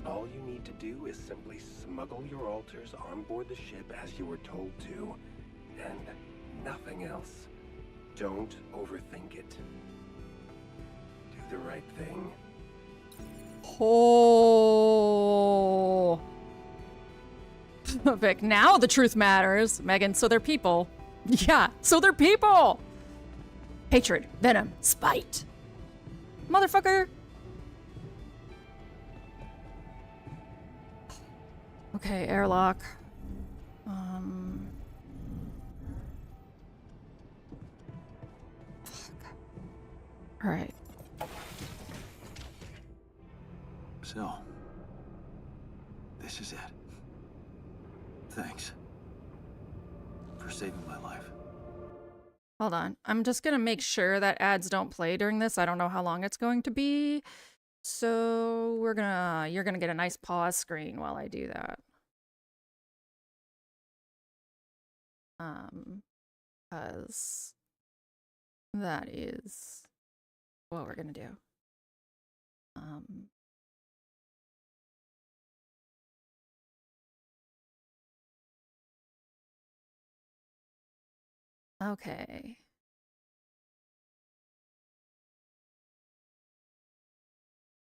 All you need to do is simply smuggle your alters on board the ship as you were told to, and nothing else. Don't overthink it. Do the right thing. Oh. Vic, now the truth matters. Megan, so they're people. Yeah, so they're people! Hatred, venom, spite. Motherfucker! Okay, airlock. Alright. So, this is it. Thanks for saving my life. Hold on. I'm just gonna make sure that ads don't play during this. I don't know how long it's going to be. So you're gonna get a nice pause screen while I do that. Because that is what we're gonna do. Okay.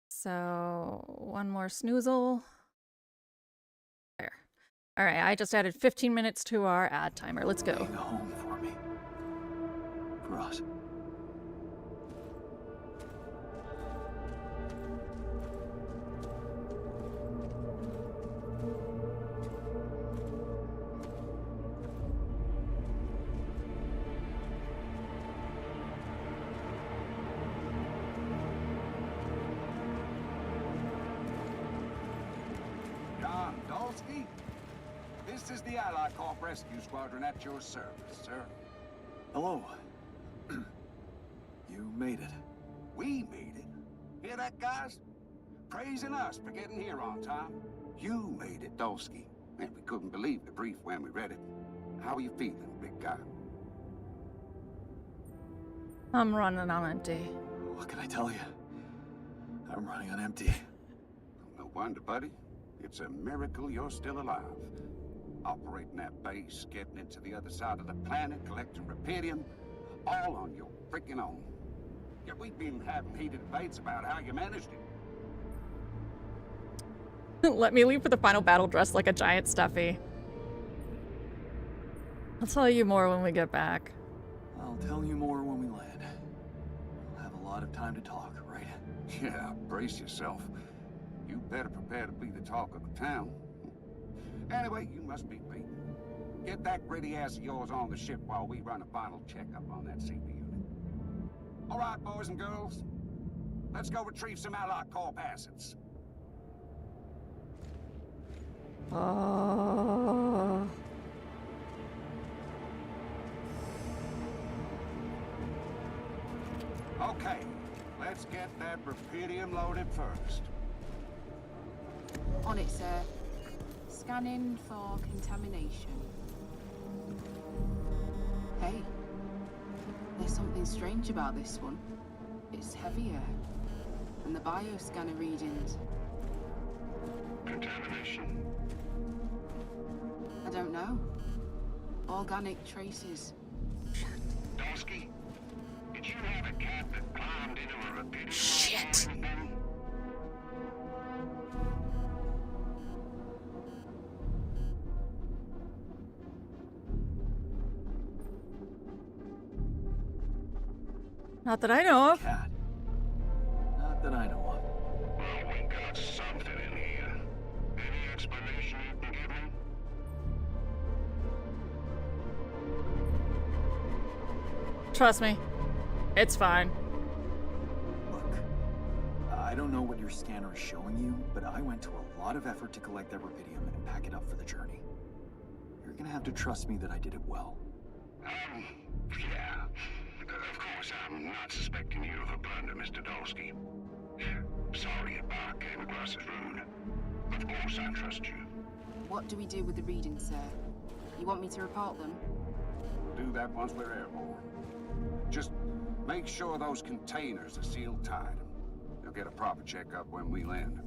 So, one more snoozle. There. All right, I just added 15 minutes to our ad timer. Let's go. Being a home for me. For us. John Dolsky? This is the Allied Corp Rescue Squadron at your service, sir. Hello. You made it. We made it. Hear that, guys? Praising us for getting here on time. You made it, Dolsky. And we couldn't believe the brief when we read it. How are you feeling, big guy? I'm running on empty. What can I tell you? I'm running on empty. No wonder, buddy. It's a miracle you're still alive. Operating that base, getting into the other side of the planet, collecting Rapidium, all on your freaking own. Yet we've been having heated debates about how you managed it. Let me leave for the final battle dressed like a giant stuffy. I'll tell you more when we get back. I'll tell you more when we land. We'll have a lot of time to talk, right? Yeah, brace yourself. You better prepare to be the talk of the town. Anyway, you must be beaten. Get that gritty ass of yours on the ship while we run a final checkup on that CB unit. All right, boys and girls. Let's go retrieve some Allied Corp assets. Okay, let's get that Rapidium loaded first. On it, sir. Scanning for contamination. Hey, there's something strange about this one. It's heavier. And the bioscanner readings. Contamination? I don't know. Organic traces. Dolsky, did you have a cat that climbed into a Rapidium? Shit. Not that I know of. Cat. Not that I know of. Well, we got something in here. Any explanation you can give me? Trust me. It's fine. Look, I don't know what your scanner is showing you, but I went to a lot of effort to collect that Rapidium and pack it up for the journey. You're gonna have to trust me that I did it well. Yeah. Of course, I'm not suspecting you of a blunder, Mr. Dolsky. Sorry if I came across as rude. Of course I trust you. What do we do with the readings, sir? You want me to report them? Do that once we're airborne. Just make sure those containers are sealed tight. You'll get a proper checkup when we land.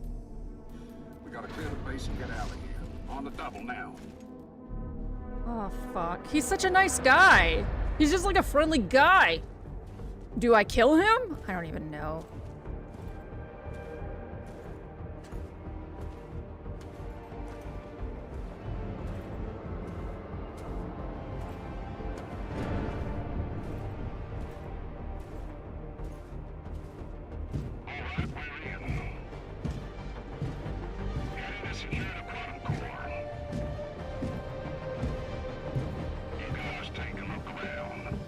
We gotta clear the base and get out of here. On the double now. Oh, fuck. He's such a nice guy. He's just like a friendly guy. Do I kill him? I don't even know. Alright, we're in. Heading to secure the quantum core. You guys take a look around.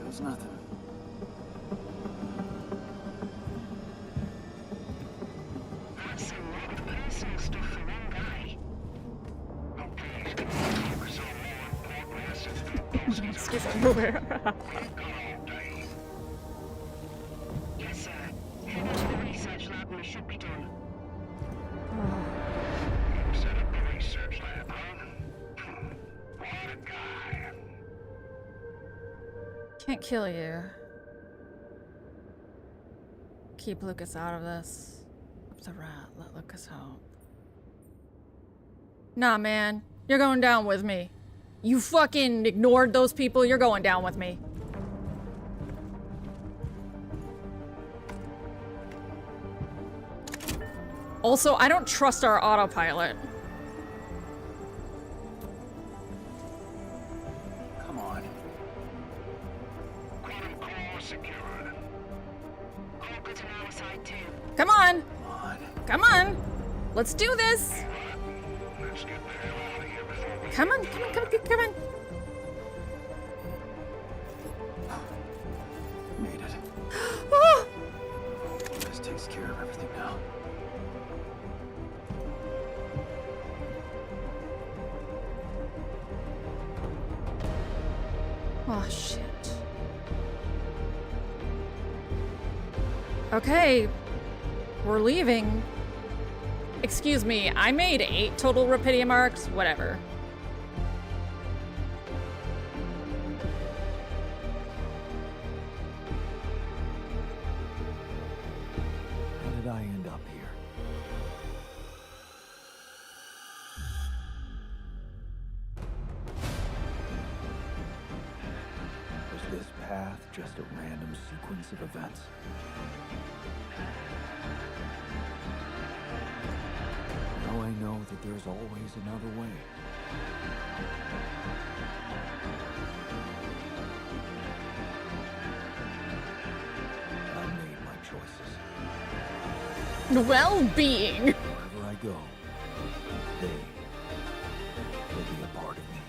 There's nothing. That's a lot of personal stuff for one guy. Oh, please, can you focus on more important assets than Dolsky's Excuse me, over. We've got all day. Yes, sir. Head into the research lab and we should be done. Set up the research Can't kill you. Keep Lucas out of this. Up the rat, let Lucas help. Nah, man. You're going down with me. You fucking ignored those people, you're going down with me. Also, I don't trust our autopilot. Come on. Come on! Come on. Come on! Let's do this! Come on, come on, come on, come on! Made it. Ah! This takes care of everything now. Oh, shit. Okay. We're leaving. Excuse me, I made 8 total Rapidium arcs. Whatever. How did I end up here? Was this path just a random sequence of events? Now I know that there's always another way. I made my choices. Well-being. Wherever I go, they will be a part of me.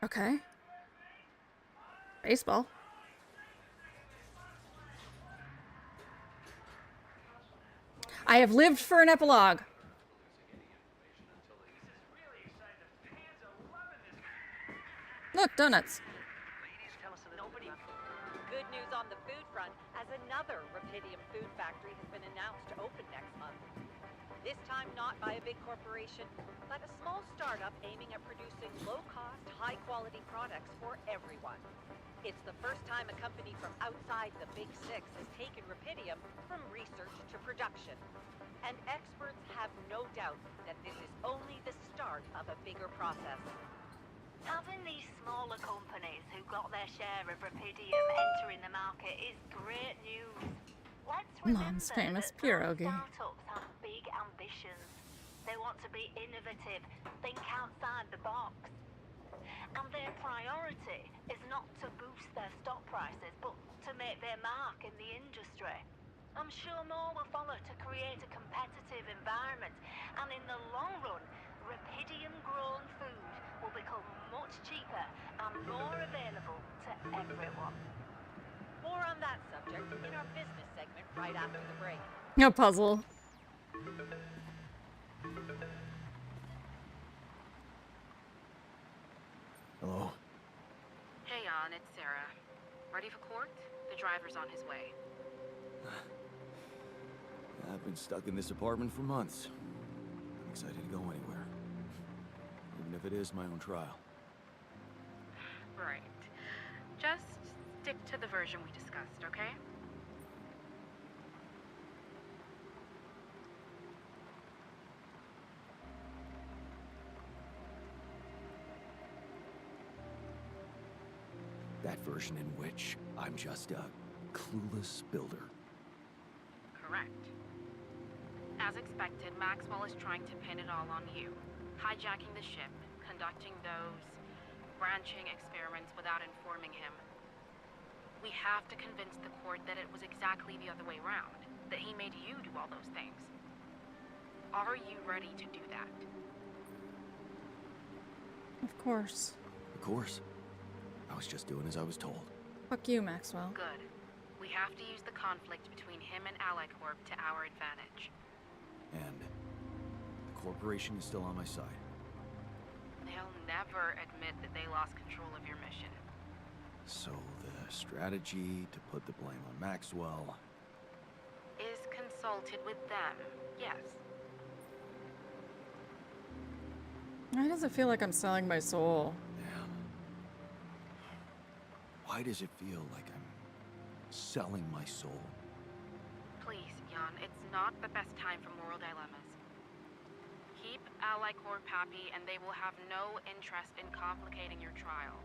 Okay. Baseball. I have lived for an epilogue. Look, donuts. Good news on the food front, as another Rapidium food factory has been announced to open next month. This time not by a big corporation, but a small startup aiming at producing low-cost, high-quality products for everyone. It's the first time a company from outside the Big Six has taken Rapidium from research to production. And experts have no doubt that this is only the start of a bigger process. Having these smaller companies who got their share of Rapidium entering the market is great news. Let's remember Mom's famous that pierogi. startups have big ambitions. They want to be innovative, think outside the box. And their priority is not to boost their stock prices, but to make their mark in the industry. I'm sure more will follow to create a competitive environment, and in the long run, Rapidium-grown food will become much cheaper and more available to everyone. More on that subject in our business segment right after the break. A puzzle. Hello? Hey, Jan, it's Sarah. Ready for court? The driver's on his way. I've been stuck in this apartment for months. I'm excited to go anywhere. Even if it is my own trial. Right. Just stick to the version we discussed, okay? That version in which I'm just a clueless builder. Correct. As expected, Maxwell is trying to pin it all on you. Hijacking the ship, conducting those branching experiments without informing him. We have to convince the court that it was exactly the other way around, that he made you do all those things. Are you ready to do that? Of course. Of course. I was just doing as I was told. Fuck you, Maxwell. Good. We have to use the conflict between him and Ally Corp to our advantage. And the corporation is still on my side. They'll never admit that they lost control of your mission. So the strategy to put the blame on Maxwell... Is consulted with them, yes. Why does it feel like I'm selling my soul? Damn. Why does it feel like I'm selling my soul? Please, Jan, it's not the best time for moral dilemmas. Keep Ally Corp happy, and they will have no interest in complicating your trial.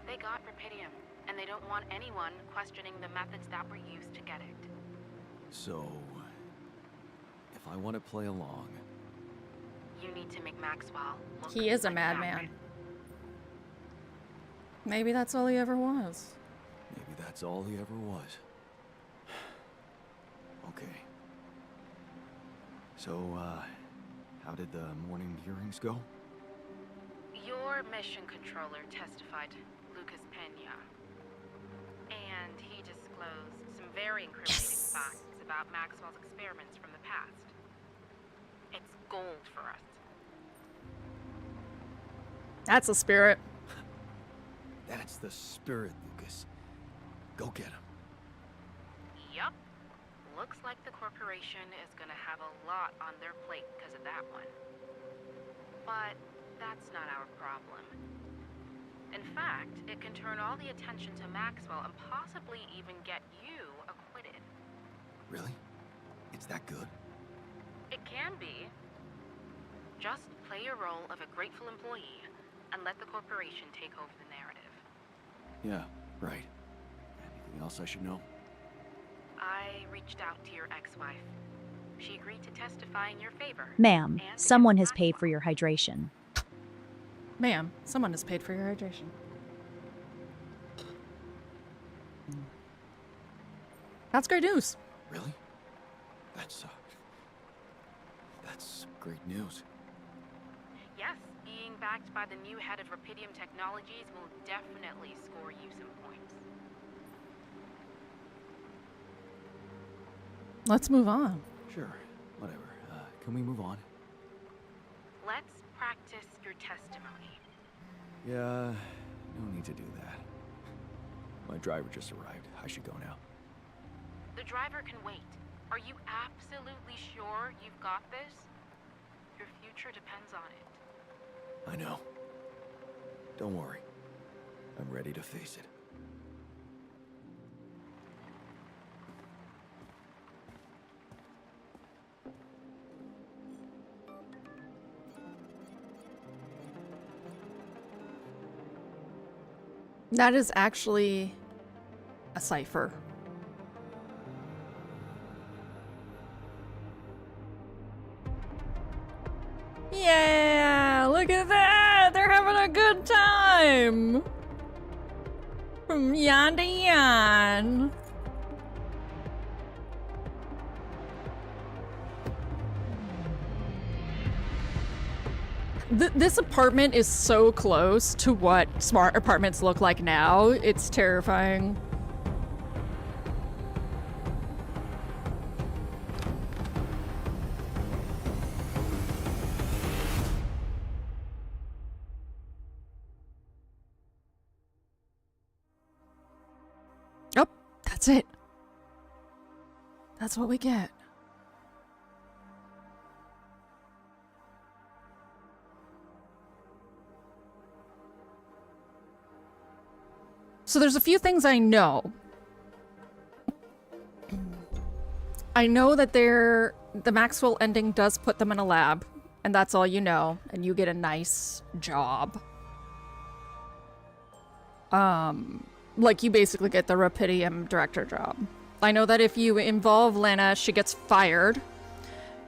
They got Rapidium, and they don't want anyone questioning the methods that were used to get it. So, if I want to play along, You need to make Maxwell look He is a like madman. that. Maybe that's all he ever was. maybe that's all he ever was. Okay. So, how did the morning hearings go? Your mission controller testified, Lucas Pena. And he disclosed some very incriminating facts about Maxwell's experiments from the past. It's gold for us. That's a spirit. That's the spirit, Lucas. Go get him. Yup. Looks like the corporation is gonna have a lot on their plate because of that one. But that's not our problem. In fact, it can turn all the attention to Maxwell and possibly even get you acquitted. Really? It's that good? It can be. Just play your role of a grateful employee and let the corporation take over the narrative. Yeah, right. Anything else I should know? I reached out to your ex-wife. She agreed to testify in your favor. Ma'am, and someone has against paid for Maxwell. your hydration. Ma'am, someone has paid for your hydration. That's great news. Really? That's great news. Yes, being backed by the new head of Rapidium Technologies will definitely score you some points. Let's move on. Sure, whatever. Can we move on? Let's practice your testimony. Yeah, no need to do that. My driver just arrived. I should go now. The driver can wait. Are you absolutely sure you've got this? Your future depends on it. I know. Don't worry. I'm ready to face it. That is actually a cipher. Yeah, look at that! They're having a good time! From yan to yan. This apartment is so close to what smart apartments look like now. It's terrifying. Oh, that's it. That's what we get. So there's a few things I know. I know that the Maxwell ending does put them in a lab, and that's all you know, and you get a nice job. Like you basically get the Rapidium director job. I know that if you involve Lena, she gets fired,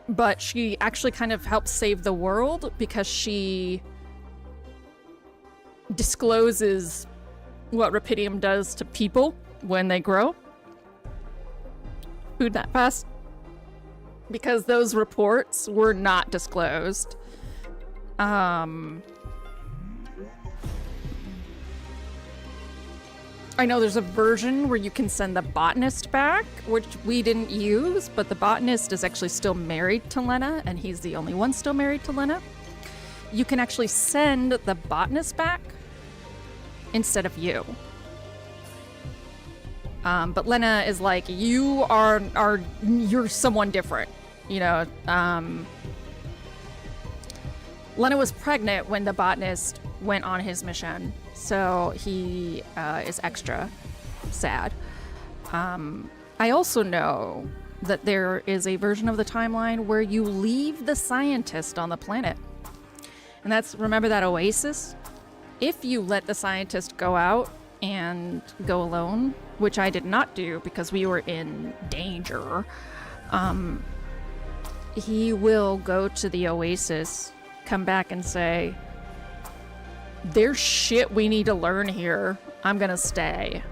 but she actually kind of helps save the world because she discloses what Rapidium does to people when they grow. Food that fast. Because those reports were not disclosed. I know there's a version where you can send the botanist back, which we didn't use, but the botanist is actually still married to Lena, and he's the only one still married to Lena. You can actually send the botanist back instead of you. But Lena is like, you're someone different, you know. Lena was pregnant when the botanist went on his mission, so he is extra sad. I also know that there is a version of the timeline where you leave the scientist on the planet. And that's, remember that oasis? If you let the scientist go out and go alone, which I did not do because we were in danger, he will go to the oasis, come back and say, there's shit we need to learn here. I'm gonna stay.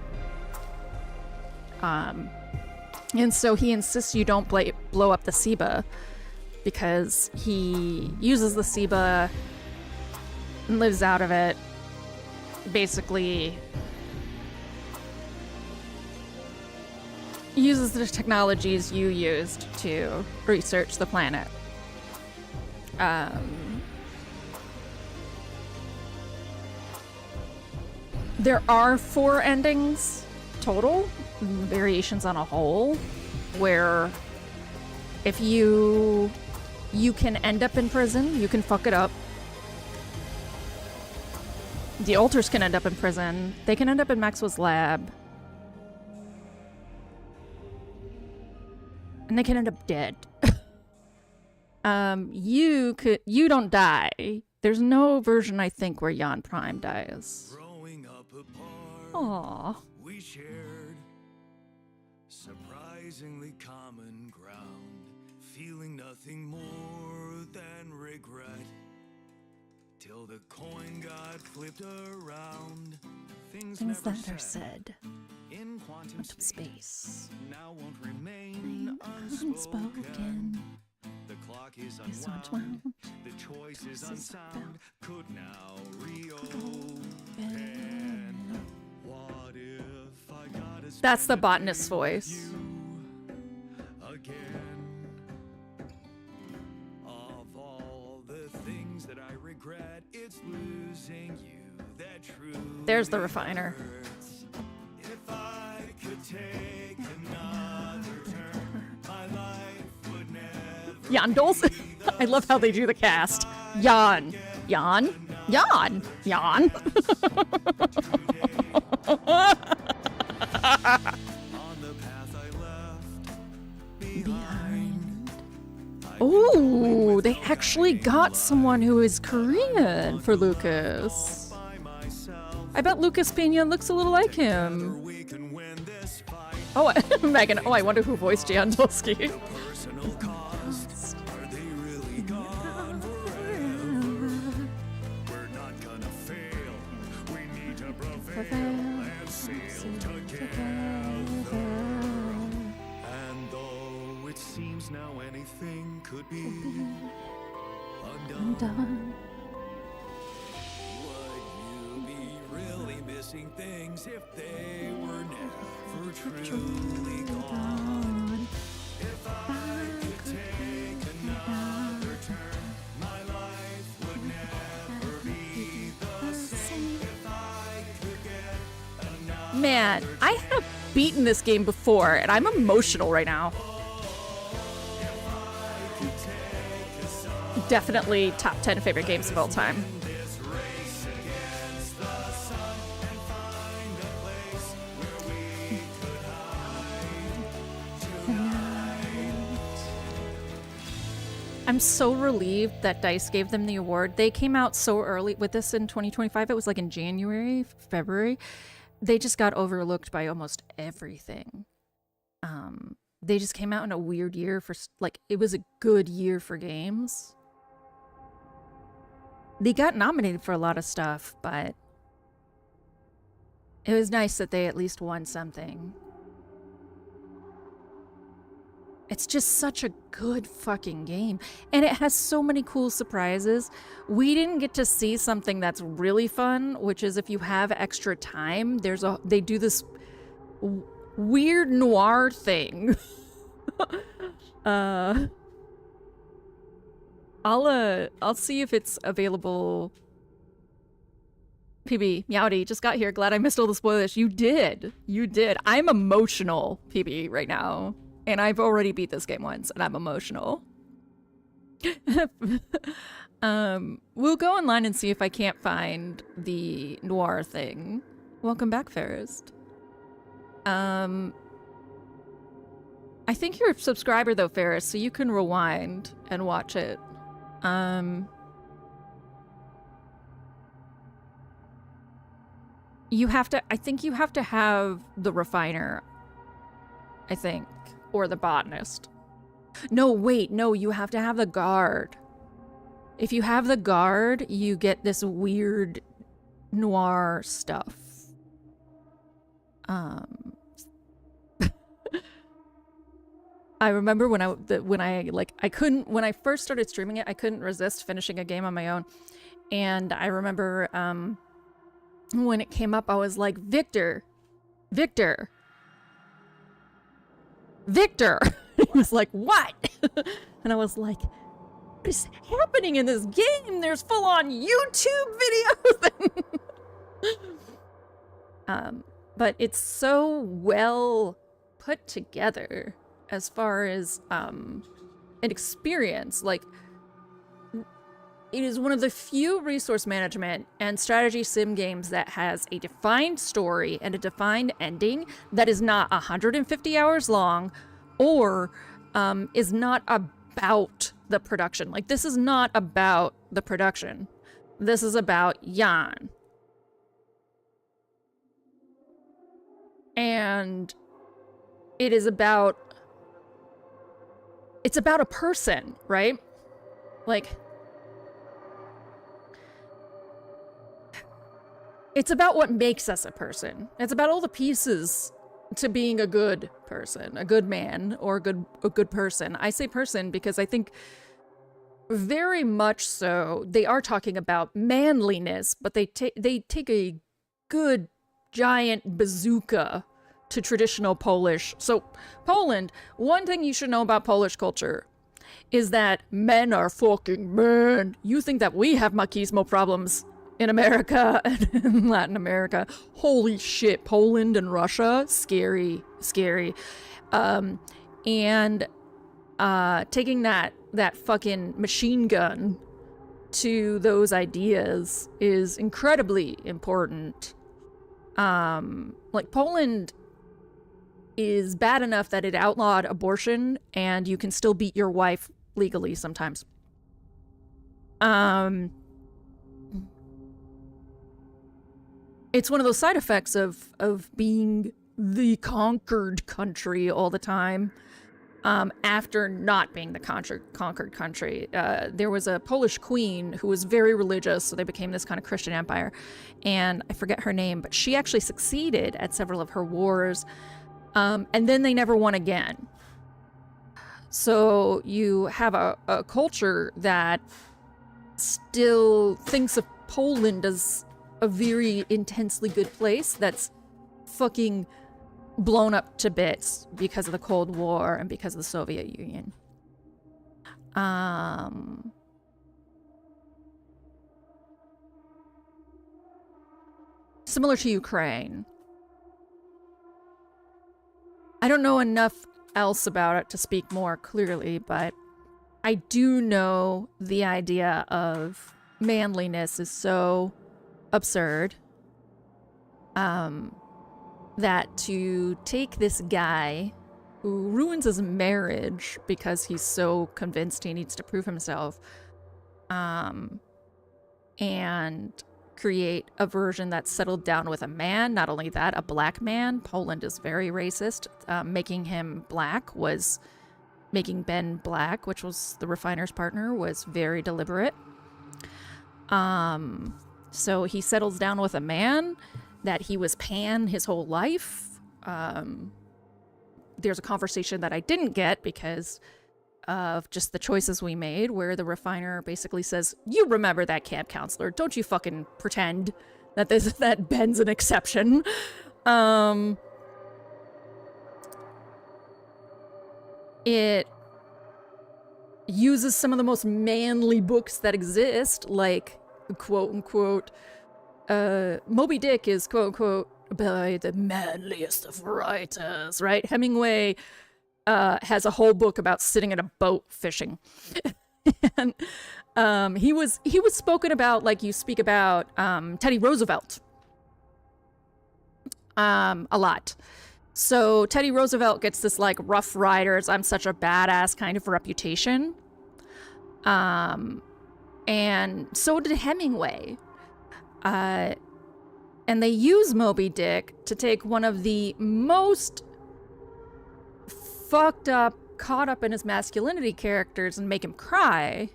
And so he insists you don't blow up the Seba, because he uses the Seba and lives out of it. Basically uses the technologies you used to research the planet. There are 4 endings total, variations on a whole, where if you can end up in prison, you can fuck it up. The Alters can end up in prison. They can end up in Maxwell's lab. And they can end up dead. You don't die. There's no version, I think, where Jan Prime dies. Growing up apart, Aww. we shared surprisingly common ground, feeling nothing more than regret. Till the coin got flipped around. Things Things never that are said. In quantum Quantum space. now won't remain Unspoken. unspoken. The clock is Is unwound. unwound. The choice is Choice is unsound. Could now reopen. What if I gotta That's the spend a botanist's day with voice. you again? Of all the things that I regret, it's losing you that truly There's the refiner. hurts. If I could take another turn, my life would never Jan Dols. I love how they do the cast. Jan. Jan. Jan. Jan. on the path I left behind. Ooh, they actually got someone who is Korean for Lucas. By myself, I bet Lucas Pena looks a little like him. we can win this fight. Oh, Megan. Oh, I wonder who voiced Jan Dolsky. Personal costs, are they really gone forever? We're not gonna fail. We need to prevail and sail together. And though it seems now anything could be undone, would you be really missing things if they were never truly gone? If I could take another turn, my life would never be the same. If I could get another Man, I have beaten this game before, and I'm emotional right now. Definitely top 10 favorite games of all time. I'm so relieved that DICE gave them the award. They came out so early with this in 2025. It was like in January, February. They just got overlooked by almost everything. They just came out in a weird year for, like, it was a good year for games. They got nominated for a lot of stuff, but it was nice that they at least won something. It's just such a good fucking game. And it has so many cool surprises. We didn't get to see something that's really fun, which is if you have extra time, they do this weird noir thing. I'll see if it's available. PB, Meowdy, just got here. Glad I missed all the spoilers. You did. I'm emotional, PB, right now. And I've already beat this game once, and I'm emotional. We'll go online and see if I can't find the noir thing. Welcome back, Ferris. I think you're a subscriber though, Ferris, so you can rewind and watch it. You have to, I think you have to have the refiner, I think, or the botanist. No, wait, no, you have to have the guard. If you have the guard, you get this weird noir stuff. I remember when I first started streaming it, I couldn't resist finishing a game on my own. And I remember when it came up, I was like, Victor. He was like, what? And I was like, what is happening in this game? There's full-on YouTube videos. But it's so well put together as far as an experience. Like, it is one of the few resource management and strategy sim games that has a defined story and a defined ending that is not 150 hours long or is not about the production. Like, this is not about the production. This is about Jan. And it is about... It's about a person, right? Like... It's about what makes us a person. It's about all the pieces to being a good person, a good man, or a good person. I say person because I think very much so they are talking about manliness, but they take a good giant bazooka to traditional Polish. So Poland, one thing you should know about Polish culture is that men are fucking men. You think that we have machismo problems in America and in Latin America. Holy shit, Poland and Russia, scary. And taking that fucking machine gun to those ideas is incredibly important. Like, Poland is bad enough that it outlawed abortion and you can still beat your wife legally sometimes. It's one of those side effects of being the conquered country all the time, after not being the conquered country. There was a Polish queen who was very religious, so they became this kind of Christian empire, and I forget her name, but she actually succeeded at several of her wars, and then they never won again. So you have a culture that still thinks of Poland as a very intensely good place that's fucking blown up to bits because of the Cold War and because of the Soviet Union. Similar to Ukraine. I don't know enough else about it to speak more clearly, but I do know the idea of manliness is so absurd, that to take this guy who ruins his marriage because he's so convinced he needs to prove himself, and create a version that's settled down with a man. Not only that, a black man. Poland is very racist. Making him black was... Making Ben black, which was the refiner's partner, was very deliberate. So he settles down with a man that he was pan his whole life. There's a conversation that I didn't get because of just the choices we made, where the refiner basically says, you remember that camp counselor. Don't you fucking pretend that that Ben's an exception. It uses some of the most manly books that exist, like, quote-unquote, Moby Dick is, quote-unquote, by the manliest of writers, right? Hemingway has a whole book about sitting in a boat fishing. And he was spoken about like you speak about Teddy Roosevelt a lot. So Teddy Roosevelt gets this like Rough Riders, I'm such a badass kind of reputation. And so did Hemingway. And they use Moby Dick to take one of the most fucked up, caught up in his masculinity characters and make him cry.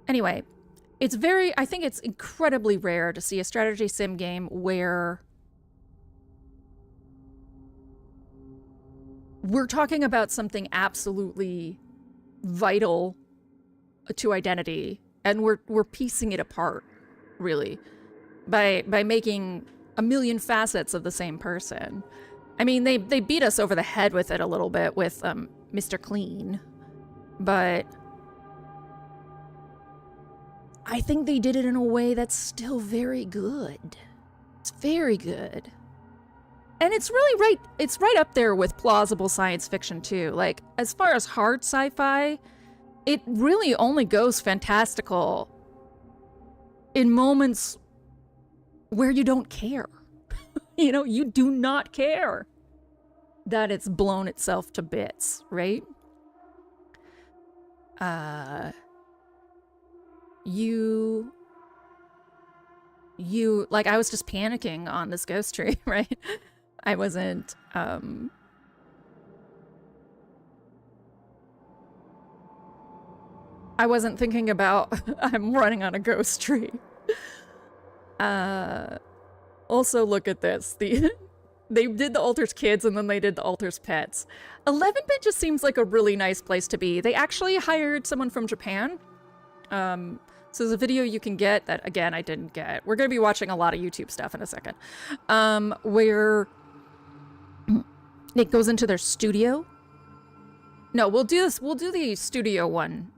Anyway, I think it's incredibly rare to see a strategy sim game where we're talking about something absolutely vital to identity, and we're piecing it apart, really, by making a million facets of the same person. I mean, they beat us over the head with it a little bit with Mr. Clean, but I think they did it in a way that's still very good. It's very good. And it's really it's right up there with plausible science fiction too. Like, as far as hard sci-fi, it really only goes fantastical in moments where you don't care. You know, you do not care that it's blown itself to bits, right? You like, I was just panicking on this ghost tree, right? I wasn't thinking about I'm running on a ghost tree. Also, look at this. They did the Alters Kids and then they did the Alters Pets. 11-bit just seems like a really nice place to be. They actually hired someone from Japan. So there's a video you can get that, again, I didn't get. We're going to be watching a lot of YouTube stuff in a second. Where it goes into their studio. No, we'll do this. We'll do the studio one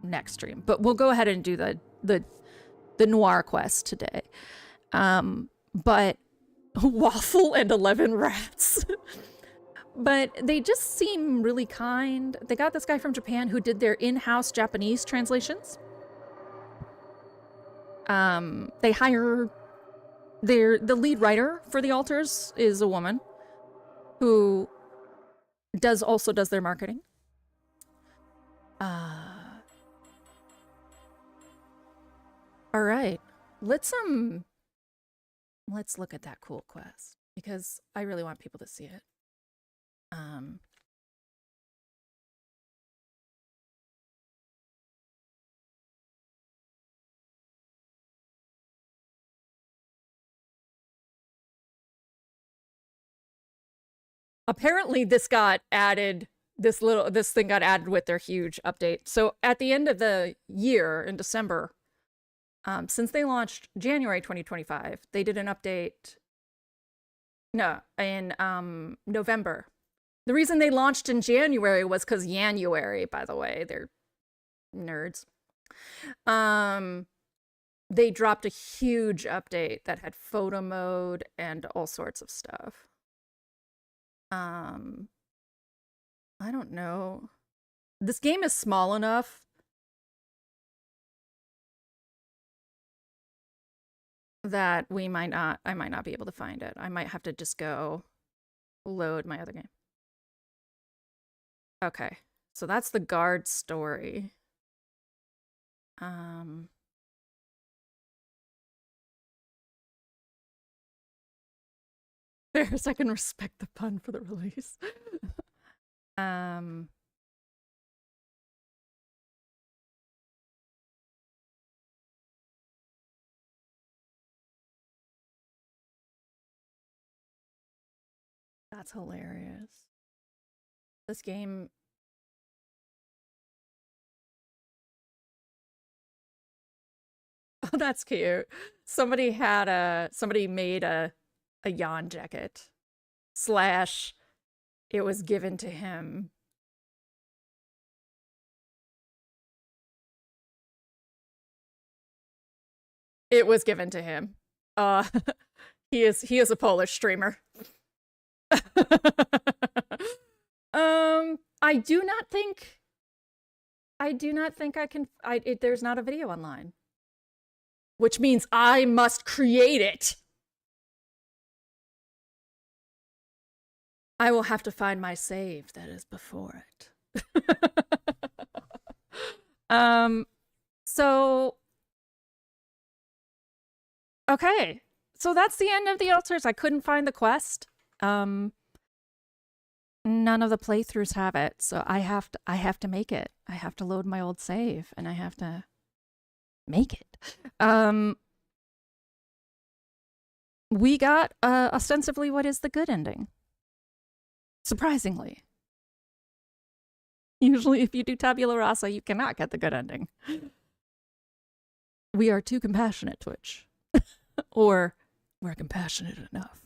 next stream, but we'll go ahead and do the noir quest today. But Waffle and 11 rats. But they just seem really kind. They got this guy from Japan who did their in-house Japanese translations. They hire the lead writer for the Alters is a woman who also does their marketing. All right, let's look at that cool quest because I really want people to see it. Apparently this got added, this thing got added with their huge update. So at the end of the year in December, since they launched January 2025, they did an update. No, in November. The reason they launched in January was because January, by the way, they're nerds. They dropped a huge update that had photo mode and all sorts of stuff. I don't know. This game is small enough that I might not be able to find it. I might have to just go load my other game. Okay, so that's the guard story. There's, I can respect the pun for the release. That's hilarious. This game. Oh, that's cute. Somebody made a Jan jacket / it was given to him. It was given to him. He is a Polish streamer. I do not think I do not think I can. There's not a video online, which means I must create it. I will have to find my save that is before it. So okay. So that's the end of the altars. I couldn't find the quest. None of the playthroughs have it, so I have to make it. I have to load my old save and I have to make it. We got ostensibly what is the good ending. Surprisingly. Usually if you do tabula rasa, you cannot get the good ending. We are too compassionate, Twitch. Or we're compassionate enough.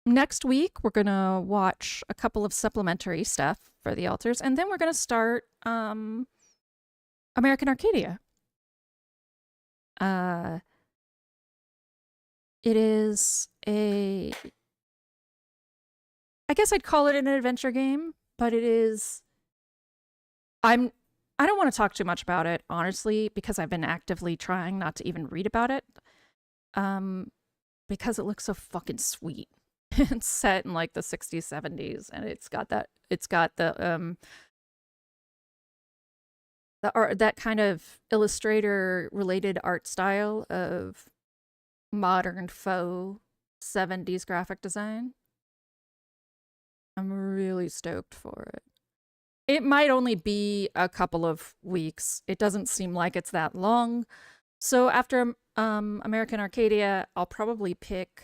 Next week, we're going to watch a couple of supplementary stuff for the altars, and then we're going to start American Arcadia. It is a... I guess I'd call it an adventure game, but it is... I don't want to talk too much about it, honestly, because I've been actively trying not to even read about it. Because it looks so fucking sweet. It's set in like the 60s, 70s, and it's got the art, that kind of illustrator related art style of modern faux 70s graphic design. I'm really stoked for it. It might only be a couple of weeks. It doesn't seem like it's that long. So after American Arcadia, I'll probably pick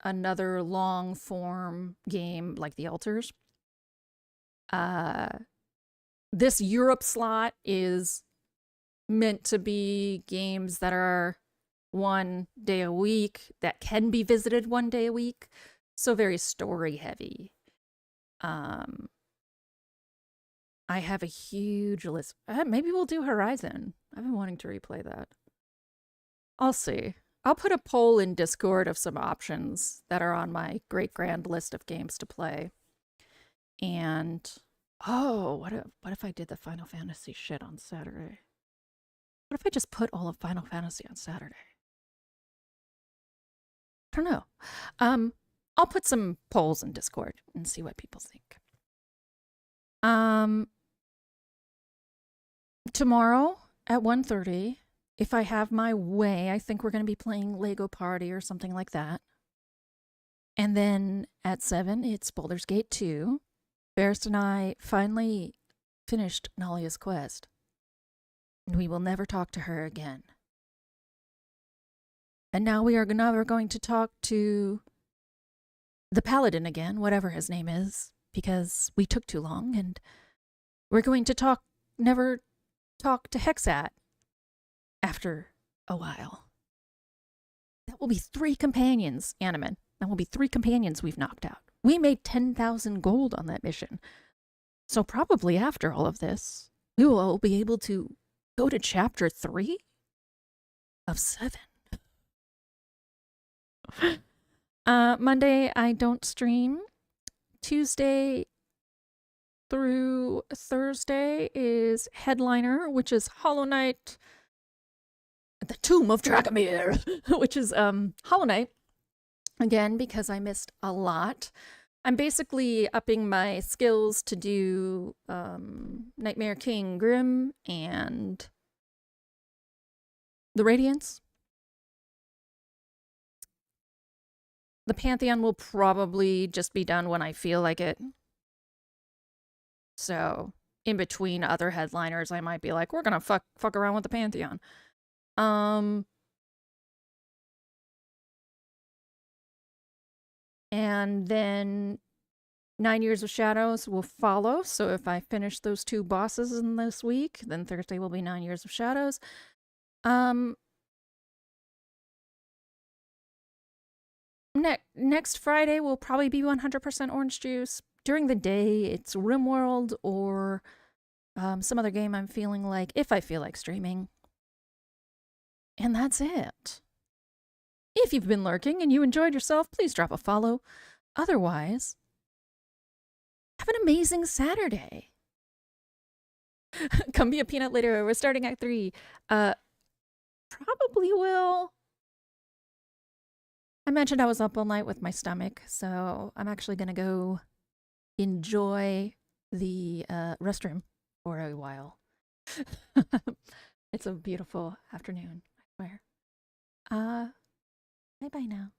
another long form game like the Alters. This Europe slot is meant to be games that are 1 day a week, that can be visited 1 day a week. So very story heavy. I have a huge list. Maybe we'll do Horizon. I've been wanting to replay that. I'll see. I'll put a poll in Discord of some options that are on my great grand list of games to play. And, oh, what if I did the Final Fantasy shit on Saturday? What if I just put all of Final Fantasy on Saturday? I don't know. I'll put some polls in Discord and see what people think. Tomorrow at 1:30, if I have my way, I think we're going to be playing Lego Party or something like that. And then at 7, it's Baldur's Gate 2. Ferris and I finally finished Nalia's quest. And we will never talk to her again. And now we are never going to talk to the Paladin again, whatever his name is, because we took too long, and we're going to never talk to Hexat after a while. That will be 3 companions, Animan. That will be 3 companions we've knocked out. We made 10,000 gold on that mission. So probably after all of this, we will all be able to go to chapter 3 of 7. Monday, I don't stream. Tuesday through Thursday is Headliner, which is Hollow Knight, The Tomb of Dragomir, which is Hollow Knight. Again, because I missed a lot. I'm basically upping my skills to do Nightmare King Grimm and the Radiance. The Pantheon will probably just be done when I feel like it. So, in between other headliners, I might be like, we're gonna fuck around with the Pantheon. And then 9 Years of Shadows will follow. So if I finish those 2 bosses in this week, then Thursday will be 9 Years of Shadows. Next Friday will probably be 100% Orange Juice. During the day, it's RimWorld or some other game I'm feeling like, if I feel like streaming. And that's it. If you've been lurking and you enjoyed yourself, please drop a follow. Otherwise, have an amazing Saturday. Come be a peanut later. We're starting Act 3. Probably will. I mentioned I was up all night with my stomach, so I'm actually gonna go enjoy the restroom for a while. It's a beautiful afternoon, I swear. Bye bye now.